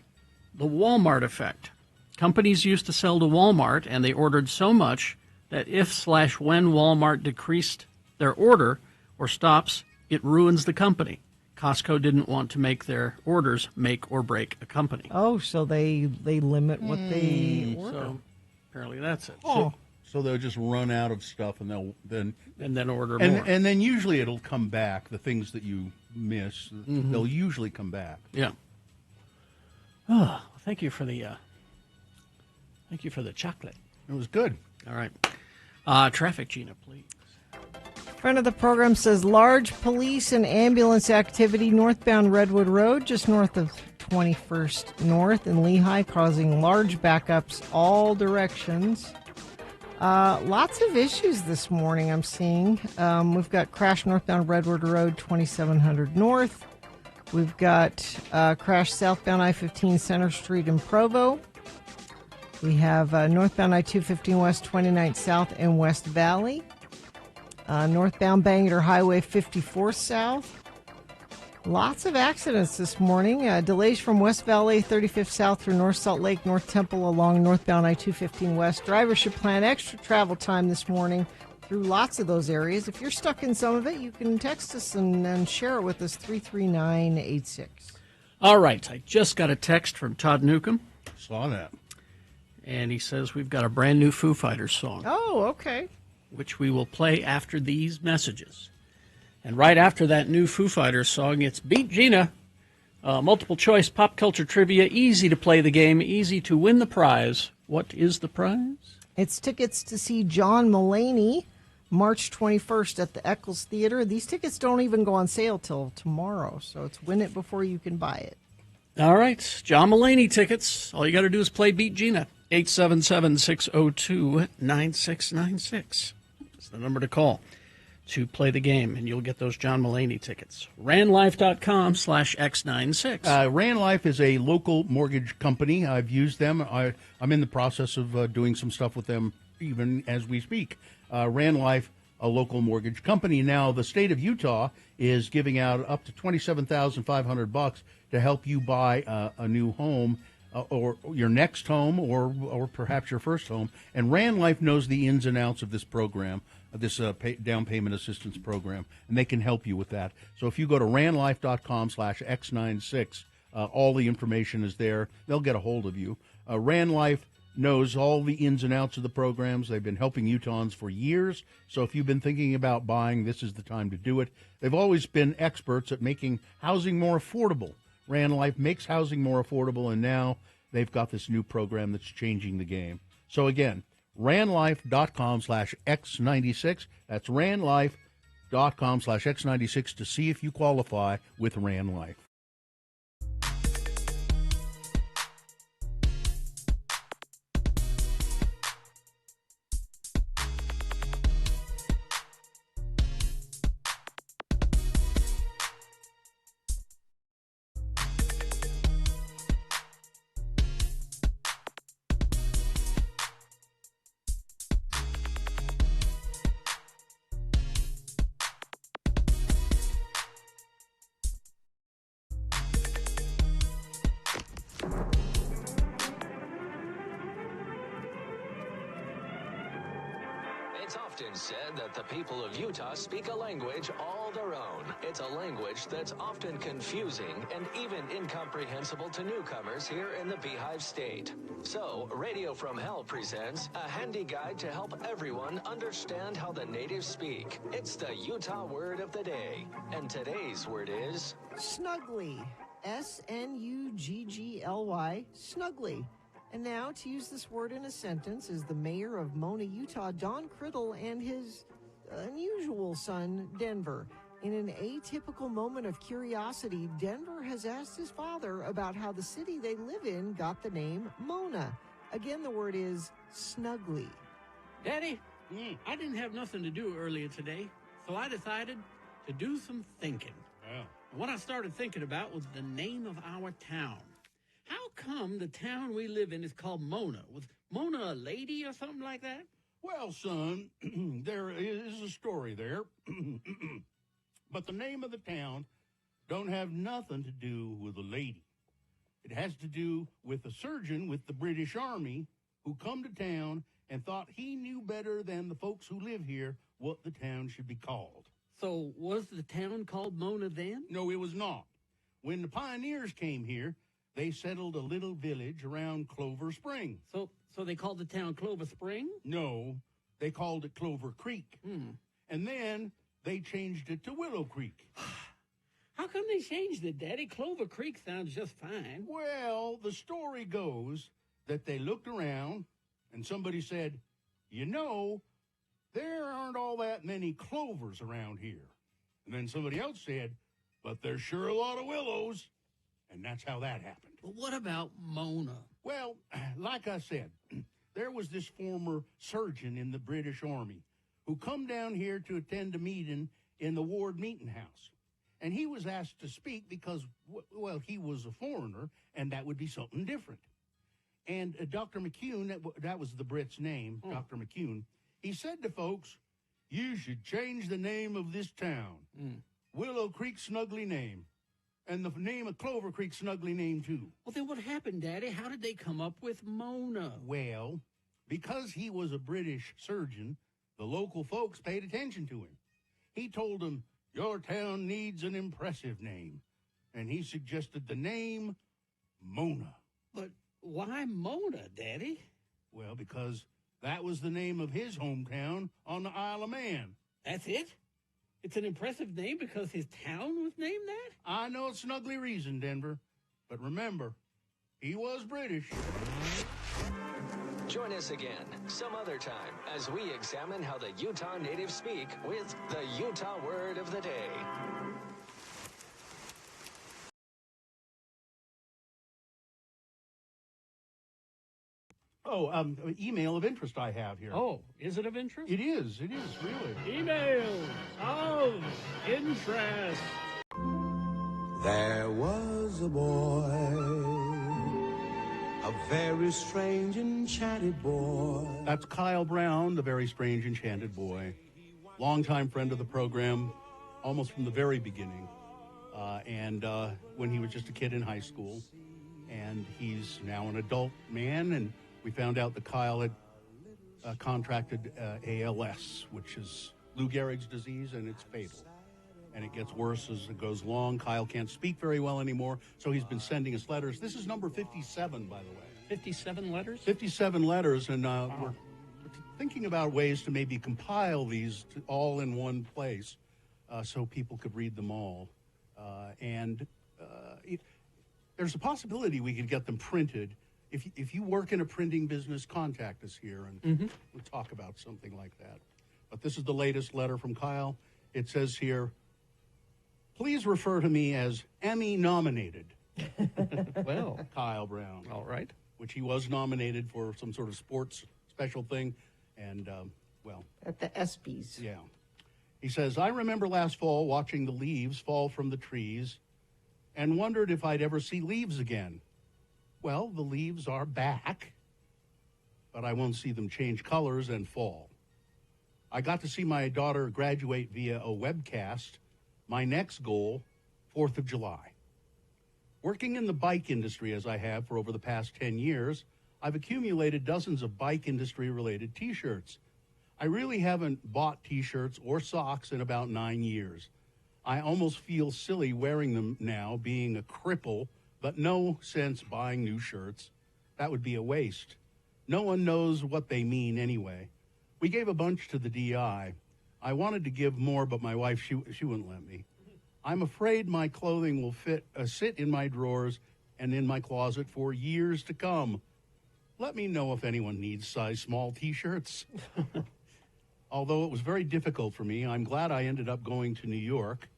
The Walmart effect. Companies used to sell to Walmart, and they ordered so much that if/when Walmart decreased their order or stops, it ruins the company. Costco didn't want to make their orders make or break a company. Oh, so they limit what they order. So apparently that's it. So they'll just run out of stuff, and they'll then order more. And then usually it'll come back. The things that you miss, they'll usually come back. Yeah. Oh, thank you for the chocolate. It was good. All right. Traffic, Gina, please. Friend of the program says large police and ambulance activity northbound Redwood Road, just north of 21st North in Lehigh, causing large backups all directions. Lots of issues this morning I'm seeing. We've got crash northbound Redwood Road, 2700 North. We've got crash southbound I-15 Center Street in Provo. We have northbound I-215 West 29th South in West Valley. Northbound Bangor Highway 54 South. Lots of accidents this morning. Delays from West Valley 35th South through North Salt Lake, North Temple along northbound I-215 West. Drivers should plan extra travel time this morning through lots of those areas. If you're stuck in some of it, you can text us and share it with us, 33986. All right. I just got a text from Todd Newcomb. Saw that. And he says we've got a brand new Foo Fighters song. Oh, okay. Which we will play after these messages. And right after that new Foo Fighters song, it's Beat Gina. Multiple choice pop culture trivia. Easy to play the game. Easy to win the prize. What is the prize? It's tickets to see John Mulaney March 21st at the Eccles Theater. These tickets don't even go on sale till tomorrow, so it's win it before you can buy it. All right. John Mulaney tickets. All you got to do is play Beat Gina. 877-602-9696. That's the number to call to play the game, and you'll get those John Mulaney tickets. RanLife.com/X96. RanLife is a local mortgage company. I've used them. I'm in the process of doing some stuff with them even as we speak. RanLife, a local mortgage company. Now, the state of Utah is giving out up to $27,500 to help you buy a new home, or your next home, or perhaps your first home. And RanLife knows the ins and outs of this program, this down payment assistance program, and they can help you with that. So if you go to ranlife.com/X96, all the information is there. They'll get a hold of you. RanLife knows all the ins and outs of the programs. They've been helping Utahns for years. So if you've been thinking about buying, this is the time to do it. They've always been experts at making housing more affordable. RanLife makes housing more affordable, and now they've got this new program that's changing the game. So again, ranlife.com/X96. That's ranlife.com/X96 to see if you qualify with RanLife. It's often said that the people of Utah speak a language all their own. It's a language that's often confusing and even incomprehensible to newcomers here in the Beehive State. So, Radio from Hell presents a handy guide to help everyone understand how the natives speak. It's the Utah word of the day. And today's word is... Snuggly. S-N-U-G-G-L-Y. Snuggly. And now, to use this word in a sentence, is the mayor of Mona, Utah, Don Criddle, and his unusual son, Denver. In an atypical moment of curiosity, Denver has asked his father about how the city they live in got the name Mona. Again, the word is snuggly. Daddy, I didn't have nothing to do earlier today, so I decided to do some thinking. Yeah. And what I started thinking about was the name of our town. How come the town we live in is called Mona? Was Mona a lady or something like that? Well, son, there is a story there. But the name of the town don't have nothing to do with a lady. It has to do with a surgeon with the British Army who come to town and thought he knew better than the folks who live here what the town should be called. So was the town called Mona then? No, it was not. When the pioneers came here, they settled a little village around Clover Spring. So they called the town Clover Spring? No, they called it Clover Creek. And then they changed it to Willow Creek. How come they changed it, Daddy? Clover Creek sounds just fine. Well, the story goes that they looked around and somebody said, you know, there aren't all that many clovers around here. And then somebody else said, but there's sure a lot of willows. And that's how that happened. But what about Mona? Well, like I said, there was this former surgeon in the British Army who come down here to attend a meeting in the Ward Meeting House. And he was asked to speak because, well, he was a foreigner, and that would be something different. And Dr. McCune, that was the Brit's name, Dr. McCune, he said to folks, "You should change the name of this town. Willow Creek, snuggly name. And the name of Clover Creek, snuggly name, too." Well, then what happened, Daddy? How did they come up with Mona? Well, because he was a British surgeon, the local folks paid attention to him. He told them, "Your town needs an impressive name." And he suggested the name Mona. But why Mona, Daddy? Well, because that was the name of his hometown on the Isle of Man. That's it? It's an impressive name because his town was named that? I know it's an ugly reason, Denver. But remember, he was British. Join us again some other time as we examine how the Utah natives speak with the Utah Word of the Day. Oh, email of interest I have here. Oh, is it of interest? It is, really. Email of interest. There was a boy, a very strange, enchanted boy. That's Kyle Brown, the very strange, enchanted boy. Longtime friend of the program, almost from the very beginning. And when he was just a kid in high school. And he's now an adult man, and we found out that Kyle had contracted ALS, which is Lou Gehrig's disease, and it's fatal. And it gets worse as it goes along. Kyle can't speak very well anymore, so he's been sending us letters. This is number 57, by the way. 57 letters? 57 letters, and we're thinking about ways to maybe compile these all in one place so people could read them all. There's a possibility we could get them printed. If you work in a printing business, contact us here, and we'll talk about something like that. But this is the latest letter from Kyle. It says here, "Please refer to me as Emmy-nominated." Well, Kyle Brown. All right. Which he was nominated for some sort of sports special thing. And, at the ESPYs. Yeah. He says, "I remember last fall watching the leaves fall from the trees and wondered if I'd ever see leaves again. Well, the leaves are back, but I won't see them change colors and fall. I got to see my daughter graduate via a webcast. My next goal, 4th of July. Working in the bike industry as I have for over the past 10 years, I've accumulated dozens of bike industry-related T-shirts. I really haven't bought T-shirts or socks in about 9 years. I almost feel silly wearing them now, being a cripple, but no sense buying new shirts. That would be a waste. No one knows what they mean anyway. We gave a bunch to the DI. I wanted to give more, but my wife, she wouldn't let me. I'm afraid my clothing will sit in my drawers and in my closet for years to come. Let me know if anyone needs size small T-shirts." Although it was very difficult for me, I'm glad I ended up going to New York.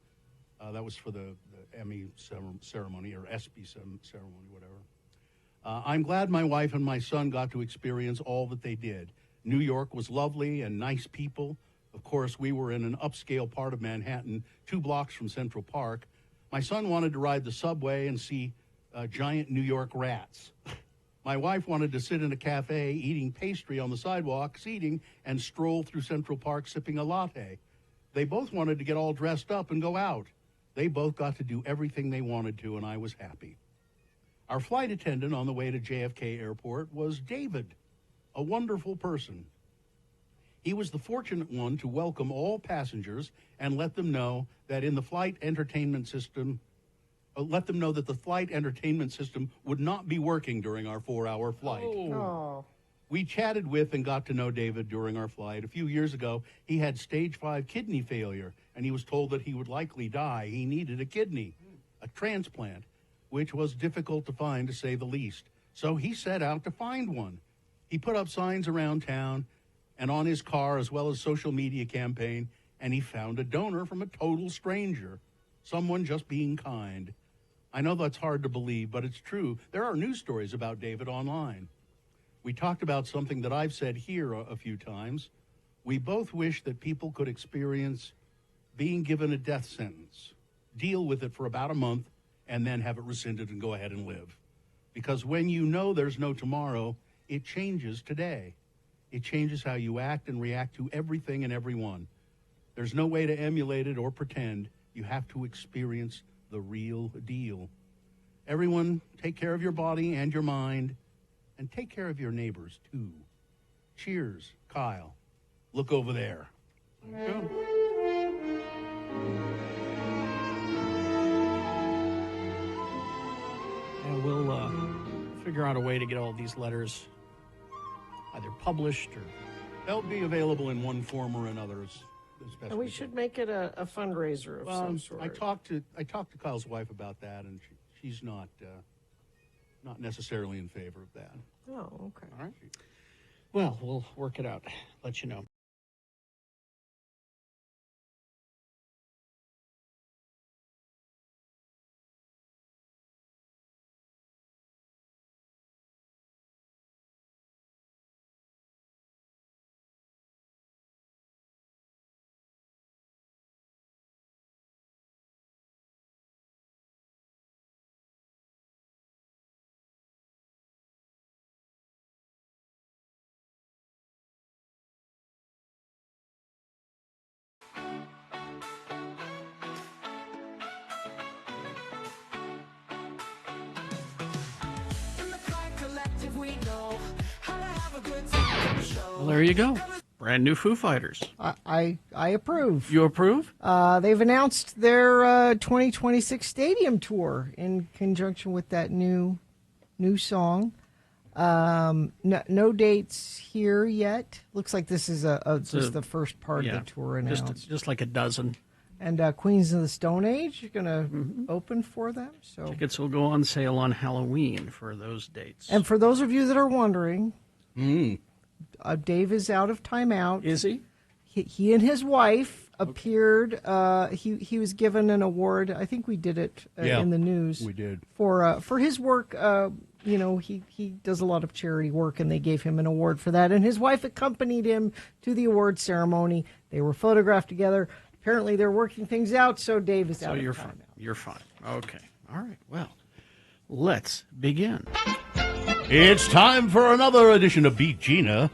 That was for the Emmy ceremony, or ESPY ceremony, whatever. I'm glad my wife and my son got to experience all that they did. New York was lovely and nice people. Of course, we were in an upscale part of Manhattan, 2 blocks from Central Park. My son wanted to ride the subway and see giant New York rats. My wife wanted to sit in a cafe eating pastry on the sidewalk seating and stroll through Central Park sipping a latte. They both wanted to get all dressed up and go out. They both got to do everything they wanted to, and I was happy. Our flight attendant on the way to JFK Airport was David, a wonderful person. He was the fortunate one to welcome all passengers and let them know that the flight entertainment system would not be working during our 4-hour flight. Oh. We chatted with and got to know David during our flight. A few years ago, he had stage 5 kidney failure, and he was told that he would likely die. He needed a kidney, a transplant, which was difficult to find, to say the least. So he set out to find one. He put up signs around town and on his car, as well as social media campaign, and he found a donor from a total stranger, someone just being kind. I know that's hard to believe, but it's true. There are news stories about David online. We talked about something that I've said here a few times. We both wish that people could experience being given a death sentence. deal with it for about a month, and then have it rescinded and go ahead and live. Because when you know there's no tomorrow, it changes today. It changes how you act and react to everything and everyone. There's no way to emulate it or pretend. You have to experience the real deal. Everyone, take care of your body and your mind, and take care of your neighbors, too. Cheers, Kyle. Look over there. There you go. And we'll figure out a way to get all these letters either published or... They'll be available in one form or another. And we should make it a fundraiser of some sort. I talked to Kyle's wife about that, and she's not necessarily in favor of that. Oh, okay. All right. Well, we'll work it out. Let you know. Well, there you go. Brand new Foo Fighters. I approve. You approve? They've announced their 2026 stadium tour in conjunction with that new song. No dates here yet. Looks like this is just the first part of the tour announced. Just like a dozen. And Queens of the Stone Age are going to open for them. So Tickets will go on sale on Halloween for those dates. And for those of you that are wondering, Dave is out of timeout. Is he? He and his wife appeared. He was given an award. I think we did it in the news. We did. For his work. He does a lot of charity work, and they gave him an award for that. And his wife accompanied him to the award ceremony. They were photographed together. Apparently, they're working things out, so Dave is out of timeout. You're fine. Okay. All right. Well, let's begin. It's time for another edition of Beat Gina.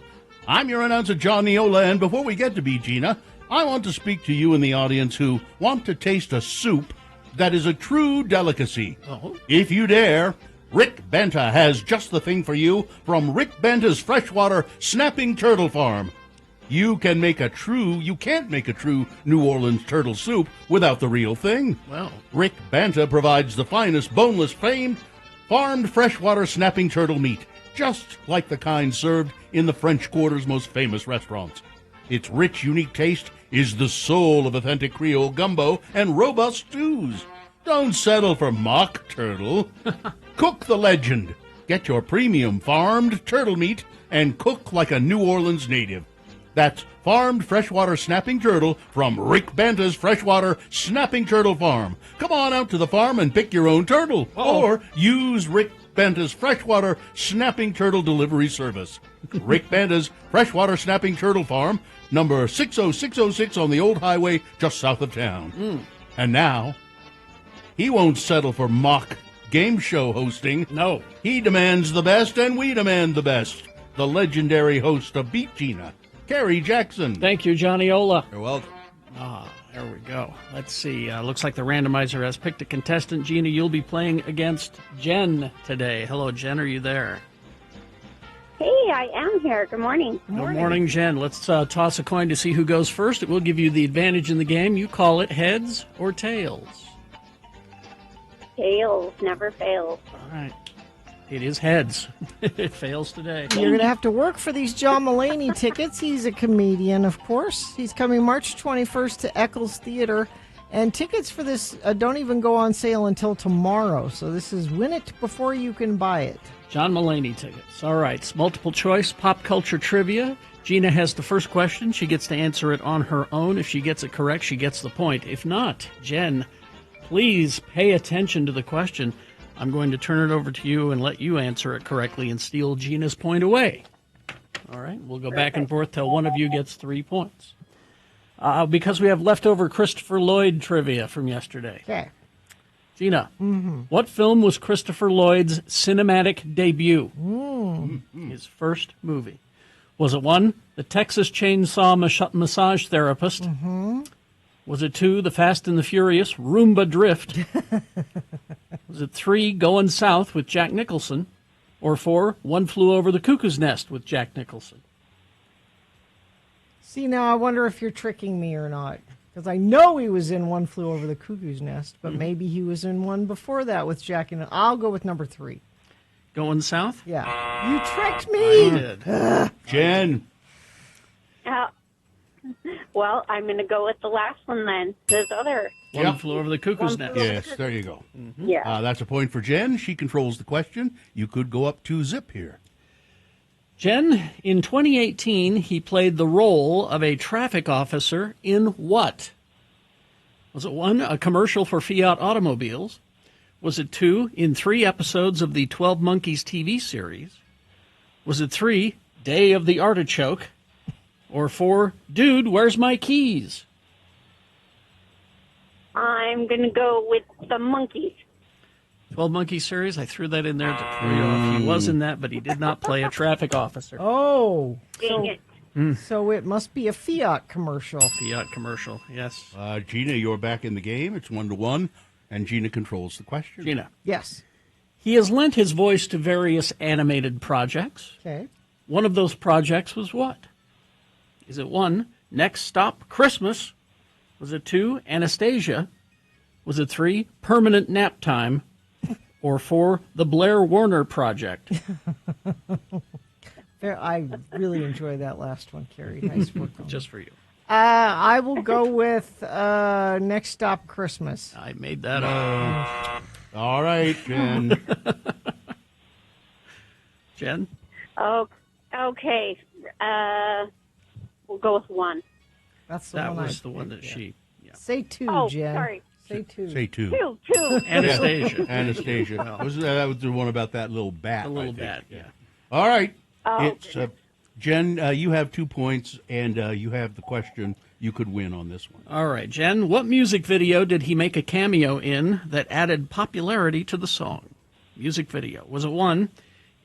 I'm your announcer, John Neola, and before we get to Beat Gina, I want to speak to you in the audience who want to taste a soup that is a true delicacy. Oh. If you dare, Rick Benta has just the thing for you from Rick Benta's Freshwater Snapping Turtle Farm. You can't make a true New Orleans turtle soup without the real thing. Well, Rick Banta provides the finest boneless farmed freshwater snapping turtle meat, just like the kind served in the French Quarter's most famous restaurants. Its rich, unique taste is the soul of authentic Creole gumbo and robust stews. Don't settle for mock turtle. Cook the legend. Get your premium farmed turtle meat and cook like a New Orleans native. That's farmed freshwater snapping turtle from Rick Benta's Freshwater Snapping Turtle Farm. Come on out to the farm and pick your own turtle. Uh-oh. Or use Rick Benta's Freshwater Snapping Turtle Delivery Service. Rick Benta's Freshwater Snapping Turtle Farm, number 60606 on the old highway just south of town. And now, he won't settle for mock game show hosting. No. He demands the best, and we demand the best. The legendary host of Beat Gina, Kerry Jackson. Thank you, Johnny Ola. You're welcome. There we go. Let's see. Looks like the randomizer has picked a contestant. Gina, you'll be playing against Jen today. Hello, Jen. Are you there? Hey, I am here. Good morning. Good morning, Jen. Let's toss a coin to see who goes first. It will give you the advantage in the game. You call it heads or tails. Tails. Never fails. All right. It is heads. It fails today. You're going to have to work for these John Mulaney tickets. He's a comedian, of course. He's coming March 21st to Eccles Theater. And tickets for this don't even go on sale until tomorrow. So this is win it before you can buy it. John Mulaney tickets. All right. It's multiple choice pop culture trivia. Gina has the first question. She gets to answer it on her own. If she gets it correct, she gets the point. If not, Jen, please pay attention to the question. I'm going to turn it over to you and let you answer it correctly and steal Gina's point away. All right, we'll go back and forth till one of you gets 3 points. Because we have leftover Christopher Lloyd trivia from yesterday. Okay. Gina, what film was Christopher Lloyd's cinematic debut? His first movie. Was it 1, The Texas Chainsaw Massage Therapist? Was it 2, The Fast and the Furious Roomba Drift? Was it 3, Going South with Jack Nicholson? Or 4, One Flew Over the Cuckoo's Nest with Jack Nicholson? See, now I wonder if you're tricking me or not. Because I know he was in One Flew Over the Cuckoo's Nest, but maybe he was in one before that with Jack and... I'll go with number 3. Going South? Yeah. You tricked me! I did. Jen. Well, I'm going to go with the last one then. There's other. One Flew Over the Cuckoo's Nest. Yes, there you go. Yeah. That's a point for Jen. She controls the question. You could go up 2 zip here. Jen, in 2018, he played the role of a traffic officer in what? Was it 1, a commercial for Fiat automobiles? Was it 2, in 3 episodes of the 12 Monkeys TV series? Was it 3, Day of the Artichoke? Or 4, Dude, Where's My Keys? I'm going to go with the Monkeys. 12 Monkeys series, I threw that in there to throw you off. He was in that, but he did not play a traffic officer. Oh. Dang it. So it must be a Fiat commercial. Fiat commercial, yes. Gina, you're back in the game. It's 1-1, and Gina controls the question. Gina. Yes. He has lent his voice to various animated projects. Okay. One of those projects was what? Is it 1, Next Stop Christmas? Was it 2, Anastasia? Was it 3, Permanent Nap Time? Or 4, The Blair Warner Project? I really enjoyed that last one, Carrie. Nice work. Just for you. I will go with Next Stop Christmas. I made that up. All right, Jen. Jen? Oh, okay. We'll go with 1. That's the That one was the one that she... Yeah. Say 2, Oh, Jen. sorry. Say 2. Say 2. 2. Anastasia. Anastasia. Well. That was the one about that little bat. The little I think. bat, yeah. All right. Oh, It's Jen, you have 2 points, and you have the question. You could win on this one. All right, Jen, what music video did he make a cameo in that added popularity to the song? Music video. Was it 1,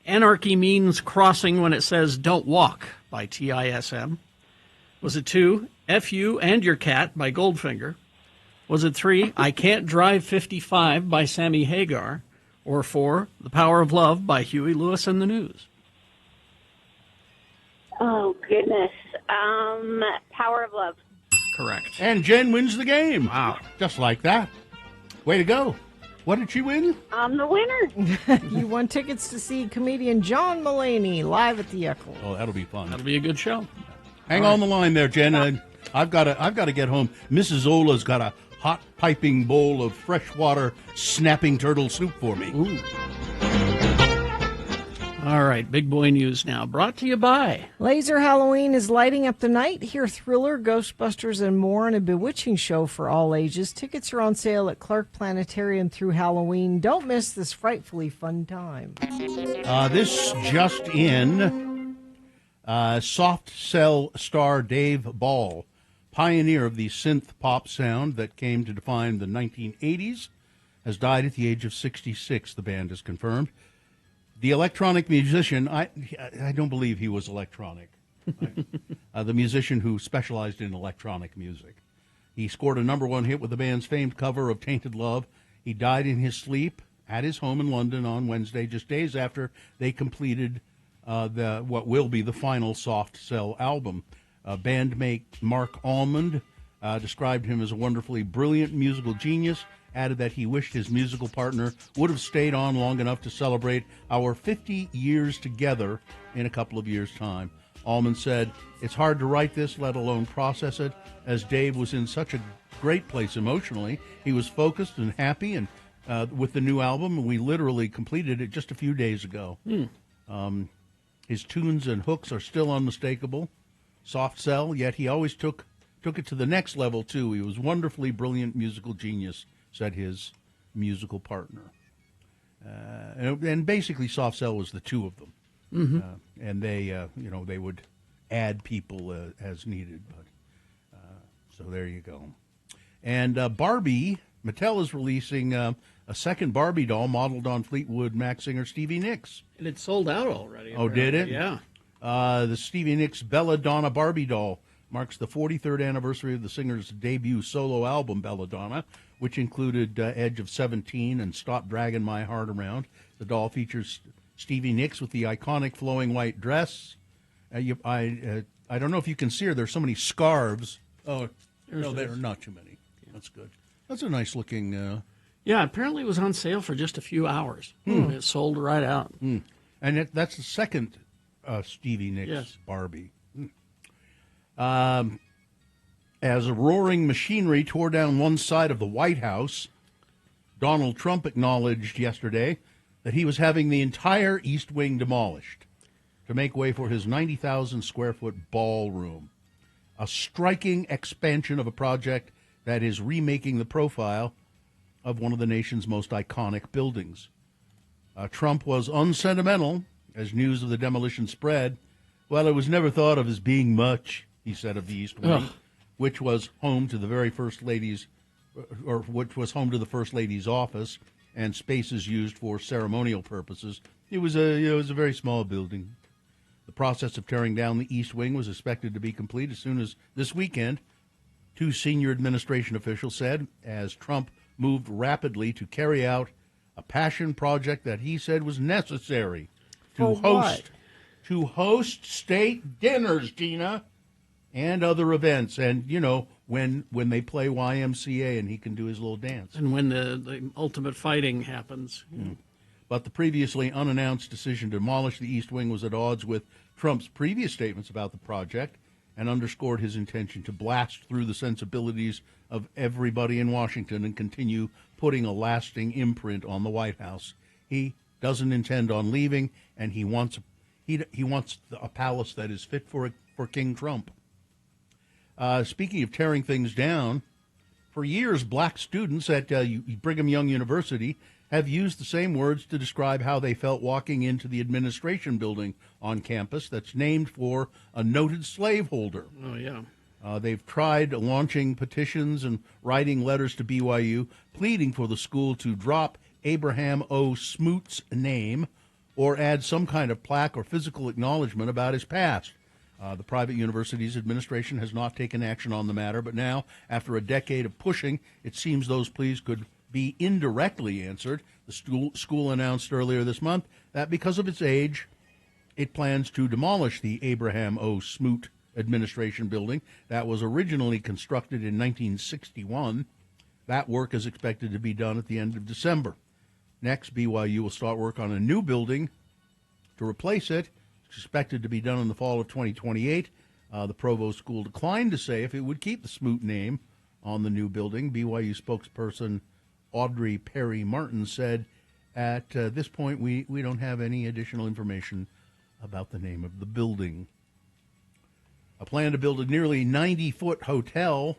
Anarchy Means Crossing When It Says Don't Walk by TISM? Was it 2, F You and Your Cat by Goldfinger? Was it 3, I Can't Drive 55 by Sammy Hagar? Or 4, The Power of Love by Huey Lewis and the News? Oh, goodness. Power of Love. Correct. And Jen wins the game. Wow. Just like that. Way to go. What did she win? I'm the winner. You won tickets to see comedian John Mulaney live at the Echo. Oh, that'll be fun. That'll be a good show. Hang on the line there, Jen. I've got to get home. Mrs. Zola's got a hot piping bowl of freshwater snapping turtle soup for me. Ooh. All right, big boy news now. Brought to you by Laser Halloween is lighting up the night. Hear Thriller, Ghostbusters, and more in a bewitching show for all ages. Tickets are on sale at Clark Planetarium through Halloween. Don't miss this frightfully fun time. This just in, Soft Cell star Dave Ball, pioneer of the synth pop sound that came to define the 1980s, has died at the age of 66, the band has confirmed. The electronic musician, I don't believe he was electronic. The musician who specialized in electronic music. He scored a #1 hit with the band's famed cover of Tainted Love. He died in his sleep at his home in London on Wednesday, just days after they completed what will be the final Soft Cell album. Bandmate Mark Almond described him as a wonderfully brilliant musical genius, added that he wished his musical partner would have stayed on long enough to celebrate our 50 years together in a couple of years' time. Almond said, "It's hard to write this, let alone process it, as Dave was in such a great place emotionally. He was focused and happy, and with the new album, we literally completed it just a few days ago. His tunes and hooks are still unmistakable. Soft Cell, yet he always took it to the next level, too. He was wonderfully brilliant musical genius," said his musical partner. And basically, Soft Cell was the two of them. Mm-hmm. And they, they would add people as needed. But So there you go. And Barbie, Mattel is releasing a second Barbie doll modeled on Fleetwood Mac singer Stevie Nicks. And it sold out already. Oh, did it? Yeah. The Stevie Nicks Belladonna Barbie doll marks the 43rd anniversary of the singer's debut solo album, Belladonna, which included Edge of 17 and Stop Dragging My Heart Around. The doll features Stevie Nicks with the iconic flowing white dress. I don't know if you can see her. There's so many scarves. Oh, no, there are not too many. That's good. That's a nice looking. Yeah, apparently it was on sale for just a few hours. It sold right out. And that's the second Stevie Nicks Barbie. As a roaring machinery tore down one side of the White House, Donald Trump acknowledged yesterday that he was having the entire East Wing demolished to make way for his 90,000 square foot ballroom. A striking expansion of a project that is remaking the profile of one of the nation's most iconic buildings. Trump was unsentimental as news of the demolition spread. Well, it was never thought of as being much, he said of the East Wing, which was home to the very First Lady's, or which was home to the First Lady's office and spaces used for ceremonial purposes. It was a very small building. The process of tearing down the East Wing was expected to be complete as soon as this weekend, two senior administration officials said, as Trump moved rapidly to carry out a passion project that he said was necessary to host state dinners, Gina, and other events. And, you know, when they play YMCA and he can do his little dance. And when the ultimate fighting happens. But the previously unannounced decision to demolish the East Wing was at odds with Trump's previous statements about the project and underscored his intention to blast through the sensibilities of everybody in Washington and continue putting a lasting imprint on the White House. He doesn't intend on leaving, and he wants a palace that is fit for King Trump. Speaking of tearing things down, for years, black students at Brigham Young University have used the same words to describe how they felt walking into the administration building on campus that's named for a noted slaveholder. Oh, yeah. They've tried launching petitions and writing letters to BYU, pleading for the school to drop Abraham O. Smoot's name or add some kind of plaque or physical acknowledgement about his past. The private university's administration has not taken action on the matter, but now, after a decade of pushing, it seems those pleas could be indirectly answered. The school announced earlier this month that because of its age, it plans to demolish the Abraham O. Smoot administration building that was originally constructed in 1961. That work is expected to be done at the end of December. Next, BYU will start work on a new building to replace it. It's expected to be done in the fall of 2028. The Provo school declined to say if it would keep the Smoot name on the new building. BYU spokesperson Audrey Perry Martin said, at this point, we don't have any additional information about the name of the building. A plan to build a nearly 90-foot hotel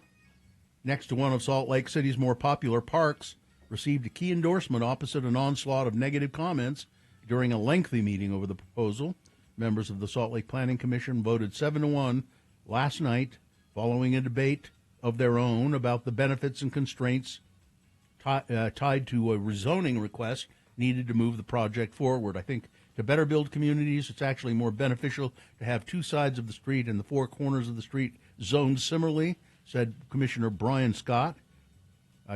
next to one of Salt Lake City's more popular parks received a key endorsement opposite an onslaught of negative comments during a lengthy meeting over the proposal. Members of the Salt Lake Planning Commission voted 7-1 last night following a debate of their own about the benefits and constraints tied to a rezoning request needed to move the project forward. I think to better build communities, it's actually more beneficial to have two sides of the street and the four corners of the street zoned similarly, said Commissioner Brian Scott.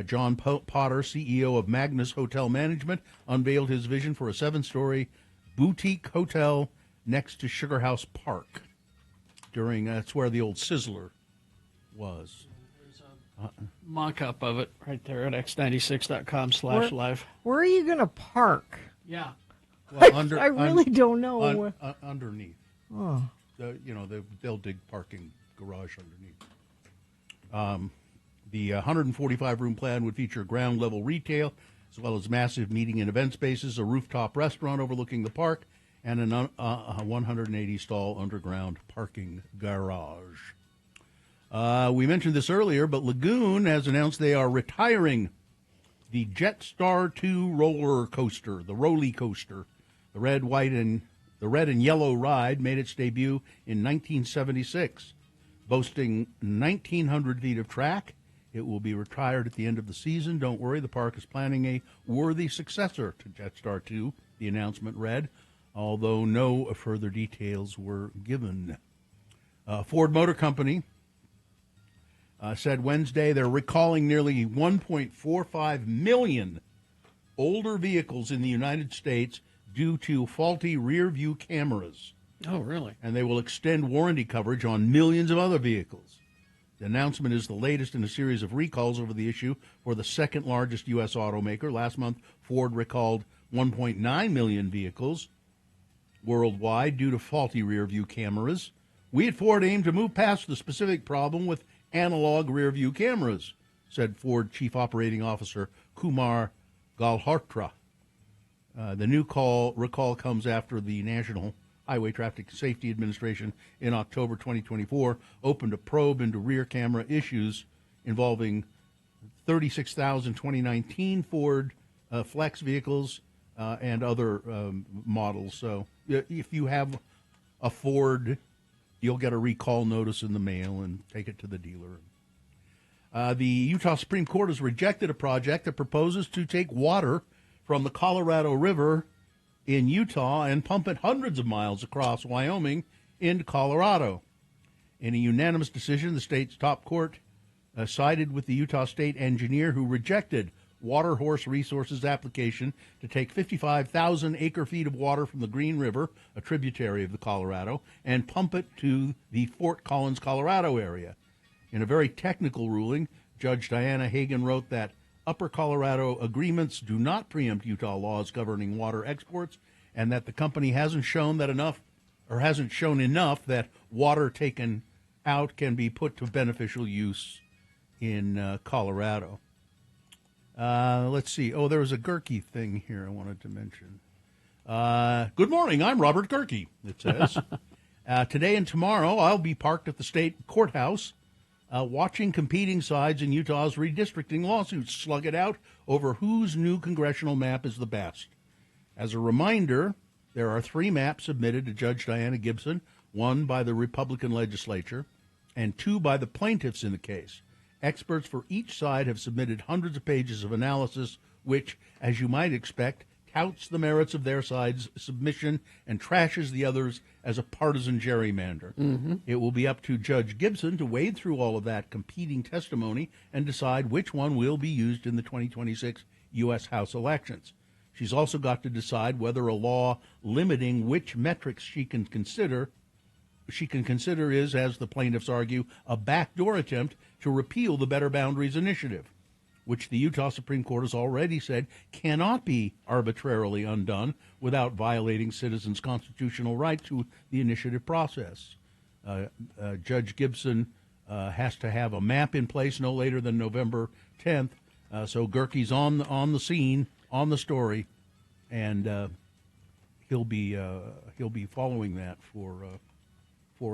John Potter, CEO of Magnus Hotel Management, unveiled his vision for a 7-story boutique hotel next to Sugar House Park. That's where the old Sizzler was. Mock-up of it right there at x96.com/live. Where are you going to park? Yeah. Well, I really don't know. Underneath. Oh. They'll dig parking garage underneath. The 145-room plan would feature ground-level retail, as well as massive meeting and event spaces, a rooftop restaurant overlooking the park, and a 180-stall underground parking garage. We mentioned this earlier, but Lagoon has announced they are retiring the Jetstar 2 roller coaster, the Roly Coaster. The red and yellow ride made its debut in 1976. Boasting 1,900 feet of track, it will be retired at the end of the season. Don't worry, the park is planning a worthy successor to Jetstar 2, the announcement read, although no further details were given. Ford Motor Company said Wednesday they're recalling nearly 1.45 million older vehicles in the United States due to faulty rear-view cameras. Oh, really? And they will extend warranty coverage on millions of other vehicles. The announcement is the latest in a series of recalls over the issue for the second largest U.S. automaker. Last month, Ford recalled 1.9 million vehicles worldwide due to faulty rear-view cameras. We at Ford aim to move past the specific problem with analog rear-view cameras, said Ford Chief Operating Officer Kumar Galhotra. The new recall comes after the National Highway Traffic Safety Administration in October 2024 opened a probe into rear camera issues involving 36,000 2019 Ford Flex vehicles and other models. So if you have a Ford, you'll get a recall notice in the mail and take it to the dealer. The Utah Supreme Court has rejected a project that proposes to take water from the Colorado River in Utah and pump it hundreds of miles across Wyoming into Colorado. In a unanimous decision, the state's top court sided with the Utah State engineer who rejected Water Horse Resources' application to take 55,000 acre-feet of water from the Green River, a tributary of the Colorado, and pump it to the Fort Collins, Colorado area. In a very technical ruling, Judge Diana Hagan wrote that Upper Colorado agreements do not preempt Utah laws governing water exports, and that the company hasn't shown enough that water taken out can be put to beneficial use in Colorado. Let's see. Oh, there was a Gerke thing here I wanted to mention. Good morning. I'm Robert Gerke, it says. Today and tomorrow, I'll be parked at the state courthouse watching competing sides in Utah's redistricting lawsuits slug it out over whose new congressional map is the best. As a reminder, there are 3 maps submitted to Judge Diana Gibson, one by the Republican legislature and 2 by the plaintiffs in the case. Experts for each side have submitted hundreds of pages of analysis, which, as you might expect, touts the merits of their side's submission and trashes the others as a partisan gerrymander. Mm-hmm. It will be up to Judge Gibson to wade through all of that competing testimony and decide which one will be used in the 2026 U.S. House elections. She's also got to decide whether a law limiting which metrics she can consider is, as the plaintiffs argue, a backdoor attempt to repeal the Better Boundaries Initiative, which the Utah Supreme Court has already said cannot be arbitrarily undone without violating citizens' constitutional right to the initiative process. Judge Gibson has to have a map in place no later than November 10th, so Gerke's on the scene, on the story, and he'll be following that for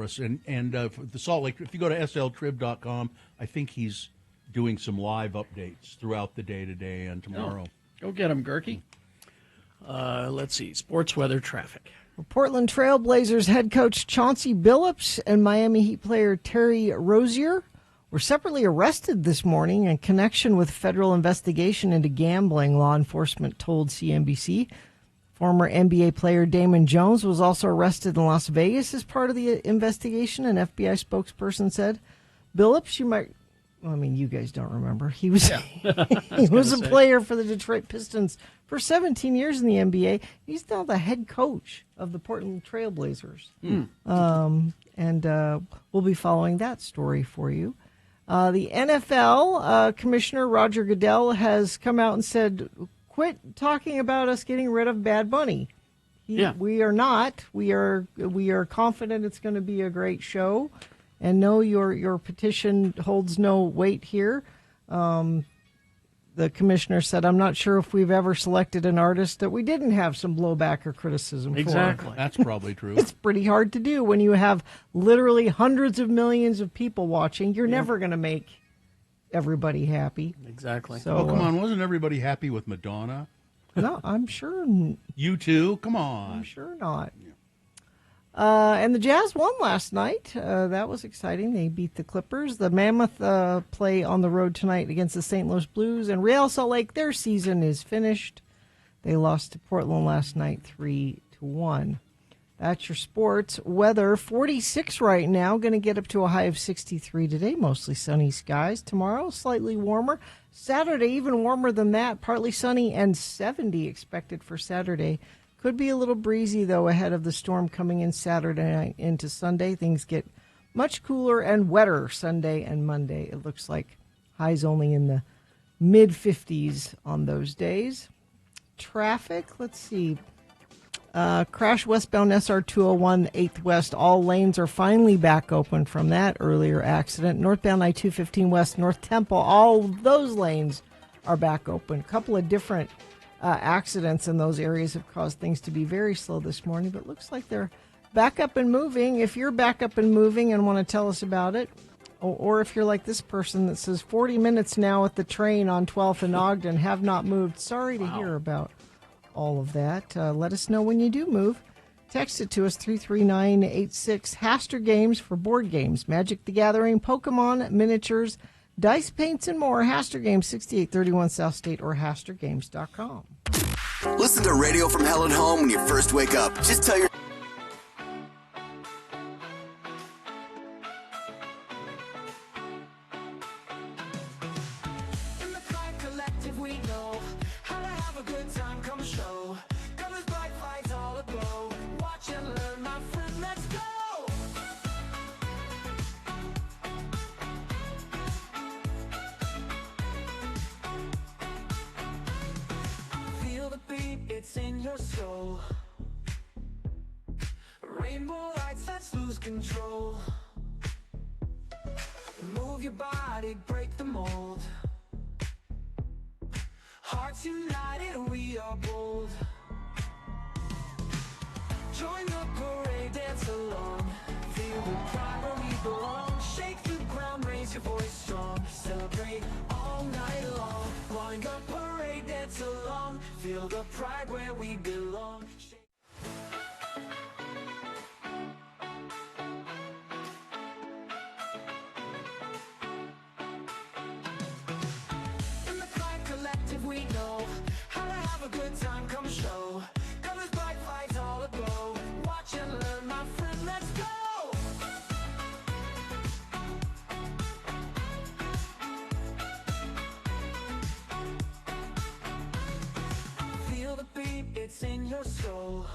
us. And for the Salt Lake, if you go to sltrib.com, I think he's doing some live updates throughout the day today and tomorrow. Go get him, Gerke. Let's see. Sports weather traffic. Portland Trailblazers head coach Chauncey Billups and Miami Heat player Terry Rozier were separately arrested this morning in connection with federal investigation into gambling, law enforcement told CNBC. Former NBA player Damon Jones was also arrested in Las Vegas as part of the investigation, an FBI spokesperson said. Billups, you guys don't remember. He was he was a player for the Detroit Pistons for 17 years in the NBA. He's now the head coach of the Portland Trailblazers. And we'll be following that story for you. The NFL Commissioner Roger Goodell has come out and said, quit talking about us getting rid of Bad Bunny. We are not. We are confident it's going to be a great show. And no, your petition holds no weight here. The commissioner said, I'm not sure if we've ever selected an artist that we didn't have some blowback or criticism Exactly. for. That's probably true. It's pretty hard to do when you have literally hundreds of millions of people watching. You're never going to make everybody happy. Exactly. So, come on. Wasn't everybody happy with Madonna? No, I'm sure. You too? Come on. I'm sure not. And the Jazz won last night. That was exciting. They beat the Clippers. The Mammoth play on the road tonight against the St. Louis Blues. And Real Salt Lake, their season is finished. They lost to Portland last night 3-1. That's your sports. Weather, 46 right now. Going to get up to a high of 63 today. Mostly sunny skies. Tomorrow, slightly warmer. Saturday, even warmer than that. Partly sunny and 70 expected for Saturday. Could be a little breezy, though, ahead of the storm coming in Saturday night into Sunday. Things get much cooler and wetter Sunday and Monday. It looks like highs only in the mid-50s on those days. Traffic, let's see. Crash westbound SR 201 8th West. All lanes are finally back open from that earlier accident. Northbound I-215 West, North Temple, all those lanes are back open. A couple of different accidents in those areas have caused things to be very slow this morning, but it looks like they're back up and moving. If you're back up and moving and want to tell us about it, or if you're like this person that says 40 minutes now at the train on 12th and Ogden, have not moved, sorry to hear about all of that. Let us know when you do move. Text it to us, 33986. Haster Games for board games, Magic the Gathering, Pokemon, miniatures, dice paints, and more. Haster Games, 6831 South State, or HasterGames.com. Listen to Radio from Hell and Home when you first wake up. Just tell your... It's in your soul. Rainbow lights, let's lose control. Move your body, break the mold. Hearts united, we are bold. Join the parade, dance along. Feel the pride where we belong. Shake the ground, raise your voice strong. Celebrate all night long. Join the parade, dance along. Feel the pride where we belong. In the Clyde Collective, we know how to have a good time. Come show. Colors, bright lights, all aglow. Watch and learn, my friend. Let's go. Feel the beat, it's in your soul.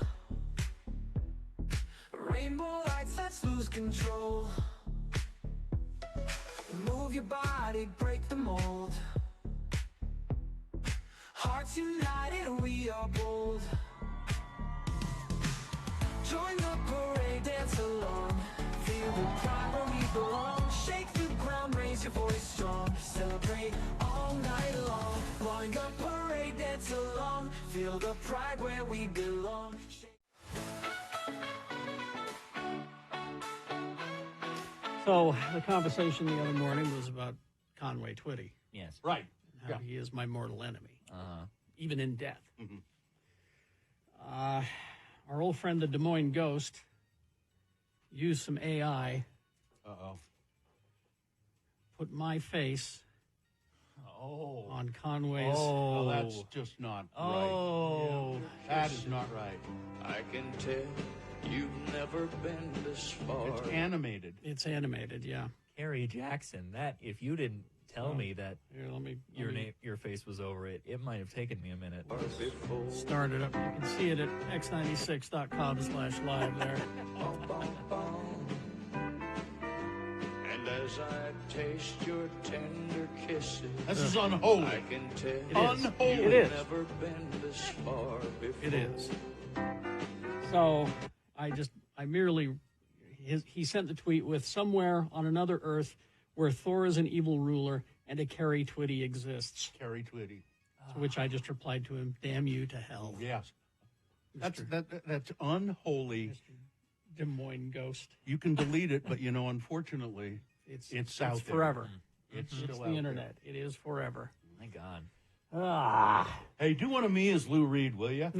Rainbow lights, let's lose control. Move your body, break the mold. Hearts united, we are bold. Join the parade, dance along. Feel the pride where we belong. Shake the ground, raise your voice strong. Celebrate all night long. Join the parade, dance along. Feel the pride where we belong. So the conversation the other morning was about Conway Twitty. Yes. Right. How he is my mortal enemy, Uh-huh. even in death. Our old friend, the Des Moines Ghost, used some AI. Put my face on Conway's. Oh, that's just not right. That is not right. I can tell you've never been this far. It's animated. It's animated, yeah. Carrie Jackson, that if you didn't tell me that your face was over it, it might have taken me a minute. Start it up. You can see it at x96.com/live there. And as I taste your tender kisses, This is unholy. I can tell It is. unholy. It is. You've never been this far before. It is. So he sent the tweet with somewhere on another Earth where Thor is an evil ruler and a Carrie Twitty exists. Carrie Twitty. To which I just replied to him, damn you to hell. Yes. That's unholy. Des Moines Ghost. You can delete it, but unfortunately, it's out there. Forever. It's It's still the out internet. It is forever. My God. Hey, do one of me as Lou Reed, will you?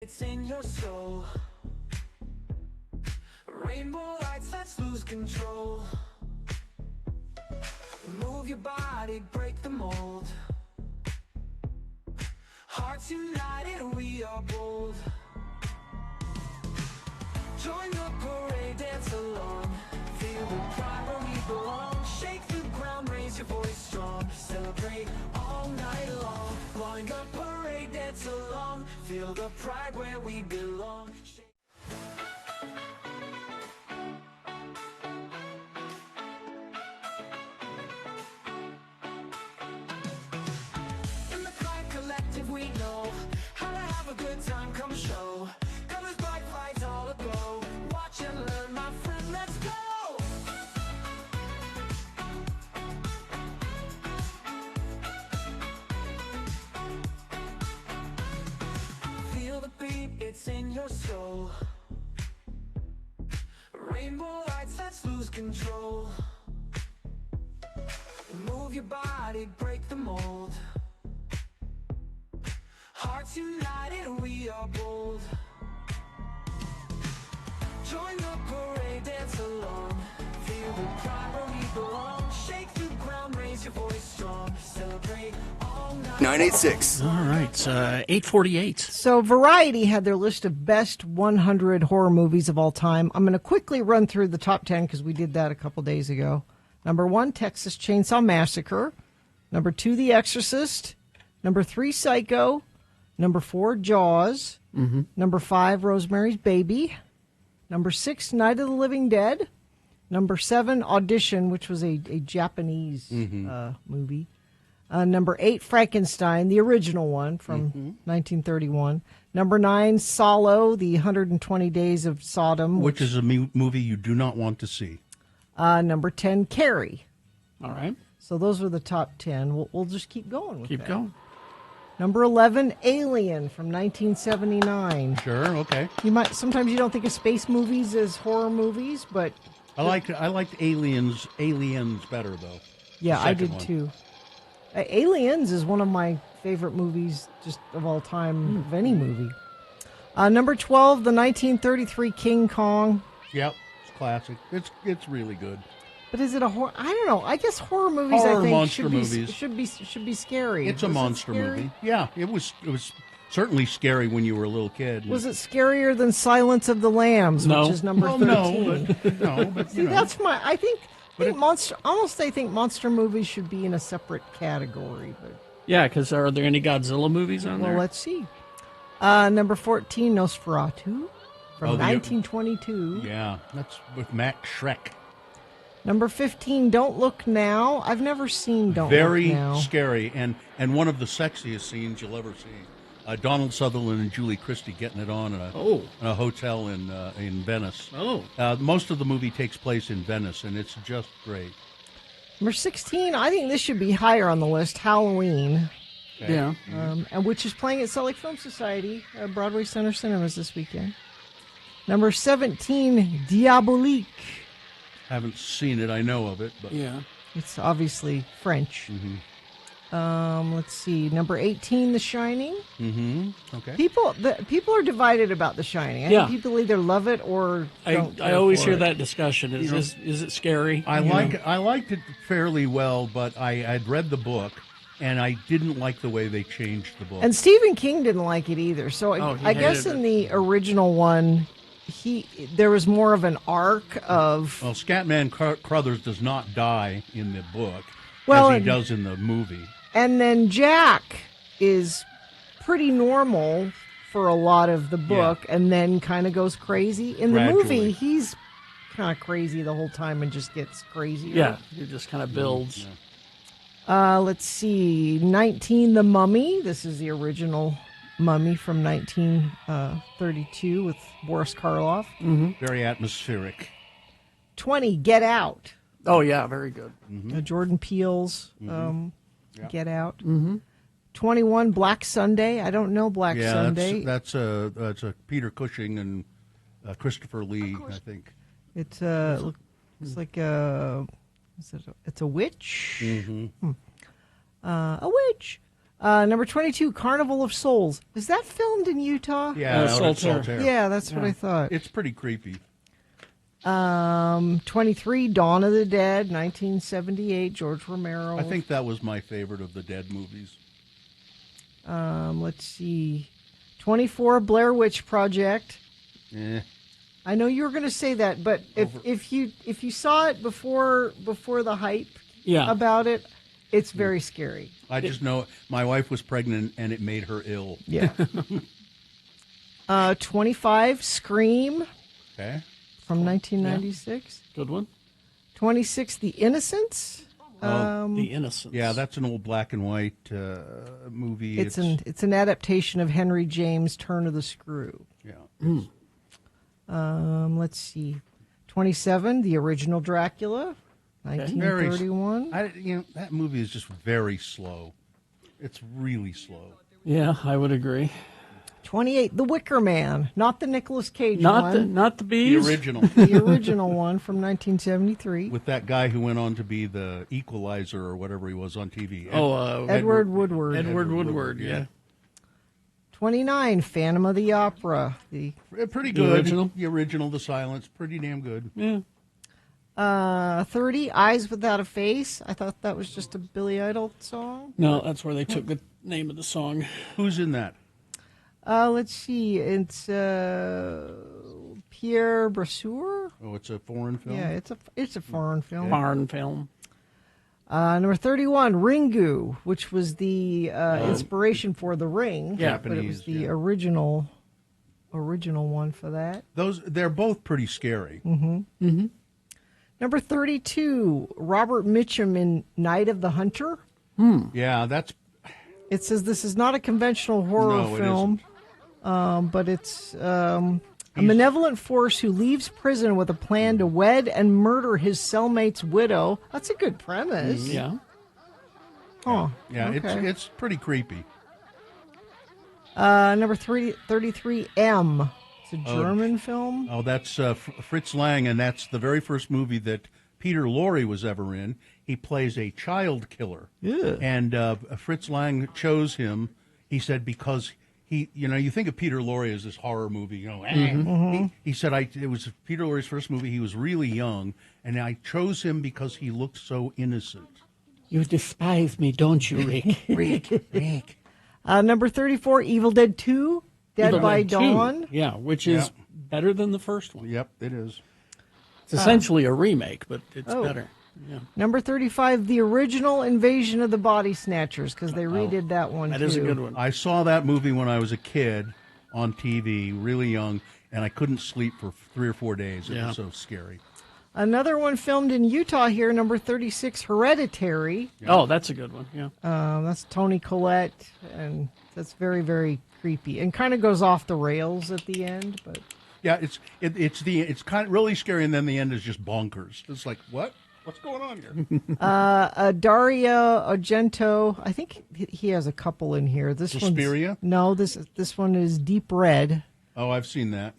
It's in your soul. Rainbow lights, let's lose control. Move your body, break the mold. Hearts united, we are bold. Join the parade, dance along. Feel the pride where we belong. Shake the ground, raise your voice strong. Celebrate all night long. Join the parade, dance along. Feel the pride where we belong. In the Pride Collective, we know how to have a good time. Come show. Colors, bright lights, all aglow. Watch and learn, my friend. Let's go. Feel the beat, it's in your soul. Rainbow lights, let's lose control. Move your body, break the mold. Hearts united, we are bold. Join the parade, dance along. Feel the pride where we belong. Shake the ground, raise your voice strong. Celebrate all night. 986. All right, it's 8:48. So Variety had their list of best 100 horror movies of all time. I'm going to quickly run through the top 10 because we did that a couple days ago. Number 1, Texas Chainsaw Massacre. Number 2, The Exorcist. Number 3, Psycho. Number 4, Jaws. Mm-hmm. Number 5, Rosemary's Baby. Number 6, Night of the Living Dead. Number 7, Audition, which was a Japanese movie. Number 8, Frankenstein, the original one from 1931. Number 9, Solo, the 120 Days of Sodom. Which is a movie you do not want to see. Number 10, Carrie. All right. So those were the top 10. We'll just keep going with Keep that. going. Number 11, Alien from 1979. Sure, okay. Sometimes you don't think of space movies as horror movies, but I liked Aliens better though. yeah, The I second did one. too. Aliens is one of my favorite movies just of all time of any movie. Number 12, the 1933 King Kong. Yep, it's classic. It's really good. But is it a horror? I don't know. I guess horror movies. Horror I think monster movies. should be scary. It's a Was it monster scary? movie. Yeah, it was certainly scary when you were a little kid. Was it scarier than Silence of the Lambs, No. which is number Well, 13? no, but See, that's my. I think monster. Almost, I think monster movies should be in a separate category. But Yeah, because are there any Godzilla movies on well, there? let's see. Number 14, Nosferatu from Oh, the- 1922. Yeah, that's with Max Schreck. Number 15, Don't Look Now. I've never seen Don't Very Look Now. scary and one of the sexiest scenes you'll ever see. Donald Sutherland and Julie Christie getting it on in a hotel in Venice. Oh. Most of the movie takes place in Venice, and it's just great. Number 16, I think this should be higher on the list, Halloween. Okay. Yeah. And which is playing at Salt Lake Film Society, Broadway Center Cinemas this weekend. Number 17, Diabolique. Haven't seen it. I know of it, but Yeah. It's obviously French. Let's see. Number 18, The Shining. Okay. People are divided about The Shining. I Yeah. think people either love it or don't. I care always for hear it. that discussion. Is it scary? I You know? liked it fairly well, but I'd read the book, and I didn't like the way they changed the book. And Stephen King didn't like it either. So he I guess hated in the original one, there was more of an arc of. Well, Scatman Crothers does not die in the book Well, as he and- does in the movie. And then Jack is pretty normal for a lot of the book and then kind of goes crazy. In the Gradually. movie, he's kind of crazy the whole time and just gets crazier. Yeah, it just kind of builds. Let's see. 19, The Mummy. This is the original Mummy from 1932 with Boris Karloff. Very atmospheric. 20, Get Out. Oh, yeah, very good. Jordan Peele's Get Out. 21, Black Sunday. I don't know Black Sunday. that's a Peter Cushing and Christopher Lee, I think. It's looks like it's a witch. A witch. Number 22, Carnival of Souls. Is that filmed in Utah? Yeah, out at Saltaire. Yeah, that's what I thought. It's pretty creepy. 23, Dawn of the Dead, 1978, George Romero. I think that was my favorite of the Dead movies. Let's see. 24, Blair Witch Project. I know you were going to say that, but if you saw it before the hype about it, it's very scary. I just know my wife was pregnant and it made her ill. Yeah. 25, Scream. Okay. From 1996. Good one. 26, The Innocents. The Innocents. Yeah, that's an old black and white movie. It's an adaptation of Henry James' Turn of the Screw. Yeah. Let's see. 27, The Original Dracula, 1931. That movie is just very slow. It's really slow. Yeah, I would agree. 28, The Wicker Man, not the Nicolas Cage one. Not the bees. The original. The original one from 1973. With that guy who went on to be the Equalizer or whatever he was on TV. Edward Woodward. Edward Woodward, yeah. 29, Phantom of the Opera. Pretty good. The original, The Silence, pretty damn good. Yeah. 30, Eyes Without a Face. I thought that was just a Billy Idol song. No, that's where they took the name of the song. Who's in that? Let's see. It's Pierre Brasseur. Oh, it's a foreign film? Yeah, it's a foreign film. Foreign film. Number 31, Ringu, which was the inspiration for The Ring. Yeah, but it was the original one for that. They're both pretty scary. Mm-hmm. Number 32, Robert Mitchum in Night of the Hunter. Yeah, It says this is not a conventional horror film, but it's a malevolent force who leaves prison with a plan to wed and murder his cellmate's widow. That's a good premise. Yeah. Oh, Yeah, okay. it's pretty creepy. Number 33, M. It's a German film. Oh, that's Fritz Lang, and that's the very first movie that Peter Lorre was ever in. He plays a child killer. Yeah. And Fritz Lang chose him, he said, because you think of Peter Lorre as this horror movie, He said, it was Peter Lorre's first movie. He was really young, and I chose him because he looked so innocent. You despise me, don't you, Rick? Rick. Number 34, Evil Dead 2, Dead Evil by Dead 2. Dawn. Yeah, which is better than the first one. Yep, it is. It's essentially a remake, but it's Oh. better. Yeah. Number 35, the original Invasion of the Body Snatchers, because they redid that one That too. is a good one. I saw that movie when I was a kid on TV, really young, and I couldn't sleep for 3 or 4 days. It was so scary. Another one filmed in Utah here, number 36, Hereditary. Oh, that's a good one. Yeah. That's Toni Collette, and that's very, very creepy, and kind of goes off the rails at the end. But yeah, it's kind of really scary, and then the end is just bonkers. It's like, what's going on here? Dario Argento, I think he has a couple in here. This one's Suspiria? No, this one is Deep Red. Oh, I've seen that.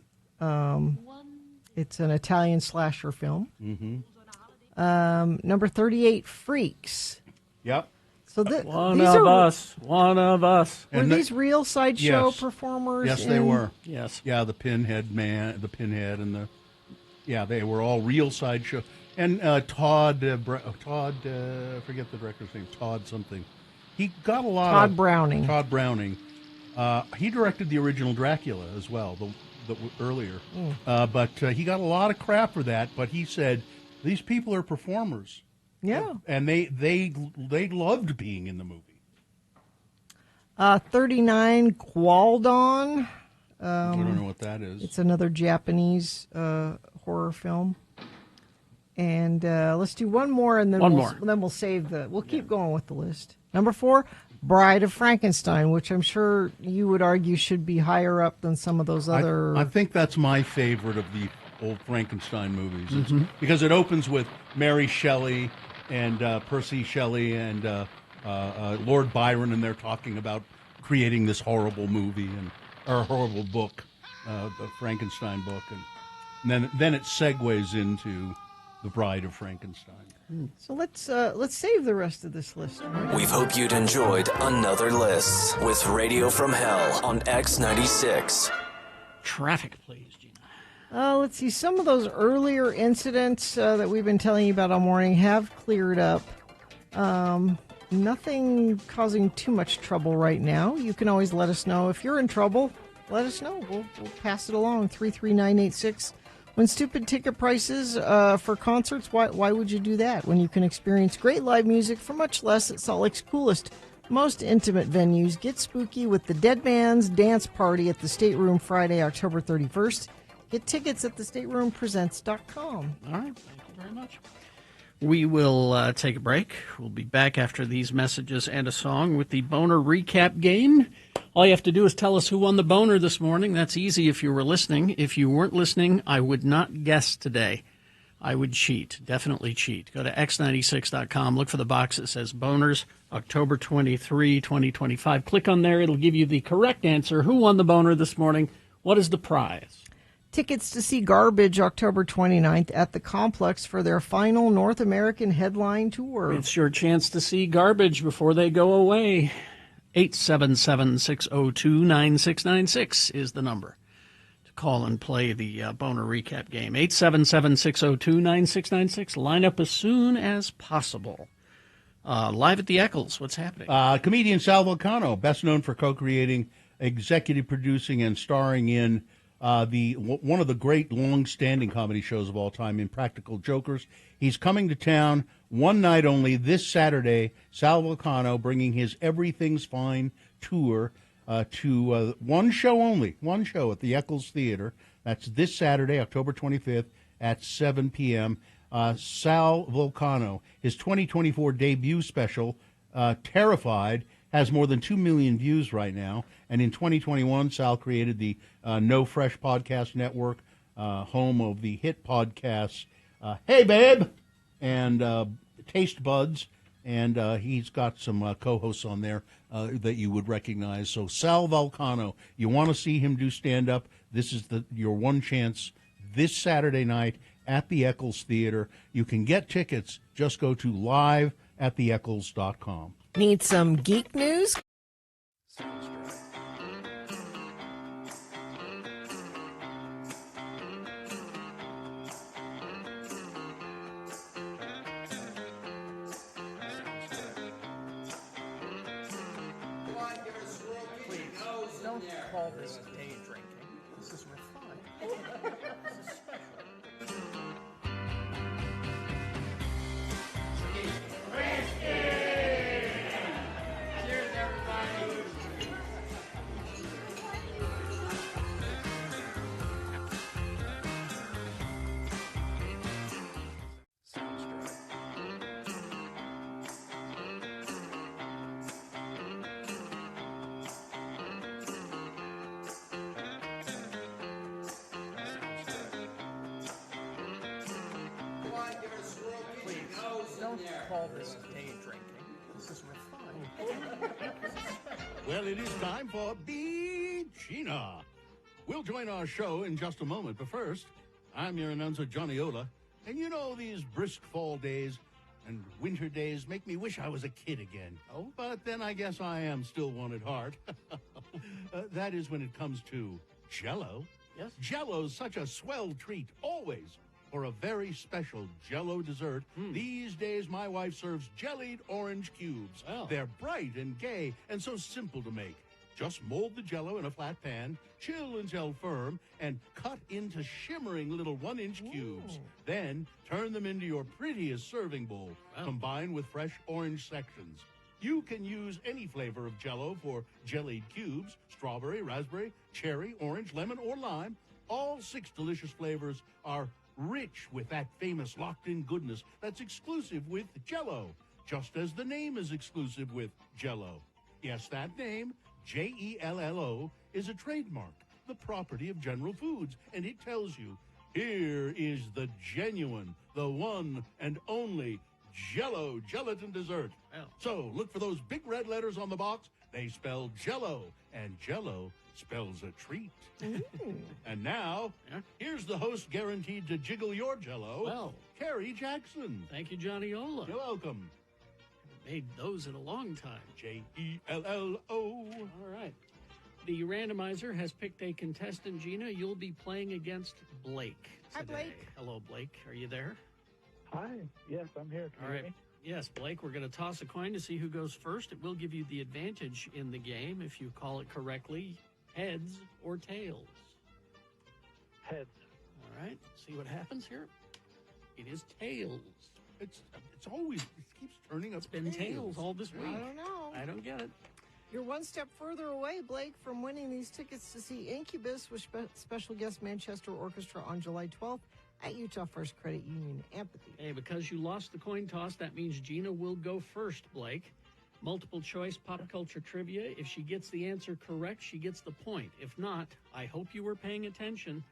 It's an Italian slasher film. Mm-hmm. Number 38, Freaks. Yep. So One these of are us. were these real sideshow Yes. performers? Yes, they were. Yes. Yeah, the Pinhead, and they were all real sideshow. And Todd, forget the director's name, Todd something. He got a lot Todd of... Browning. Todd Browning. He directed the original Dracula as well, the earlier. But he got a lot of crap for that, but he said, these people are performers. Yeah. And they loved being in the movie. 39, Qualdon. I don't know what that is. It's another Japanese horror film. And let's do one more, and then we'll save we'll keep going with the list. Number 4, Bride of Frankenstein, which I'm sure you would argue should be higher up than some of those other. I think that's my favorite of the old Frankenstein movies. It's because it opens with Mary Shelley and Percy Shelley and Lord Byron, and they're talking about creating this horrible movie or horrible book, the Frankenstein book, and then it segues into The Bride of Frankenstein. So let's save the rest of this list. We hope you'd enjoyed another list with Radio from Hell on X96. Traffic, please, Gina. Let's see. Some of those earlier incidents that we've been telling you about all morning have cleared up. Nothing causing too much trouble right now. You can always let us know. If you're in trouble, let us know. We'll pass it along. 33986. When stupid ticket prices for concerts, why would you do that when you can experience great live music for much less at Salt Lake's coolest, most intimate venues? Get spooky with the Dead Man's Dance Party at the Stateroom Friday, October 31st. Get tickets at thestateroompresents.com. All right. Thank you very much. We will take a break. We'll be back after these messages and a song with the Boner Recap Game. All you have to do is tell us who won the Boner this morning. That's easy if you were listening. If you weren't listening, I would not guess today. I would cheat. Definitely cheat. Go to x96.com. Look for the box that says Boners, October 23, 2025. Click on there. It'll give you the correct answer. Who won the Boner this morning? What is the prize? Tickets to see Garbage October 29th at the Complex for their final North American headline tour. It's your chance to see Garbage before they go away. 877-602-9696 is the number to call and play the Boner Recap Game. 877-602-9696. Line up as soon as possible. Live at the Eccles, what's happening? Comedian Sal Vulcano, best known for co-creating, executive producing, and starring in one of the great long-standing comedy shows of all time, Impractical Jokers. He's coming to town one night only this Saturday. Sal Vulcano bringing his Everything's Fine tour to one show only, one show at the Eccles Theater. That's this Saturday, October 25th at 7 p.m. Sal Vulcano, his 2024 debut special, Terrified, has more than 2 million views right now. And in 2021, Sal created the No Fresh Podcast Network, home of the hit podcasts Hey Babe and Taste Buds. And he's got some co-hosts on there that you would recognize. So Sal Vulcano, you want to see him do stand-up, this is your one chance this Saturday night at the Eccles Theater. You can get tickets. Just go to liveattheeccles.com. Need some geek news? Don't call this day drinking. This is refined. This is Cheers, everybody. Don't call this day drinking. This is refined. Well, it is time for Gina. We'll join our show in just a moment, but first, I'm your announcer, Johnny Ola, and you know these brisk fall days and winter days make me wish I was a kid again. Oh, but then I guess I am still one at heart. That is when it comes to Jell-O. Yes. Jell-O's such a swell treat, always. For a very special Jell-O dessert, these days my wife serves jellied orange cubes. Oh. They're bright and gay and so simple to make. Just mold the Jell-O in a flat pan, chill until firm, and cut into shimmering little 1-inch cubes. Then turn them into your prettiest serving bowl, combined with fresh orange sections. You can use any flavor of Jell-O for jellied cubes: strawberry, raspberry, cherry, orange, lemon, or lime. All 6 delicious flavors are rich with that famous locked-in goodness that's exclusive with Jell-O, just as the name is exclusive with Jell-O. Yes, that name, Jell-O, is a trademark, the property of General Foods, and it tells you, here is the genuine, the one and only Jell-O gelatin dessert. So look for those big red letters on the box They spell Jell-O, and Jell-O spells a treat. And now, here's the host guaranteed to jiggle your Jell-O, Well. Carrie Jackson. Thank you, Johnny Ola. You're welcome. Made those in a long time. Jello. All right. The randomizer has picked a contestant, Gina. You'll be playing against Blake today. Hi, Blake. Hello, Blake. Are you there? Hi. Yes, I'm here. Can All you hear right. me? Yes, Blake, we're going to toss a coin to see who goes first. It will give you the advantage in the game if you call it correctly, heads or tails. Heads. All right. See what happens here. It is tails. It's always, it keeps turning up. It's been tails all this week. I don't know. I don't get it. You're one step further away, Blake, from winning these tickets to see Incubus with special guest Manchester Orchestra on July 12th at Utah First Credit Union Amphitheater. Hey, because you lost the coin toss, that means Gina will go first, Blake. Multiple choice pop culture trivia. If she gets the answer correct, she gets the point. If not, I hope you were paying attention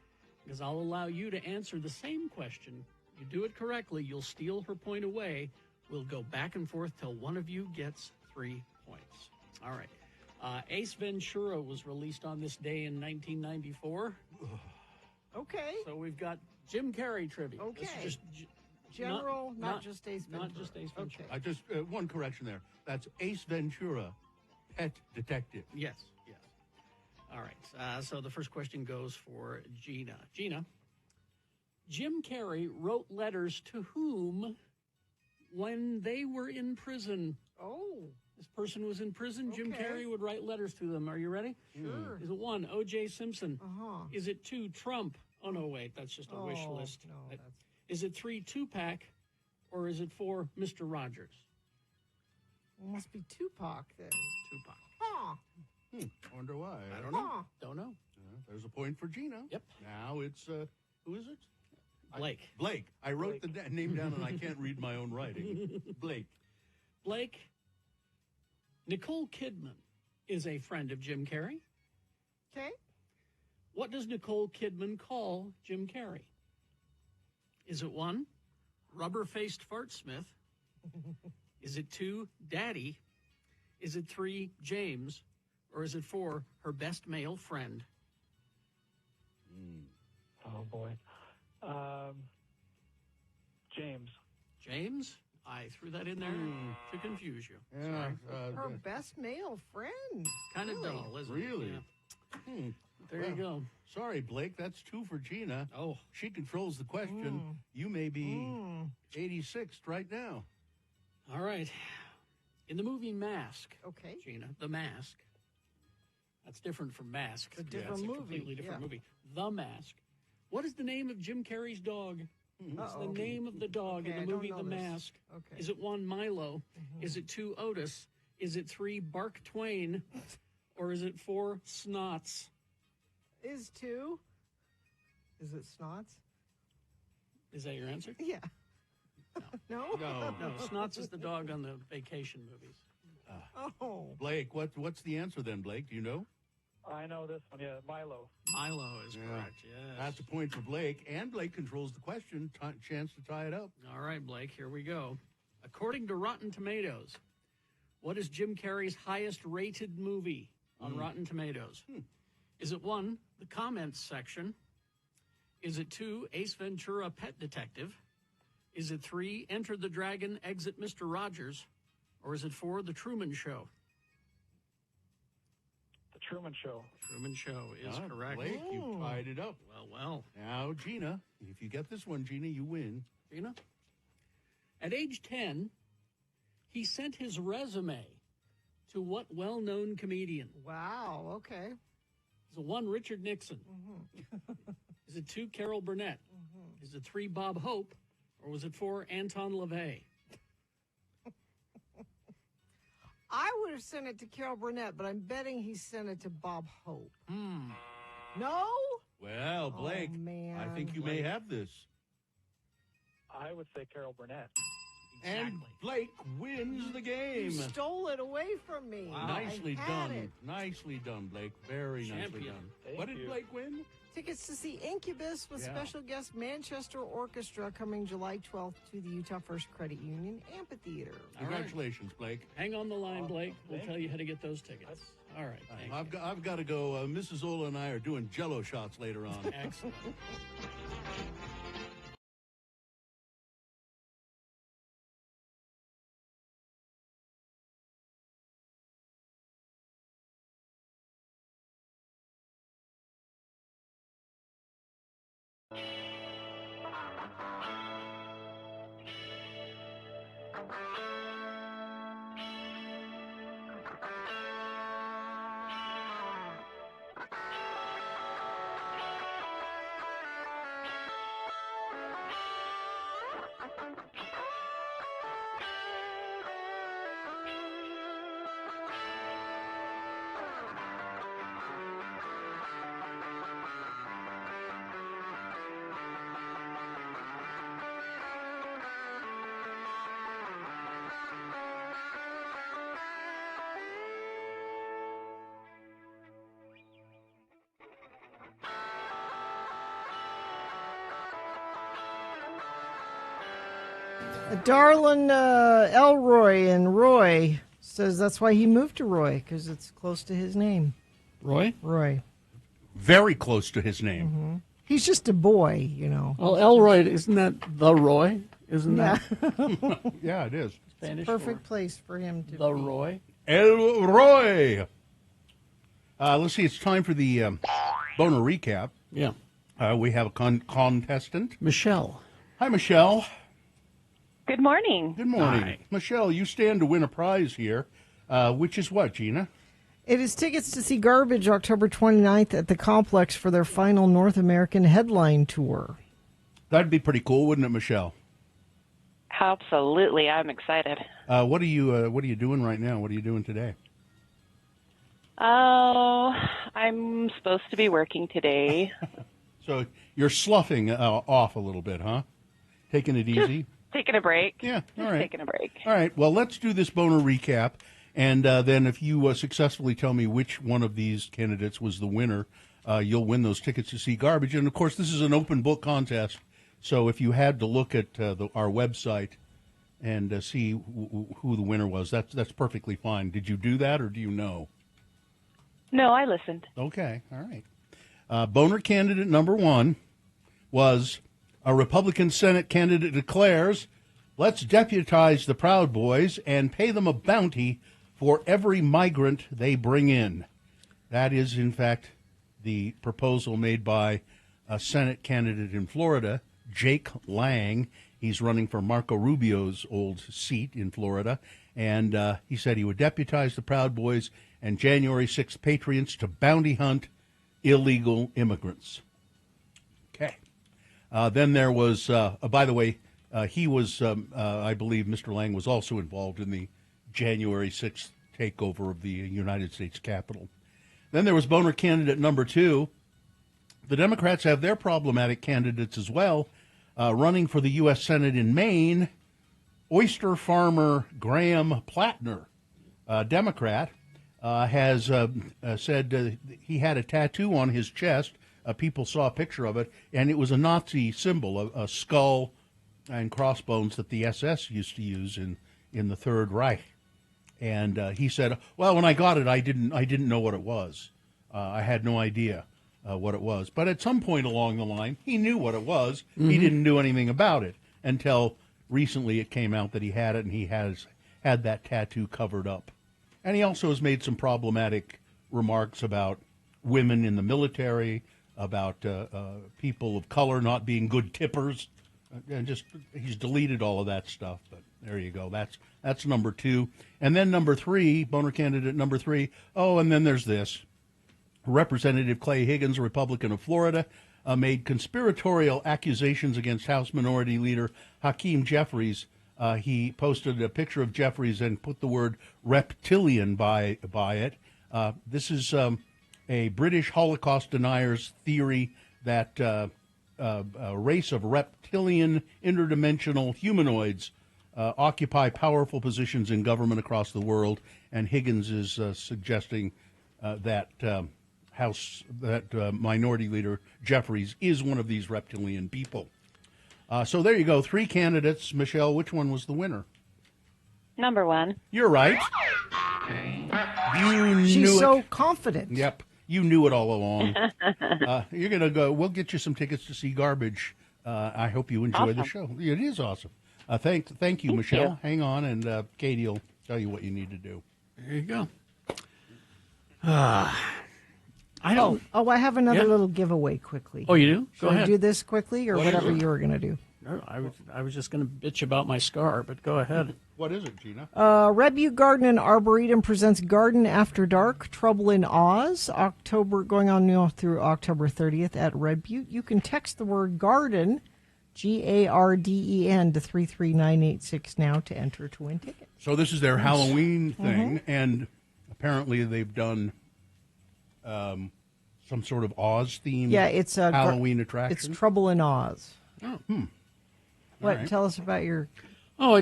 because I'll allow you to answer the same question. You do it correctly, you'll steal her point away. We'll go back and forth till one of you gets 3 points. All right. Ace Ventura was released on this day in 1994. Okay. So we've got Jim Carrey trivia. Okay. This is just General, not just Ace Ventura. Not just Ace Ventura. Okay. I just one correction there. That's Ace Ventura, Pet Detective. Yes, yes. All right. So the first question goes for Gina. Gina, Jim Carrey wrote letters to whom when they were in prison? Oh. This person was in prison. Jim Okay. Carrey would write letters to them. Are you ready? Sure. Is it 1, O.J. Simpson? Uh-huh. Is it 2, Trump? Oh, no, wait. That's just a wish list. No, that's... Is it 3, Tupac? Or is it 4, Mr. Rogers? It must be Tupac then. Tupac. Huh. I wonder why. I don't know. Don't know. There's a point for Gina. Yep. Now it's, who is it? Blake. Blake. I wrote the name down and I can't read my own writing. Blake. Blake, Nicole Kidman is a friend of Jim Carrey. Okay. What does Nicole Kidman call Jim Carrey? Is it 1, rubber-faced fartsmith? Is it 2, daddy? Is it 3, James? Or is it 4, her best male friend? Oh, boy. James. James? I threw that in there to confuse you. Yeah, Sorry. Her best male friend. Kind of Really? dull, isn't Really? it? Yeah. There you go. Sorry, Blake. That's 2 for Gina. Oh. She controls the question. You may be 86th right now. All right. In the movie Mask, Okay. Gina, The Mask. That's different from Mask. It's a different It's a movie, completely different yeah. movie. The Mask. What is the name of Jim Carrey's dog? What's the Uh-oh. name of the dog Okay, in I the don't movie know The this. Mask? Okay. Is it 1, Milo? Is it 2, Otis? Is it 3, Bark Twain? Or is it 4, Snots? Is 2. Is it Snots? Is that your answer? Yeah. No? No, Snots is the dog on the vacation movies. Oh. Blake, what's the answer then, Blake? Do you know? I know this one. Yeah, Milo. Milo is correct, yes. That's a point for Blake, and Blake controls the question. Chance to tie it up. All right, Blake, here we go. According to Rotten Tomatoes, what is Jim Carrey's highest rated movie on Rotten Tomatoes? Is it 1, The Comments Section? Is it 2, Ace Ventura, Pet Detective? Is it 3, Enter the Dragon, Exit Mr. Rogers? Or is it 4, The Truman Show? The Truman Show. Truman Show is correct. Blake, you tied it up. Well. Now, Gina, if you get this one, Gina, you win. Gina? At age 10, he sent his resume to what well-known comedian? Wow, okay. Is it 1, Richard Nixon? Is it 2, Carol Burnett? Is it 3, Bob Hope? Or was it 4, Anton LaVey? I would have sent it to Carol Burnett, but I'm betting he sent it to Bob Hope. No? Well, Blake, man. I think you may have this. I would say Carol Burnett. And Blake wins the game. You stole it away from me. Nicely I had done. it. Nicely done, Blake. Very nicely Champion. done. What did Blake win? Tickets to see Incubus with Yeah. special guest Manchester Orchestra coming July 12th to the Utah First Credit Union Amphitheater. Congratulations, Blake. Hang on the line, Blake. We'll tell you how to get those tickets. All right. Thanks. I've got to go. Mrs. Ola and I are doing Jello shots later on. Excellent. Darlin Elroy and Roy says that's why he moved to Roy, because it's close to his name. Roy? Roy. Very close to his name. Mm-hmm. He's just a boy, you know. Well, Elroy, isn't that the Roy? Isn't that? Yeah, it is. Spanish Perfect place for him to The be. Roy? El Roy. Let's see. It's time for the Boner recap. Yeah. We have a contestant. Michelle. Hi, Michelle. Good morning. Good morning. Hi. Michelle, you stand to win a prize here, which is what, Gina? It is tickets to see Garbage October 29th at the Complex for their final North American headline tour. That'd be pretty cool, wouldn't it, Michelle? Absolutely. I'm excited. What are you doing right now? What are you doing today? Oh, I'm supposed to be working today. So you're sloughing off a little bit, huh? Taking it easy? Taking a break. Yeah, all Just right. taking a break. All right, well, let's do this Boner recap, and then if you successfully tell me which one of these candidates was the winner, you'll win those tickets to see Garbage. And, of course, this is an open book contest, so if you had to look at our website and see who the winner was, that's perfectly fine. Did you do that, or do you know? No, I listened. Okay, all right. Boner candidate number one was a Republican Senate candidate declares, let's deputize the Proud Boys and pay them a bounty for every migrant they bring in. That is, in fact, the proposal made by a Senate candidate in Florida, Jake Lang. He's running for Marco Rubio's old seat in Florida. And he said he would deputize the Proud Boys and January 6th patriots to bounty hunt illegal immigrants. Okay. Then there was, by the way, he was, I believe Mr. Lang was also involved in the January 6th takeover of the United States Capitol. Then there was Boner candidate number two. The Democrats have their problematic candidates as well. Running for the U.S. Senate in Maine, oyster farmer Graham Plattner, Democrat, has said he had a tattoo on his chest. People saw a picture of it, and it was a Nazi symbol, a skull and crossbones that the SS used to use in the Third Reich. And he said, "Well, when I got it, I didn't know what it was. I had no idea what it was. But at some point along the line, he knew what it was. Mm-hmm. He didn't do anything about it until recently. It came out that he had it, and he has had that tattoo covered up. And he also has made some problematic remarks about women in the military, about people of color not being good tippers, and just he's deleted all of that stuff. But there you go. That's number two. And then number three, Boner candidate number three. Oh, and then there's this. Representative Clay Higgins, a Republican of Florida, made conspiratorial accusations against House Minority Leader Hakeem Jeffries. He posted a picture of Jeffries and put the word reptilian by it. This is a British Holocaust denier's theory that a race of reptilian interdimensional humanoids occupy powerful positions in government across the world, and Higgins is suggesting that Minority Leader Jeffries is one of these reptilian people. So there you go, 3 candidates. Michelle, which one was the winner? Number 1. You're right. You knew She's it. so confident. Yep, you knew it all along. You're gonna go. We'll get you some tickets to see Garbage. I hope you enjoy the show. It is awesome. Thank you, Michelle. you. Hang on, and Katie will tell you what you need to do. There you go. I don't. I have another Yeah. little giveaway quickly. Oh, you do? Should Go I ahead. do this quickly or What is whatever it? you were going to do? No, I was just going to bitch about my scar, but go ahead. What is it, Gina? Red Butte Garden and Arboretum presents Garden After Dark, Trouble in Oz, going on now through October 30th at Red Butte. You can text the word garden, GARDEN, to 33986 now to enter to win tickets. So this is their Halloween thing, Mm-hmm. and apparently they've done some sort of Oz themed Yeah, it's a Halloween attraction. It's Trouble in Oz. Oh, What? right. Tell us about your. Oh, I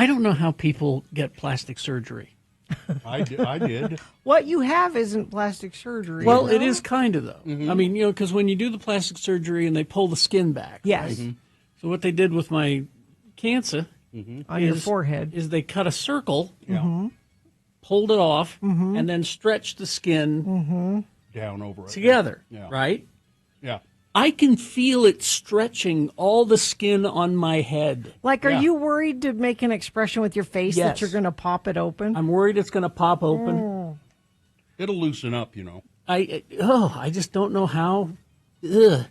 don't know how people get plastic surgery. I did. What you have isn't plastic surgery. Well, you it know? is kind of, though. I mean, because when you do the plastic surgery and they pull the skin back. Yes. right? So what they did with my cancer On your forehead. is they cut a circle, Mhm. pulled it off, and then stretched the skin Down over it. together, Yeah. right? Yeah. I can feel it stretching all the skin on my head. Like, are you worried to make an expression with your face that Yes. you're going to pop it open? I'm worried it's going to pop open. Mm. It'll loosen up, you know. I just don't know how. Ugh.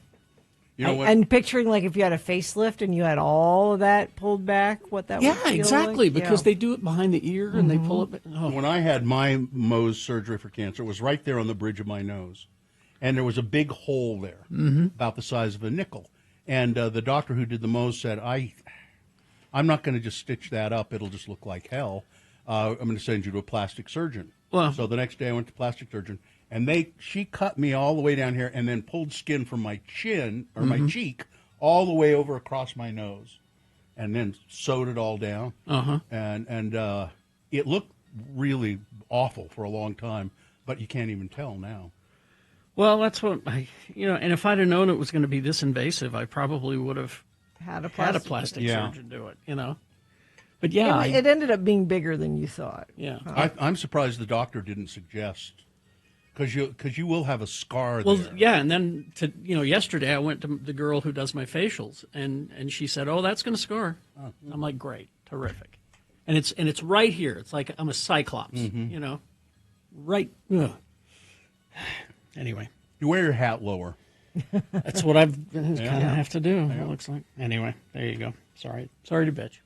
You know what? And picturing, like, if you had a facelift and you had all of that pulled back, what that would Yeah, feel exactly. like? Because Yeah. they do it behind the ear and they pull it back. Oh. When I had my Mohs surgery for cancer, it was right there on the bridge of my nose. And there was a big hole there, about the size of a nickel. And the doctor who did the Mohs said, I'm not going to just stitch that up. It'll just look like hell. I'm going to send you to a plastic surgeon. Well- So the next day I went to plastic surgeon, and she cut me all the way down here and then pulled skin from my chin, or my cheek, all the way over across my nose, and then sewed it all down. Uh-huh. And it looked really awful for a long time, but you can't even tell now. Well, that's what and if I'd have known it was going to be this invasive, I probably would have had a plastic Yeah. surgeon do it, But yeah, It ended up being bigger than you thought. yeah. I'm surprised the doctor didn't suggest, because you will have a scar Well, there. yeah, and then yesterday I went to the girl who does my facials, and she said, "Oh, that's going to scar." I'm like, "Great, terrific," and it's right here. It's like I'm a cyclops, right. Ugh. Anyway, You wear your hat lower. that's what I've kind of Yeah. have to do. It looks like. Anyway, there you go. Sorry to bitch.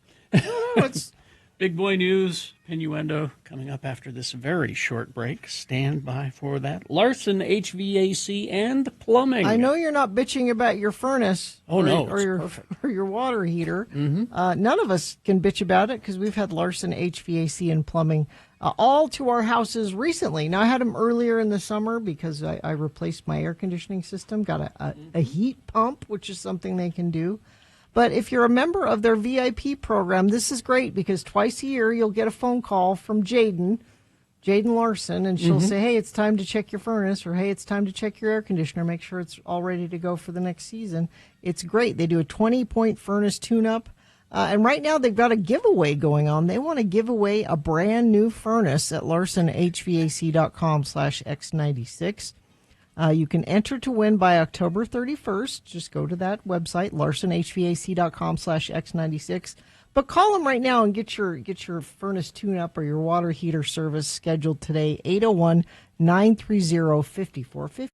Big boy news, Pinuendo, coming up after this very short break. Stand by for that. Larson HVAC and Plumbing. I know you're not bitching about your furnace. Oh, no, or it's your perfect. or your water heater. None of us can bitch about it because we've had Larson HVAC and Plumbing all to our houses recently. Now I had them earlier in the summer because I replaced my air conditioning system. Got a heat pump, which is something they can do. But if you're a member of their VIP program, this is great because twice a year you'll get a phone call from Jaden Larson, and she'll say, hey, it's time to check your furnace, or hey, it's time to check your air conditioner, make sure it's all ready to go for the next season. It's great. They do a 20-point furnace tune-up. And right now they've got a giveaway going on. They want to give away a brand new furnace at larsonhvac.com/x96. You can enter to win by October 31st. Just go to that website, larsonhvac.com/x96. But call them right now and get your furnace tune-up or your water heater service scheduled today, 801-930-5450.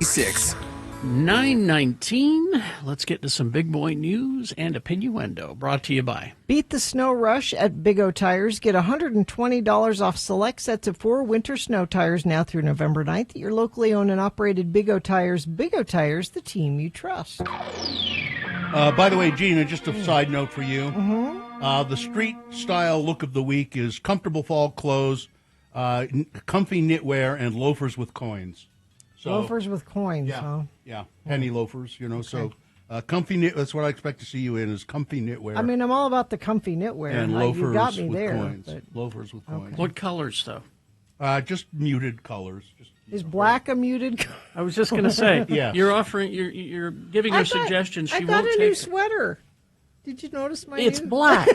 6. 9:19. Let's get to some big boy news and opinioendo. Brought to you by Beat the snow rush at Big O Tires. Get $120 off select sets of 4 winter snow tires now through November 9th at your locally owned and operated Big O Tires. Big O Tires, the team you trust. By the way, Gina, just a side note for you. The street style look of the week is comfortable fall clothes, comfy knitwear, and loafers with coins. So, Loafers with coins, huh? Yeah, penny loafers, So comfy knit. That's what I expect to see you in, is comfy knitwear. I mean, I'm all about the comfy knitwear. and You loafers got me with there. coins. but- Loafers with coins. what colors, though? Just muted colors. Just Is black a muted color? I was just going to say, Yes. you're offering, you're giving her suggestions. She I got won't a new take. sweater. Did you notice my It's new- black.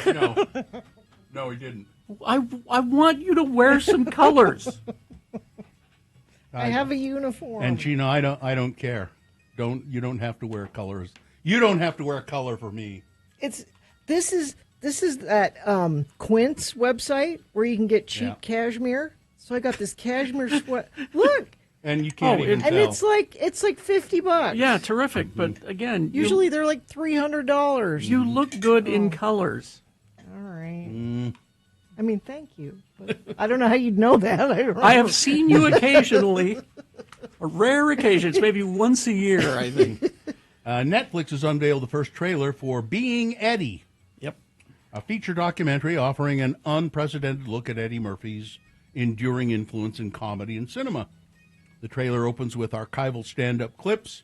No, he didn't. I want you to wear some colors. I have a uniform. And Gina, I don't care. You don't have to wear colors. You don't have to wear a color for me. This is that Quince website where you can get cheap Yeah. cashmere. So I got this cashmere sweat. Look, And you can't even and tell. it's like $50. Yeah, terrific. But again, Usually they're like $300. you look good in colors. All right. Mm. I mean, thank you. But I don't know how you'd know that. I don't know. I have seen you occasionally, rare occasions, maybe once a year, I think. Netflix has unveiled the first trailer for Being Eddie. Yep. A feature documentary offering an unprecedented look at Eddie Murphy's enduring influence in comedy and cinema. The trailer opens with archival stand-up clips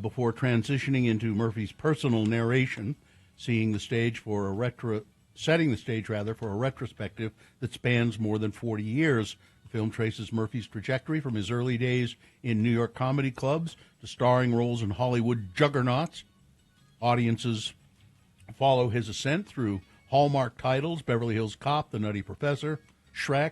before transitioning into Murphy's personal narration, setting the stage for a retrospective that spans more than 40 years. The film traces Murphy's trajectory from his early days in New York comedy clubs to starring roles in Hollywood juggernauts. Audiences follow his ascent through Hallmark titles, Beverly Hills Cop, The Nutty Professor, Shrek,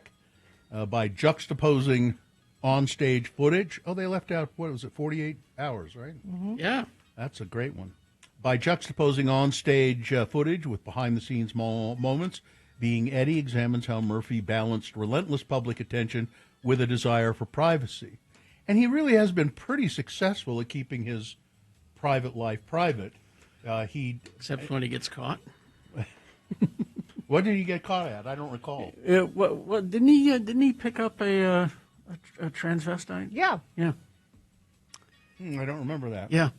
by juxtaposing on-stage footage. Oh, they left out, 48 hours, right? Yeah. That's a great one. By juxtaposing on-stage footage with behind-the-scenes moments, Being Eddie examines how Murphy balanced relentless public attention with a desire for privacy. And he really has been pretty successful at keeping his private life private. Except when he gets caught. What did he get caught at? I don't recall. What didn't he pick up a transvestite? Yeah. Yeah. I don't remember that. Yeah.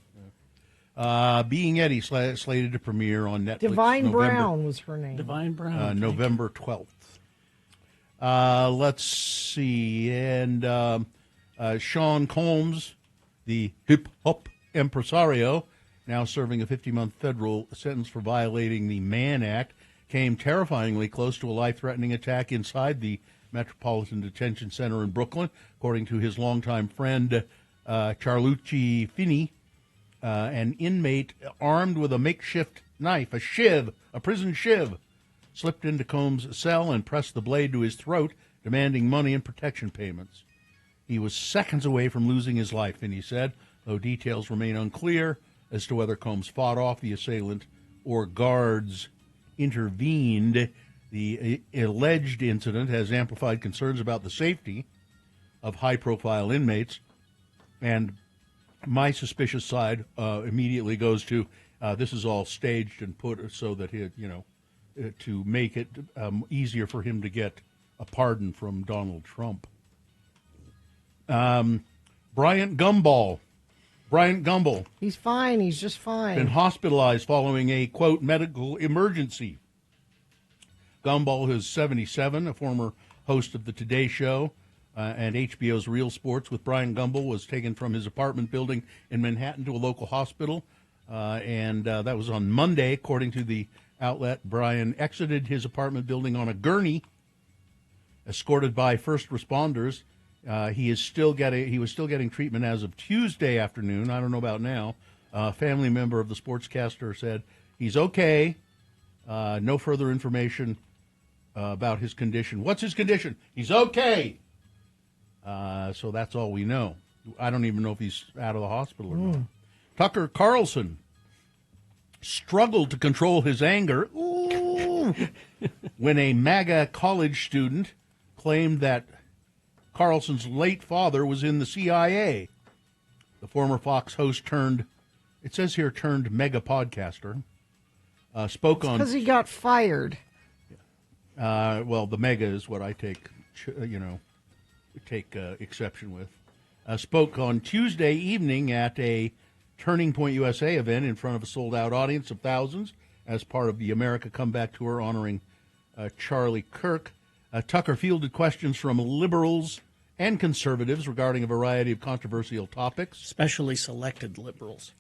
Being Eddie slated to premiere on Netflix. Divine Brown was her name. Divine Brown. November 12th. Let's see. And Sean Combs, the hip-hop impresario, now serving a 50-month federal sentence for violating the Mann Act, came terrifyingly close to a life-threatening attack inside the Metropolitan Detention Center in Brooklyn, according to his longtime friend Charlucci Finney. An inmate armed with a makeshift knife, a prison shiv, slipped into Combs' cell and pressed the blade to his throat, demanding money and protection payments. He was seconds away from losing his life, Finney said, though details remain unclear as to whether Combs fought off the assailant or guards intervened. The alleged incident has amplified concerns about the safety of high-profile inmates, and my suspicious side immediately goes to this is all staged and put so that to make it easier for him to get a pardon from Donald Trump. Bryant Gumbel. He's fine. He's just fine. Been hospitalized following a, quote, medical emergency. Gumbel is 77, a former host of the Today Show and HBO's Real Sports with Brian Gumbel, was taken from his apartment building in Manhattan to a local hospital. And that was on Monday, according to the outlet. Brian exited his apartment building on a gurney, escorted by first responders. He was still getting treatment as of Tuesday afternoon. I don't know about now. A family member of the sportscaster said he's okay. No further information about his condition. What's his condition? He's okay. So that's all we know. I don't even know if he's out of the hospital or not. Tucker Carlson struggled to control his anger when a MAGA college student claimed that Carlson's late father was in the CIA. the former Fox host turned mega podcaster, spoke on... Because he got fired. Well, the mega is what I take exception with. Spoke on Tuesday evening at a Turning Point USA event in front of a sold-out audience of thousands as part of the America Comeback Tour honoring Charlie Kirk. Tucker fielded questions from liberals and conservatives regarding a variety of controversial topics. Specially selected liberals.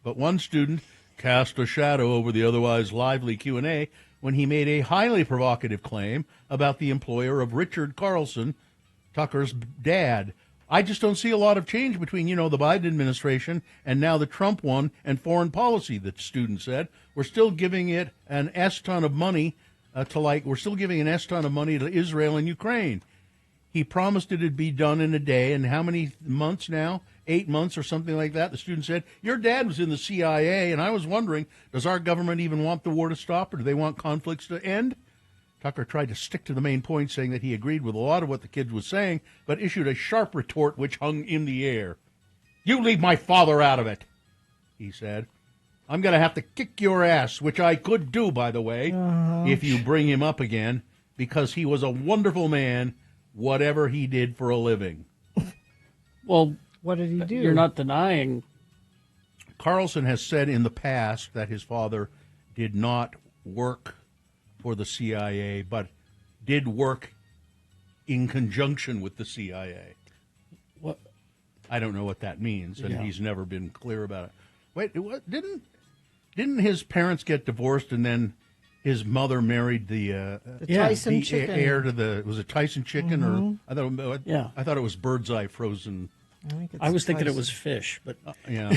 But one student cast a shadow over the otherwise lively Q&A when he made a highly provocative claim about the employer of Richard Carlson, Tucker's dad. I just don't see a lot of change between, the Biden administration and now the Trump one and foreign policy, the student said. We're still giving it an S-ton of money we're still giving an S-ton of money to Israel and Ukraine. He promised it'd be done in a day, and how many months now? 8 months or something like that. The student said, your dad was in the CIA, and I was wondering, does our government even want the war to stop, or do they want conflicts to end? Tucker tried to stick to the main point, saying that he agreed with a lot of what the kid was saying, but issued a sharp retort which hung in the air. You leave my father out of it, he said. I'm going to have to kick your ass, which I could do, by the way, if you bring him up again, because he was a wonderful man, whatever he did for a living. Well, what did he do? You're not denying. Carlson has said in the past that his father did not work for the CIA, but did work in conjunction with the CIA. What? I don't know what that means, and Yeah. he's never been clear about it. Wait, what, didn't his parents get divorced, and then his mother married the Tyson chicken. heir to was it Tyson chicken Mhm. or I thought it was Bird's Eye frozen. I was thinking it was fish, but yeah,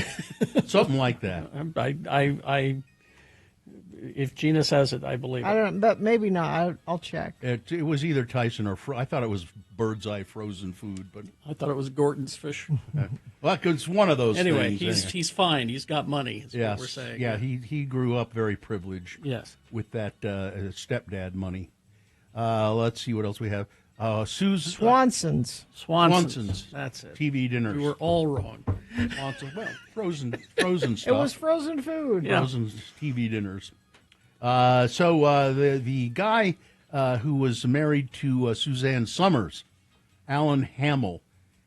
something like that. I if Gina says it, I believe it. I don't, but maybe not. I'll check. It was either Tyson or I thought it was Bird's Eye frozen food, but I thought it was Gorton's fish. well, it's one of those anyway, things. he's fine. He's got money. Is what we're saying. Yeah, he grew up very privileged. Yes, with that stepdad money. Let's see what else we have. Swanson's. That's it. TV dinners. You were all wrong. Swanson's. Well, frozen stuff. It was frozen food. Frozen TV dinners. So the guy who was married to Suzanne Summers, Alan Hamill,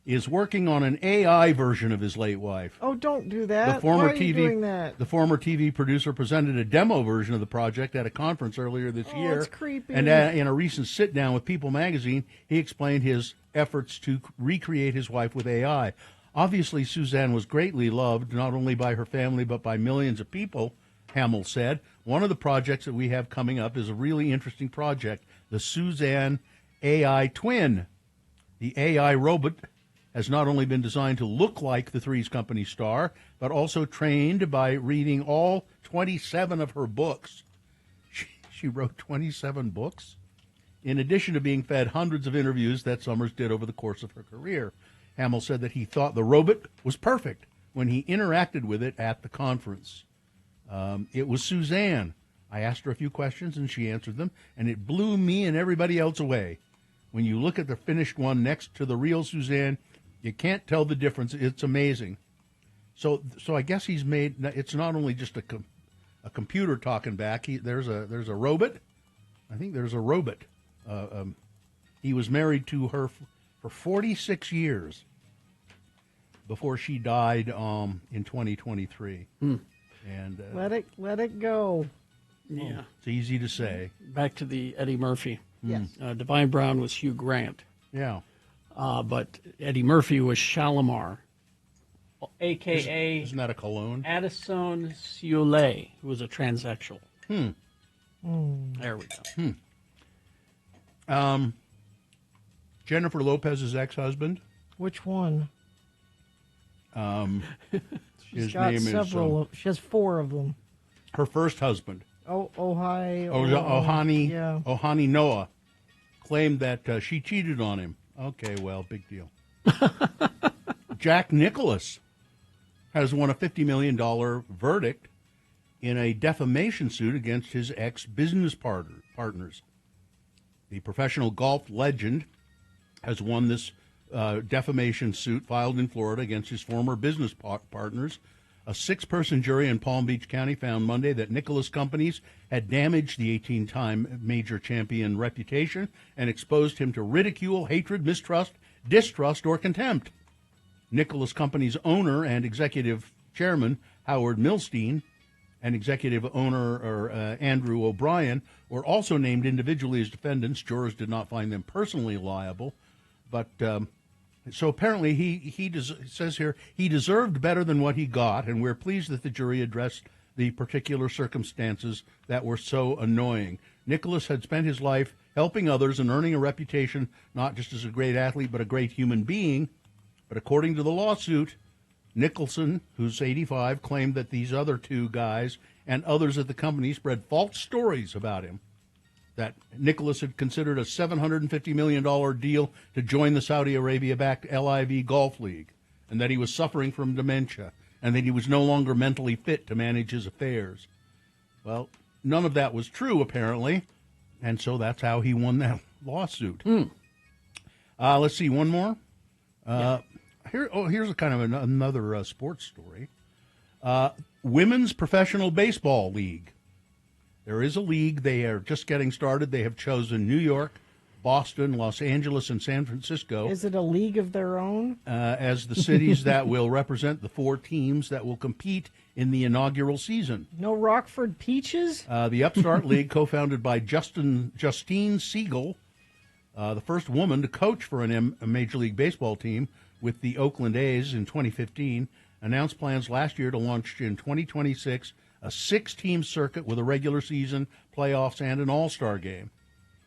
is working on an AI version of his late wife. Oh, don't do that. The former Why are you doing that? The former TV producer presented a demo version of the project at a conference earlier this year. That's creepy. And in a recent sit-down with People magazine, he explained his efforts to recreate his wife with AI. Obviously, Suzanne was greatly loved, not only by her family, but by millions of people, Hamill said. One of the projects that we have coming up is a really interesting project, the Suzanne AI Twin. The AI robot has not only been designed to look like the Three's Company star, but also trained by reading all 27 of her books. She wrote 27 books? In addition to being fed hundreds of interviews that Summers did over the course of her career. Hamill said that he thought the robot was perfect when he interacted with it at the conference. It was Suzanne. I asked her a few questions, and she answered them, and it blew me and everybody else away. When you look at the finished one next to the real Suzanne, you can't tell the difference. It's amazing. So I guess he's made. It's not only just a computer talking back. There's a robot. I think there's a robot. He was married to her for 46 years before she died in 2023. And let it go. Yeah, it's easy to say. Back to the Eddie Murphy. Yes. Divine Brown was Hugh Grant. Yeah. But Eddie Murphy was Shalimar, a.k.a. Isn't that a cologne? Addison Ciole, who was a transsexual. There we go. Jennifer Lopez's ex-husband. Which one? His got name several. is. She has 4 of them. Her first husband. Ohani Noah claimed that she cheated on him. Okay, well, big deal. Jack Nicklaus has won a $50 million verdict in a defamation suit against his ex-business partners. The professional golf legend has won this defamation suit filed in Florida against his former business partners. A 6-person jury in Palm Beach County found Monday that Nicklaus Companies had damaged the 18-time major champion reputation and exposed him to ridicule, hatred, mistrust, distrust, or contempt. Nicklaus Companies owner and executive chairman Howard Milstein and executive owner Andrew O'Brien were also named individually as defendants. Jurors did not find them personally liable, but so apparently he says here he deserved better than what he got, and we're pleased that the jury addressed the particular circumstances that were so annoying. Nicklaus had spent his life helping others and earning a reputation not just as a great athlete but a great human being. But according to the lawsuit, Nicholson, who's 85, claimed that these other two guys and others at the company spread false stories about him, that Nicklaus had considered a $750 million deal to join the Saudi Arabia-backed LIV Golf League, and that he was suffering from dementia, and that he was no longer mentally fit to manage his affairs. Well, none of that was true, apparently, and so that's how he won that lawsuit. Let's see, one more. Here's a kind of another sports story. Women's Professional Baseball League. There is a league. They are just getting started. They have chosen New York, Boston, Los Angeles, and San Francisco. Is it a league of their own? As the cities that will represent the 4 teams that will compete in the inaugural season. No Rockford Peaches? The Upstart League, co-founded by Justine Siegel, the first woman to coach for a Major League Baseball team with the Oakland A's in 2015, announced plans last year to launch in 2026 a 6-team circuit with a regular season, playoffs, and an all-star game.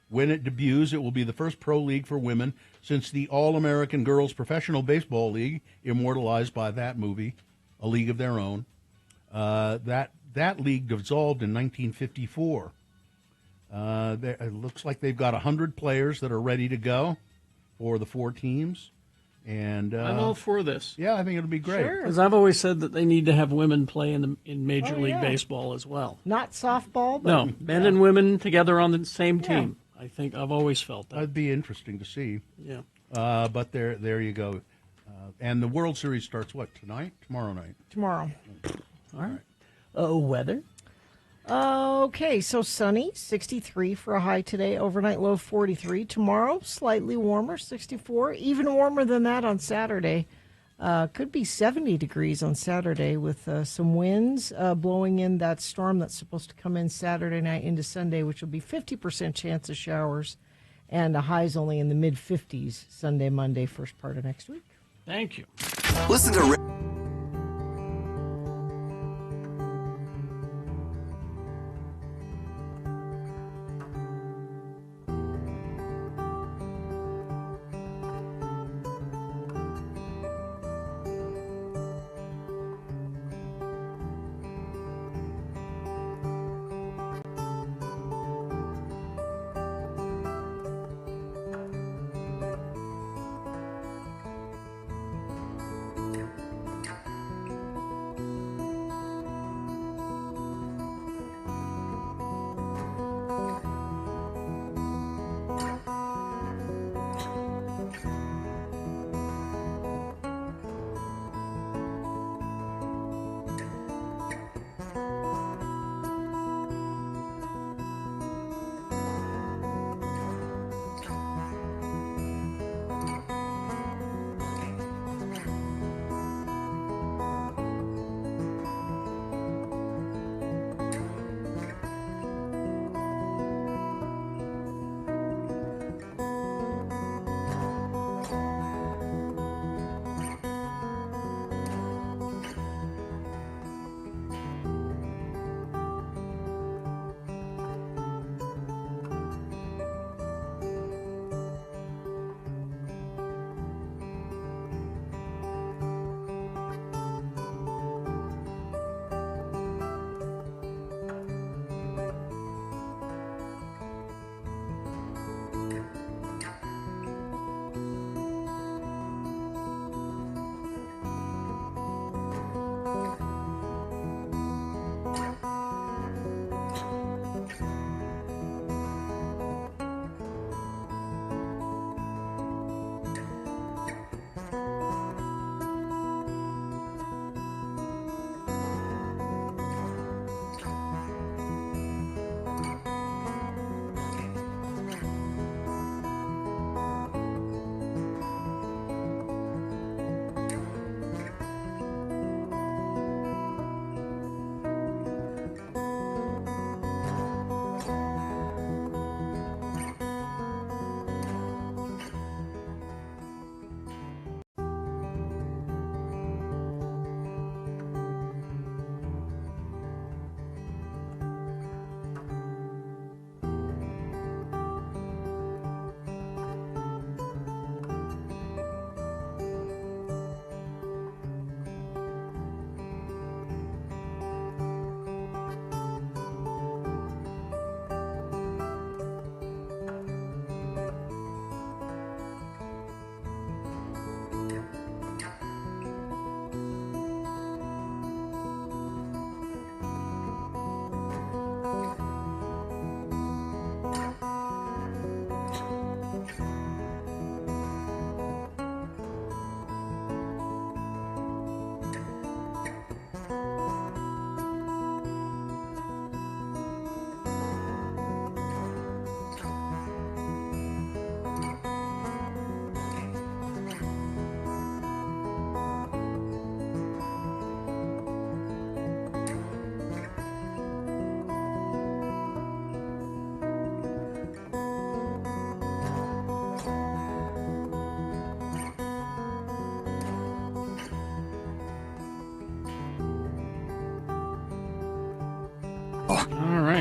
When it debuts, it will be the first pro league for women since the All-American Girls Professional Baseball League, immortalized by that movie, A League of Their Own. That league dissolved in 1954. It looks like they've got 100 players that are ready to go for the 4 teams. And I'm all for this. Yeah, I think it'll be great. Because I've always said that they need to have women play in Major League Baseball as well. Not softball, but No, men and women together on the same team. I think I've always felt that. That'd be interesting to see. Yeah. But there you go. And the World Series starts what, tonight? Tomorrow night? tomorrow. All right. Weather? Okay, so sunny, 63 for a high today, overnight low 43. Tomorrow, slightly warmer, 64. Even warmer than that on Saturday. Could be 70 degrees on Saturday with some winds blowing in that storm that's supposed to come in Saturday night into Sunday, which will be 50% chance of showers, and the highs only in the mid-50s Sunday, Monday, first part of next week. Thank you. Listen to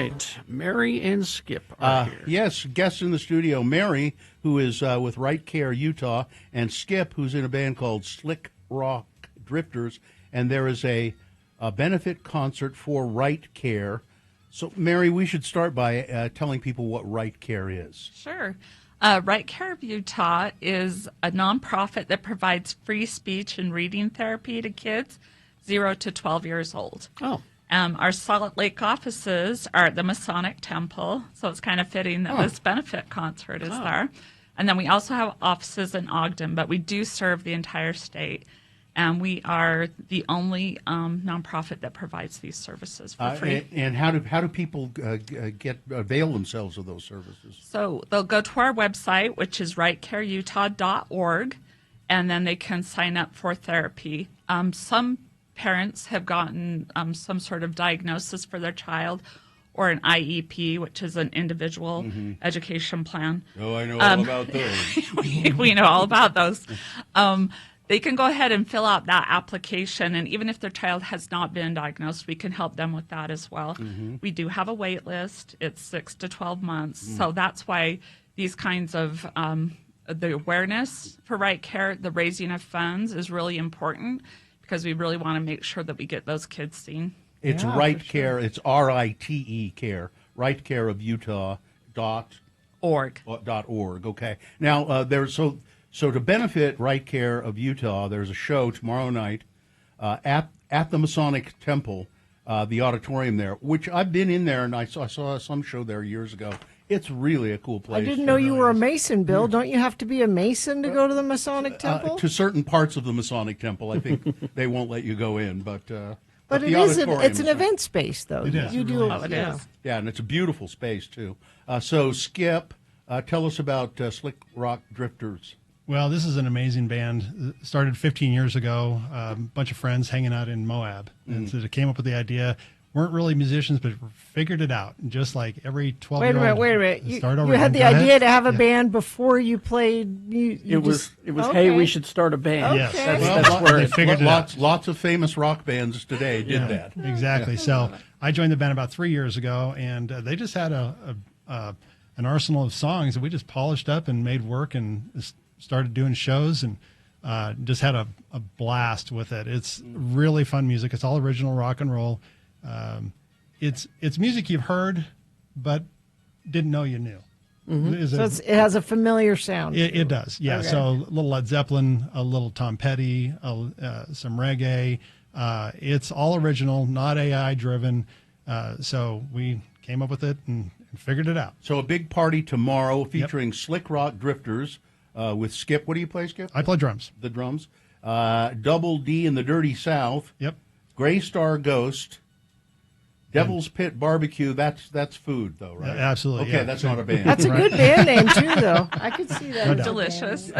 right. Mary and Skip are here. Yes, guests in the studio. Mary, who is with Right Care Utah, and Skip, who's in a band called Slick Rock Drifters. And there is a benefit concert for Right Care. So, Mary, we should start by telling people what Right Care is. Sure. Right Care of Utah is a nonprofit that provides free speech and reading therapy to kids 0 to 12 years old. Oh. Our Salt Lake offices are at the Masonic Temple, so it's kind of fitting that this benefit concert is there. And then we also have offices in Ogden, but we do serve the entire state. And we are the only nonprofit that provides these services for free. And how do people avail themselves of those services? So they'll go to our website, which is rightcareutah.org, and then they can sign up for therapy. Some parents have gotten some sort of diagnosis for their child, or an IEP, which is an individual education plan. Oh, I know all about those. we know all about those. They can go ahead and fill out that application, and even if their child has not been diagnosed, we can help them with that as well. We do have a wait list. It's 6 to 12 months, so that's why these kinds of the awareness for Right Care, the raising of funds is really important, because we really want to make sure that we get those kids seen. It's Right Care. It's RITE Care. Right Care of Utah .org. Okay. Now So to benefit Right Care of Utah, there's a show tomorrow night at the Masonic Temple, the auditorium there, which I've been in there, and I saw some show there years ago. It's really a cool place. I didn't know you were a Mason, Bill. Don't you have to be a Mason to go to the Masonic Temple? To certain parts of the Masonic Temple, I think they won't let you go in, but it is it's an event space, though. It is. You do it is. Yeah, and it's a beautiful space too. So Skip, tell us about Slick Rock Drifters. Well, this is an amazing band. It started 15 years ago. A bunch of friends hanging out in Moab, and so they came up with the idea. Weren't really musicians, but figured it out. And just like every 12-year-old. Wait a minute. You had the idea to have a band before you played. It was. Hey, we should start a band. Okay. Yes, That's where they figured it out. Lots of famous rock bands today did that. Exactly. So I joined the band about 3 years ago, and they just had an arsenal of songs that we just polished up and made work, and started doing shows, and just had a blast with it. It's really fun music. It's all original rock and roll. It's music you've heard, but didn't know you knew. So it has a familiar sound. It does, yeah. Okay. So a little Led Zeppelin, a little Tom Petty, some reggae. It's all original, not AI driven. So we came up with it and figured it out. So a big party tomorrow featuring Slick Rock Drifters with Skip. What do you play, Skip? I play drums. The drums. Double D in the Dirty South. Yep. Gray Star Ghost. Devil's Pit Barbecue. That's food, though, right? Yeah, absolutely. Okay, yeah. that's not a band. That's a good band name too, though. I could see that. Delicious.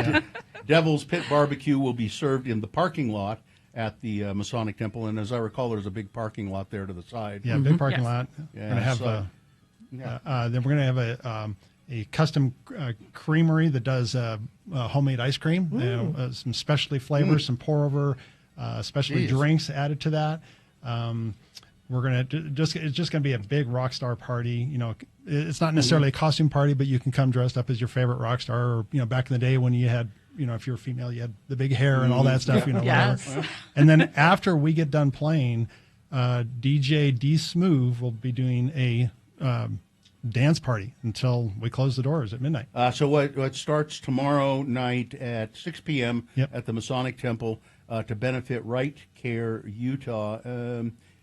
Devil's Pit Barbecue will be served in the parking lot at the Masonic Temple, and as I recall, there's a big parking lot there to the side. Yeah, big parking lot. Yeah, we're gonna have then we're gonna have a custom creamery that does homemade ice cream. Some specialty flavors, some pour over, specialty drinks added to that. We're gonna it's just gonna be a big rock star party. You know, it's not necessarily a costume party, but you can come dressed up as your favorite rock star. Or back in the day when you had, if you're a female, you had the big hair and all that stuff. Whatever. And then after we get done playing, DJ D Smooth will be doing a dance party until we close the doors at midnight. So what starts tomorrow night at 6 p.m. at the Masonic Temple to benefit Right Care Utah.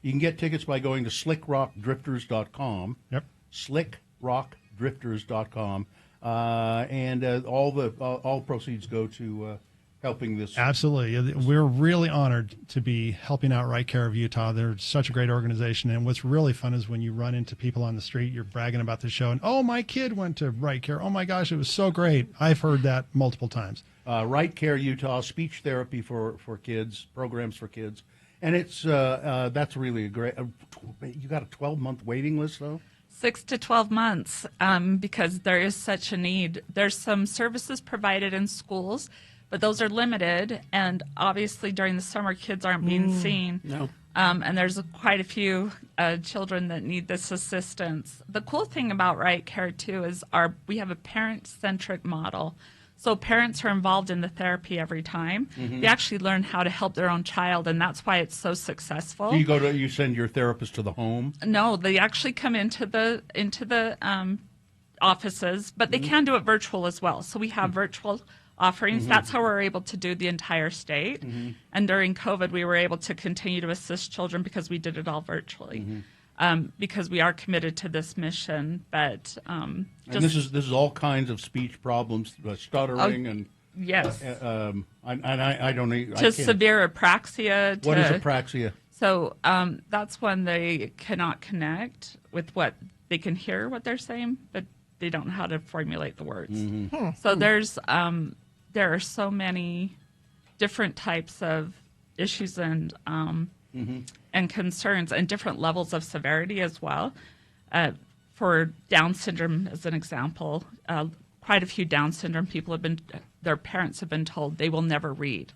You can get tickets by going to slickrockdrifters.com. Yep. Slickrockdrifters.com. And all proceeds go to helping this. Absolutely. We're really honored to be helping out Right Care of Utah. They're such a great organization. And what's really fun is when you run into people on the street, you're bragging about the show, and, oh, my kid went to Right Care. Oh, my gosh, it was so great. I've heard that multiple times. Right Care Utah, speech therapy for kids, programs for kids. And it's that's really a great. You got a 12-month waiting list, though? 6 to 12 months, because there is such a need. There's some services provided in schools, but those are limited, and obviously during the summer, kids aren't being seen. No. And there's quite a few children that need this assistance. The cool thing about Right Care, too, is we have a parent-centric model. So parents are involved in the therapy every time. Mhm. They actually learn how to help their own child, and that's why it's so successful. So you send your therapist to the home? No, they actually come into the offices, but they can do it virtual as well. So we have virtual offerings. Mhm. That's how we're able to do the entire state. Mhm. And during COVID, we were able to continue to assist children because we did it all virtually. Because we are committed to this mission, but And this is all kinds of speech problems, stuttering, and yes, I don't need to severe apraxia. What is apraxia? So that's when they cannot connect with what they can hear what they're saying, but they don't know how to formulate the words. Mhm. So there are so many different types of issues and concerns and different levels of severity as well. For Down syndrome, as an example, quite a few Down syndrome people their parents have been told they will never read.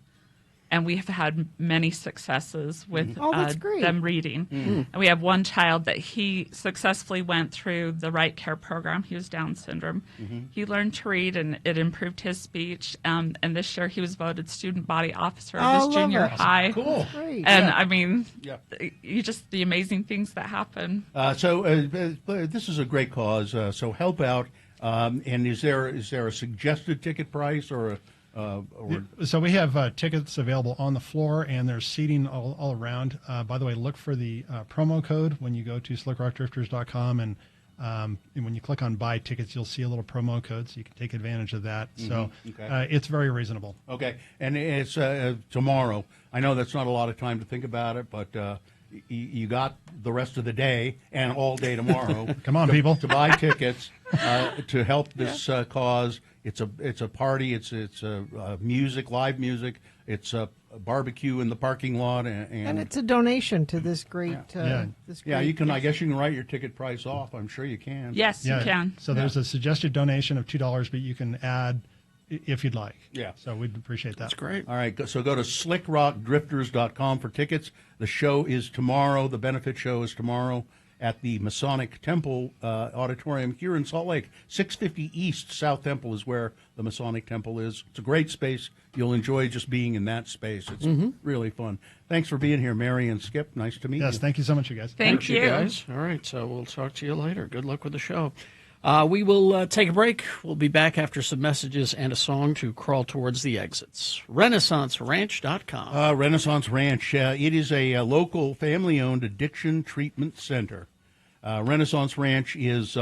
And we have had many successes with that's great. them reading. Mm. And we have one child that he successfully went through the Right Care program. He was Down syndrome. Mhm. He learned to read, and it improved his speech. And this year he was voted student body officer Oh, I of love his junior it. high. Cool. Great. And Yeah. I mean, Yeah. the amazing things that happen. So this is a great cause. So help out. And is there a suggested ticket price or So we have tickets available on the floor, and there's seating all around. By the way, look for the promo code when you go to slickrockdrifters.com, and when you click on buy tickets, you'll see a little promo code, so you can take advantage of that. So Okay. it's very reasonable. Okay, and it's tomorrow. I know that's not a lot of time to think about it, but you got the rest of the day and all day tomorrow. Come on, people, to buy tickets to help this cause. It's a party. It's music, live music. It's a barbecue in the parking lot, And it's a donation to this great. This great you can. I guess you can write your ticket price off. I'm sure you can. Yes, you can. So there's a suggested donation of $2, but you can add if you'd like. Yeah. So we'd appreciate that. That's great. All right, so go to slickrockdrifters.com for tickets. The show is tomorrow. The benefit show is tomorrow at the Masonic Temple Auditorium here in Salt Lake. 650 East South Temple is where the Masonic Temple is. It's a great space. You'll enjoy just being in that space. It's really fun. Thanks for being here, Mary and Skip. Nice to meet you. Yes, thank you so much, you guys. Thank you. guys. All right, so we'll talk to you later. Good luck with the show. We will take a break. We'll be back after some messages and a song to crawl towards the exits. RenaissanceRanch.com. Renaissance Ranch. It is a local family-owned addiction treatment center. Renaissance Ranch is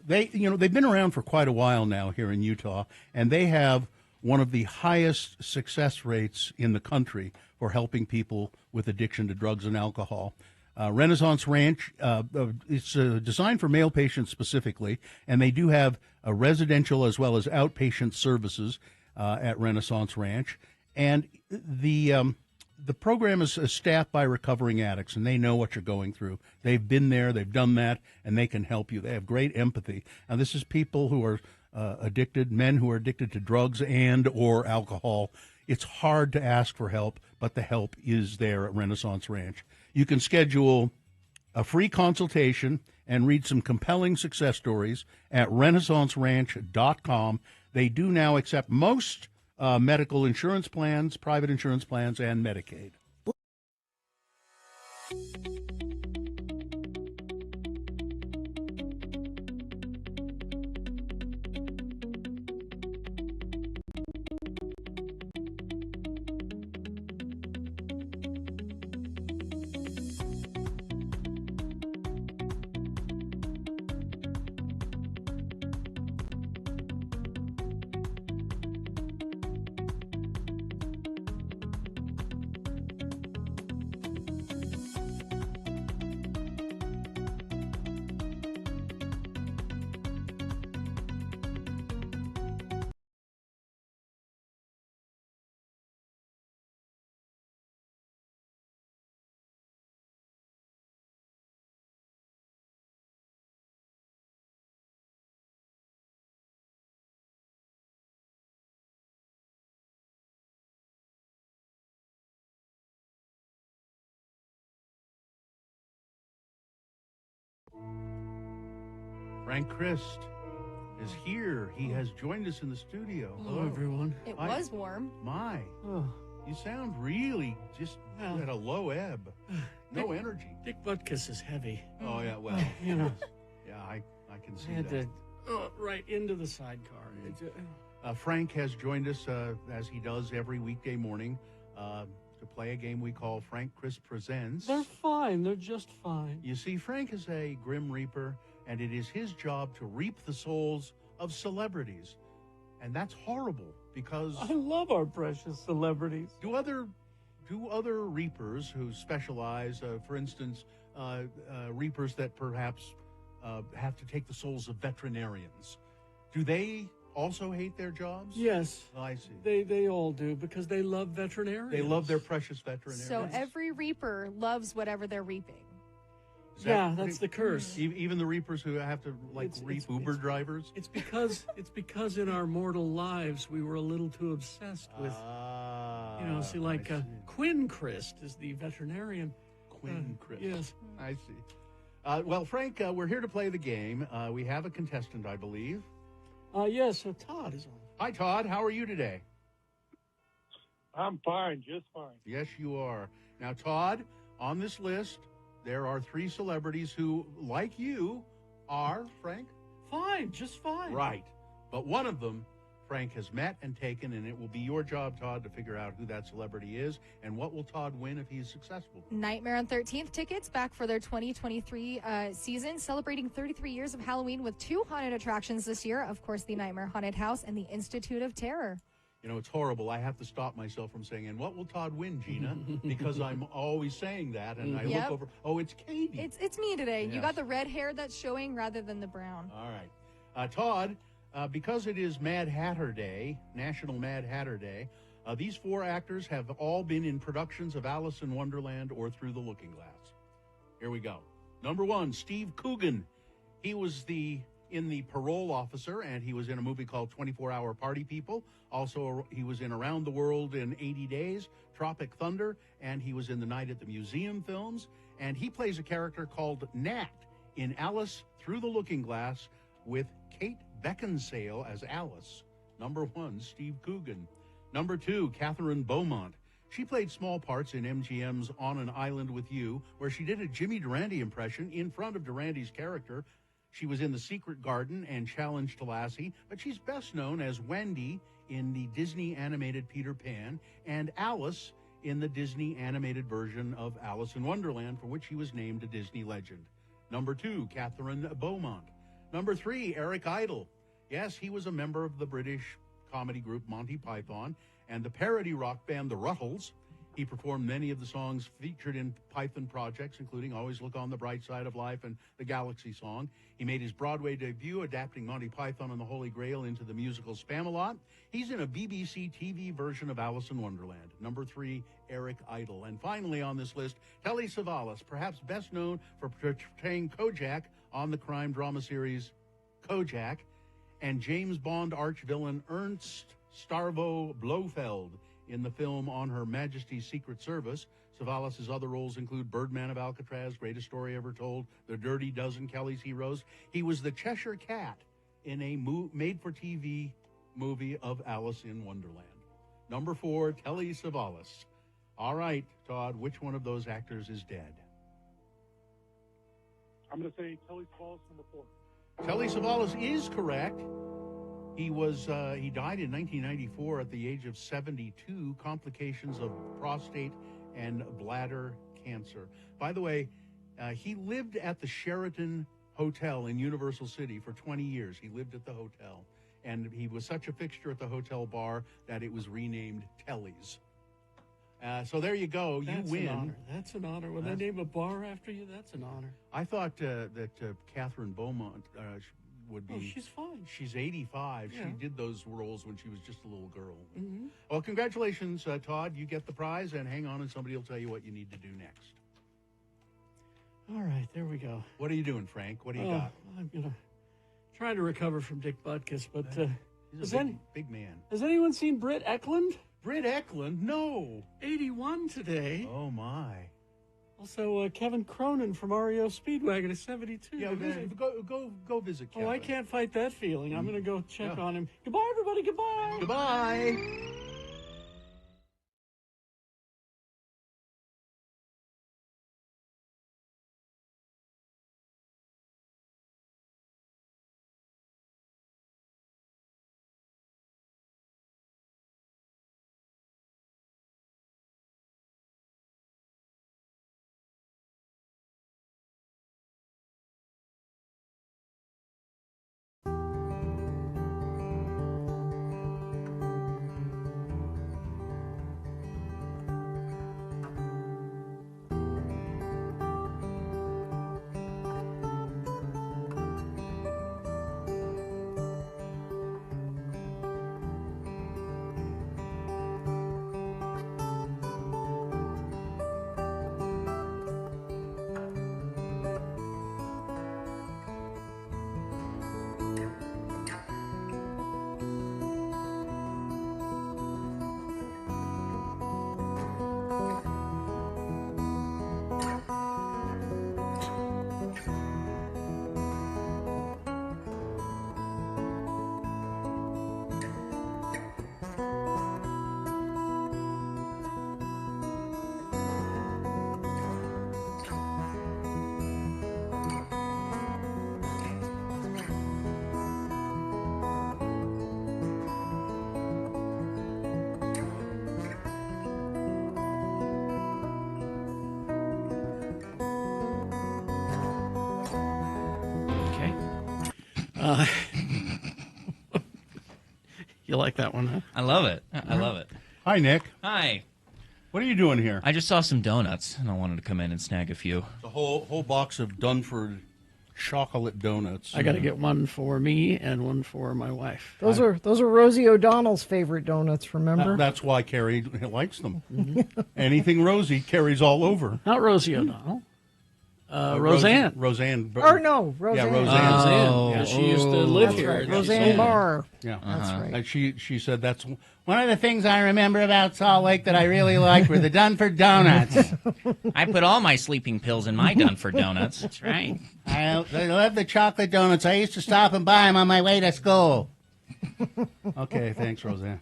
they've been around for quite a while now here in Utah, and they have one of the highest success rates in the country for helping people with addiction to drugs and alcohol. Renaissance Ranch, it's designed for male patients specifically, and they do have a residential as well as outpatient services at Renaissance Ranch. And the program is staffed by recovering addicts, and they know what you're going through. They've been there, they've done that, and they can help you. They have great empathy. Now, this is people who are addicted, men who are addicted to drugs and or alcohol. It's hard to ask for help, but the help is there at Renaissance Ranch. You can schedule a free consultation and read some compelling success stories at renaissanceranch.com. They do now accept most medical insurance plans, private insurance plans, and Medicaid. Frank Christ is here. He has joined us in the studio. Hello, everyone. It Hi. was warm. My, Oh, you sound really just Well. at a low ebb. No energy. Dick Butkus is heavy. Oh, yeah, well, You know, yeah, I can I see had that. to right into the sidecar. Frank has joined us, as he does every weekday morning, to play a game we call Frank Chris Presents. They're fine. They're just fine. You see, Frank is a Grim Reaper, and it is his job to reap the souls of celebrities. And that's horrible, because I love our precious celebrities. do other reapers who specialize, for instance, reapers that perhaps have to take the souls of veterinarians, do they also hate their jobs? Yes. Oh, I see. They all do because they love veterinarians. They love their precious veterinarians. So every reaper loves whatever they're reaping. Is that Yeah, pretty- that's the curse. Even the reapers who have to reap Uber drivers. It's because in our mortal lives we were a little too obsessed with, see, like Quinn Christ is the veterinarian. Quinn Christ. Yes. I see. Well, Frank, we're here to play the game. We have a contestant, I believe. Yes. So Todd is on. Hi, Todd. How are you today? I'm fine, just fine. Yes, you are. Now, Todd, on this list, there are 3 celebrities who, like you, are, Frank? Fine, just fine. Right. But one of them, Frank has met and taken, and it will be your job, Todd, to figure out who that celebrity is and what will Todd win if he's successful. Nightmare on 13th tickets back for their 2023 season, celebrating 33 years of Halloween with 2 haunted attractions this year. Of course, the Nightmare Haunted House and the Institute of Terror. You know, it's horrible. I have to stop myself from saying, and what will Todd win, Gina? Because I'm always saying that, and I Yep. look over, oh, it's Katie. It's me today. You Yes. got the red hair that's showing rather than the brown. All right. Todd, because it is Mad Hatter Day, National Mad Hatter Day, these 4 actors have all been in productions of Alice in Wonderland or Through the Looking Glass. Here we go. Number 1, Steve Coogan. He was in the Parole Officer, and he was in a movie called 24-Hour Party People. Also, he was in Around the World in 80 Days, Tropic Thunder, and he was in The Night at the Museum films. And he plays a character called Nat in Alice Through the Looking Glass with Kate Beckinsale as Alice. Number 1, Steve Coogan. Number 2, Catherine Beaumont. She played small parts in MGM's On an Island with You, where she did a Jimmy Durante impression in front of Durante's character. She was in The Secret Garden and Challenge to Lassie, but she's best known as Wendy in the Disney animated Peter Pan and Alice in the Disney animated version of Alice in Wonderland, for which she was named a Disney legend. Number 2, Catherine Beaumont. Number 3, Eric Idle. Yes, he was a member of the British comedy group Monty Python and the parody rock band The Ruttles. He performed many of the songs featured in Python projects, including Always Look on the Bright Side of Life and the Galaxy Song. He made his Broadway debut adapting Monty Python and the Holy Grail into the musical Spamalot. He's in a BBC TV version of Alice in Wonderland. Number 3, Eric Idle. And finally on this list, Telly Savalas, perhaps best known for portraying Kojak on the crime drama series Kojak, and James Bond arch-villain Ernst Starvo Blofeld in the film On Her Majesty's Secret Service. Savalas' other roles include Birdman of Alcatraz, Greatest Story Ever Told, The Dirty Dozen, Kelly's Heroes. He was the Cheshire Cat in a made-for-TV movie of Alice in Wonderland. Number 4, Telly Savalas. All right, Todd, which one of those actors is dead? I'm going to say Telly Savalas, number 4. Telly Savalas is correct. He died in 1994 at the age of 72, complications of prostate and bladder cancer. By the way, he lived at the Sheraton Hotel in Universal City for 20 years. He lived at the hotel, and he was such a fixture at the hotel bar that it was renamed Telly's. So there you go. That's you win. An honor. That's an honor. When they name a bar after you, that's an honor. I thought that Catherine Beaumont would be. Oh, she's fine. She's 85. Yeah. She did those roles when she was just a little girl. Mhm. Well, congratulations, Todd. You get the prize, and hang on, and somebody will tell you what you need to do next. All right, there we go. What are you doing, Frank? What do you got? I'm trying to recover from Dick Butkus, but He's a big man. has anyone seen Britt Eklund? Britt Eklund? No. 81 today. Oh, my. Also, Kevin Cronin from REO Speedwagon is 72. Yeah, go visit Kevin. Oh, I can't fight that feeling. I'm going to go check Yeah. on him. Goodbye, everybody. Goodbye. Goodbye. You like that one, huh? I love it. I love it. Hi, Nick. Hi. What are you doing here? I just saw some donuts, and I wanted to come in and snag a few. The whole box of Dunford chocolate donuts. I got to get one for me and one for my wife. Those are Rosie O'Donnell's favorite donuts, remember? That's why Carrie likes them. Anything Rosie, Carrie's all over. Not Rosie O'Donnell. Roseanne. Roseanne. Or no, Roseanne. Yeah, Roseanne. Oh, Yeah, she used to live That's here. right. Roseanne Barr. Yeah, That's right. And she said that's one of the things I remember about Salt Lake that I really liked were the Dunford donuts. I put all my sleeping pills in my Dunford donuts. That's right. I love the chocolate donuts. I used to stop and buy them on my way to school. Okay, thanks, Roseanne.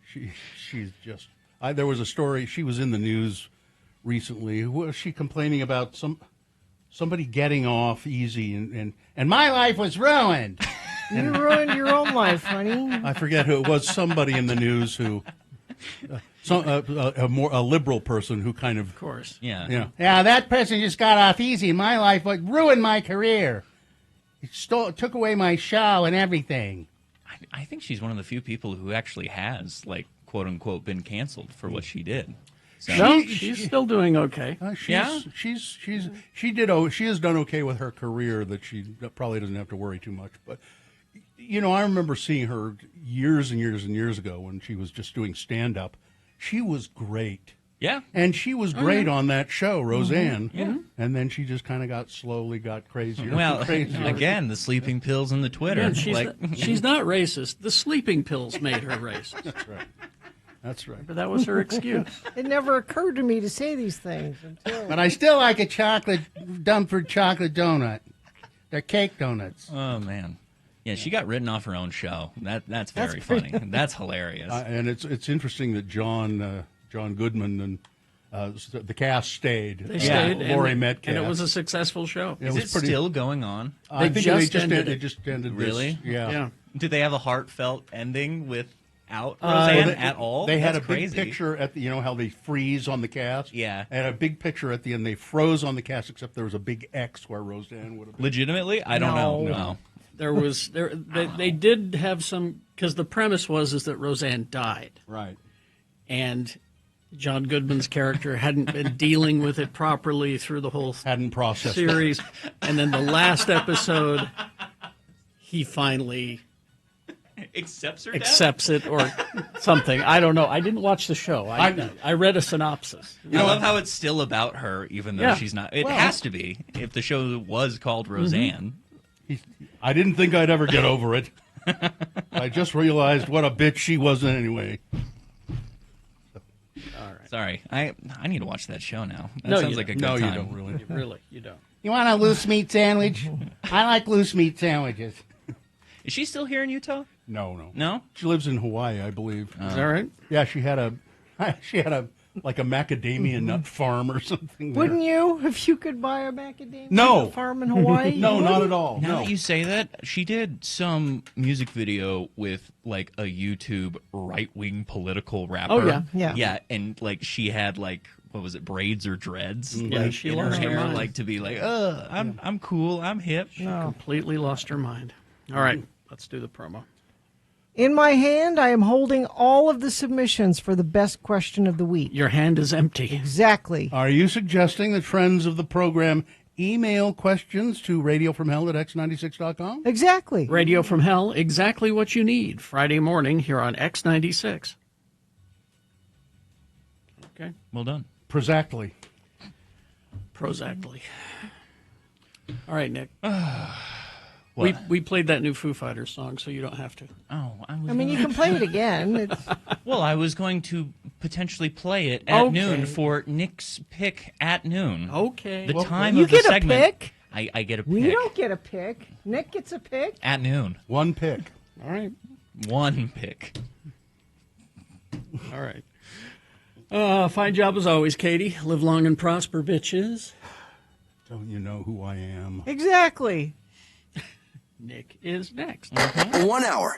She's just. There was a story. She was in the news recently. Was she complaining about somebody getting off easy and my life was ruined? You ruined your own life, honey. I forget who it was. Somebody in the news who, a liberal person who kind of course, yeah, that person just got off easy. My life ruined my career. He took away my show and everything. I think she's one of the few people who actually has, like, quote unquote, been canceled for what she did. So. No, she's still doing okay. She has done okay with her career, that she probably doesn't have to worry too much. But I remember seeing her years and years and years ago when she was just doing stand up. She was great. Yeah. And she was great on that show, Roseanne. Mm-hmm. Yeah. And then she just kind of slowly got crazier. Well, and crazier. again, the sleeping pills and the Twitter. Again, she's not racist. The sleeping pills made her racist. That's right. That's right. But that was her excuse. It never occurred to me to say these things until. But I still like a Dunford chocolate donut. They're cake donuts. Oh, man. Yeah, she got written off her own show. That's very funny. That's hilarious. And it's interesting that John Goodman and the cast stayed. They stayed. Laurie Metcalf. And it was a successful show. Is it still going on? I think they just ended. Really? This. Yeah. Did they have a heartfelt ending without Roseanne at all? They had That's a big crazy. picture at the, how they freeze on the cast? Yeah. And a big picture at the end. They froze on the cast, except there was a big X where Roseanne would have been. Legitimately? I don't know. No. They did have some, because the premise is that Roseanne died. Right. And John Goodman's character hadn't been dealing with it properly through the whole series. And then the last episode, he finally accepts it or something. I don't know. I didn't watch the show. I read a synopsis. I love how it's still about her, even though she's not. It has to be if the show was called Roseanne. I didn't think I'd ever get over it. I just realized what a bitch she was anyway. Sorry, I need to watch that show now. That No, sounds you like a don't. good No, time. you don't really. Really, you don't. You want a loose meat sandwich? I like loose meat sandwiches. Is she still here in Utah? No. No? She lives in Hawaii, I believe. Is that right? Yeah, she had a like a macadamia nut farm or something. there. Wouldn't you if you could buy a macadamia No. farm in Hawaii? No, You not wouldn't? at all. Now No. that you say that, she did some music video with like a YouTube right-wing political rapper. Oh, yeah. Yeah. Yeah, and like she had like what was it, braids or dreads? Yeah, like, she in her lost her hair, mind. like to be like, I'm cool, I'm hip. Completely lost her mind. All right, let's do the promo. In my hand, I am holding all of the submissions for the best question of the week. Your hand is empty. Exactly. Are you suggesting that friends of the program email questions to radiofromhell@x96.com? Exactly. Radio from Hell, exactly what you need. Friday morning here on X96. Okay. Well done. Prozactly. Prozactly. All right, Nick. What? We played that new Foo Fighters song, so you don't have to. Oh, I mean, you can play it again. It's, Well, I was going to potentially play it at Okay. noon for Nick's pick at noon. Okay. The Well, time you of the get a segment. pick? I get a pick. We don't get a pick. Nick gets a pick. At noon. One pick. All right. One pick. All right. Fine job as always, Katie. Live long and prosper, bitches. Don't you know who I am? Exactly. Nick is next. 1 hour.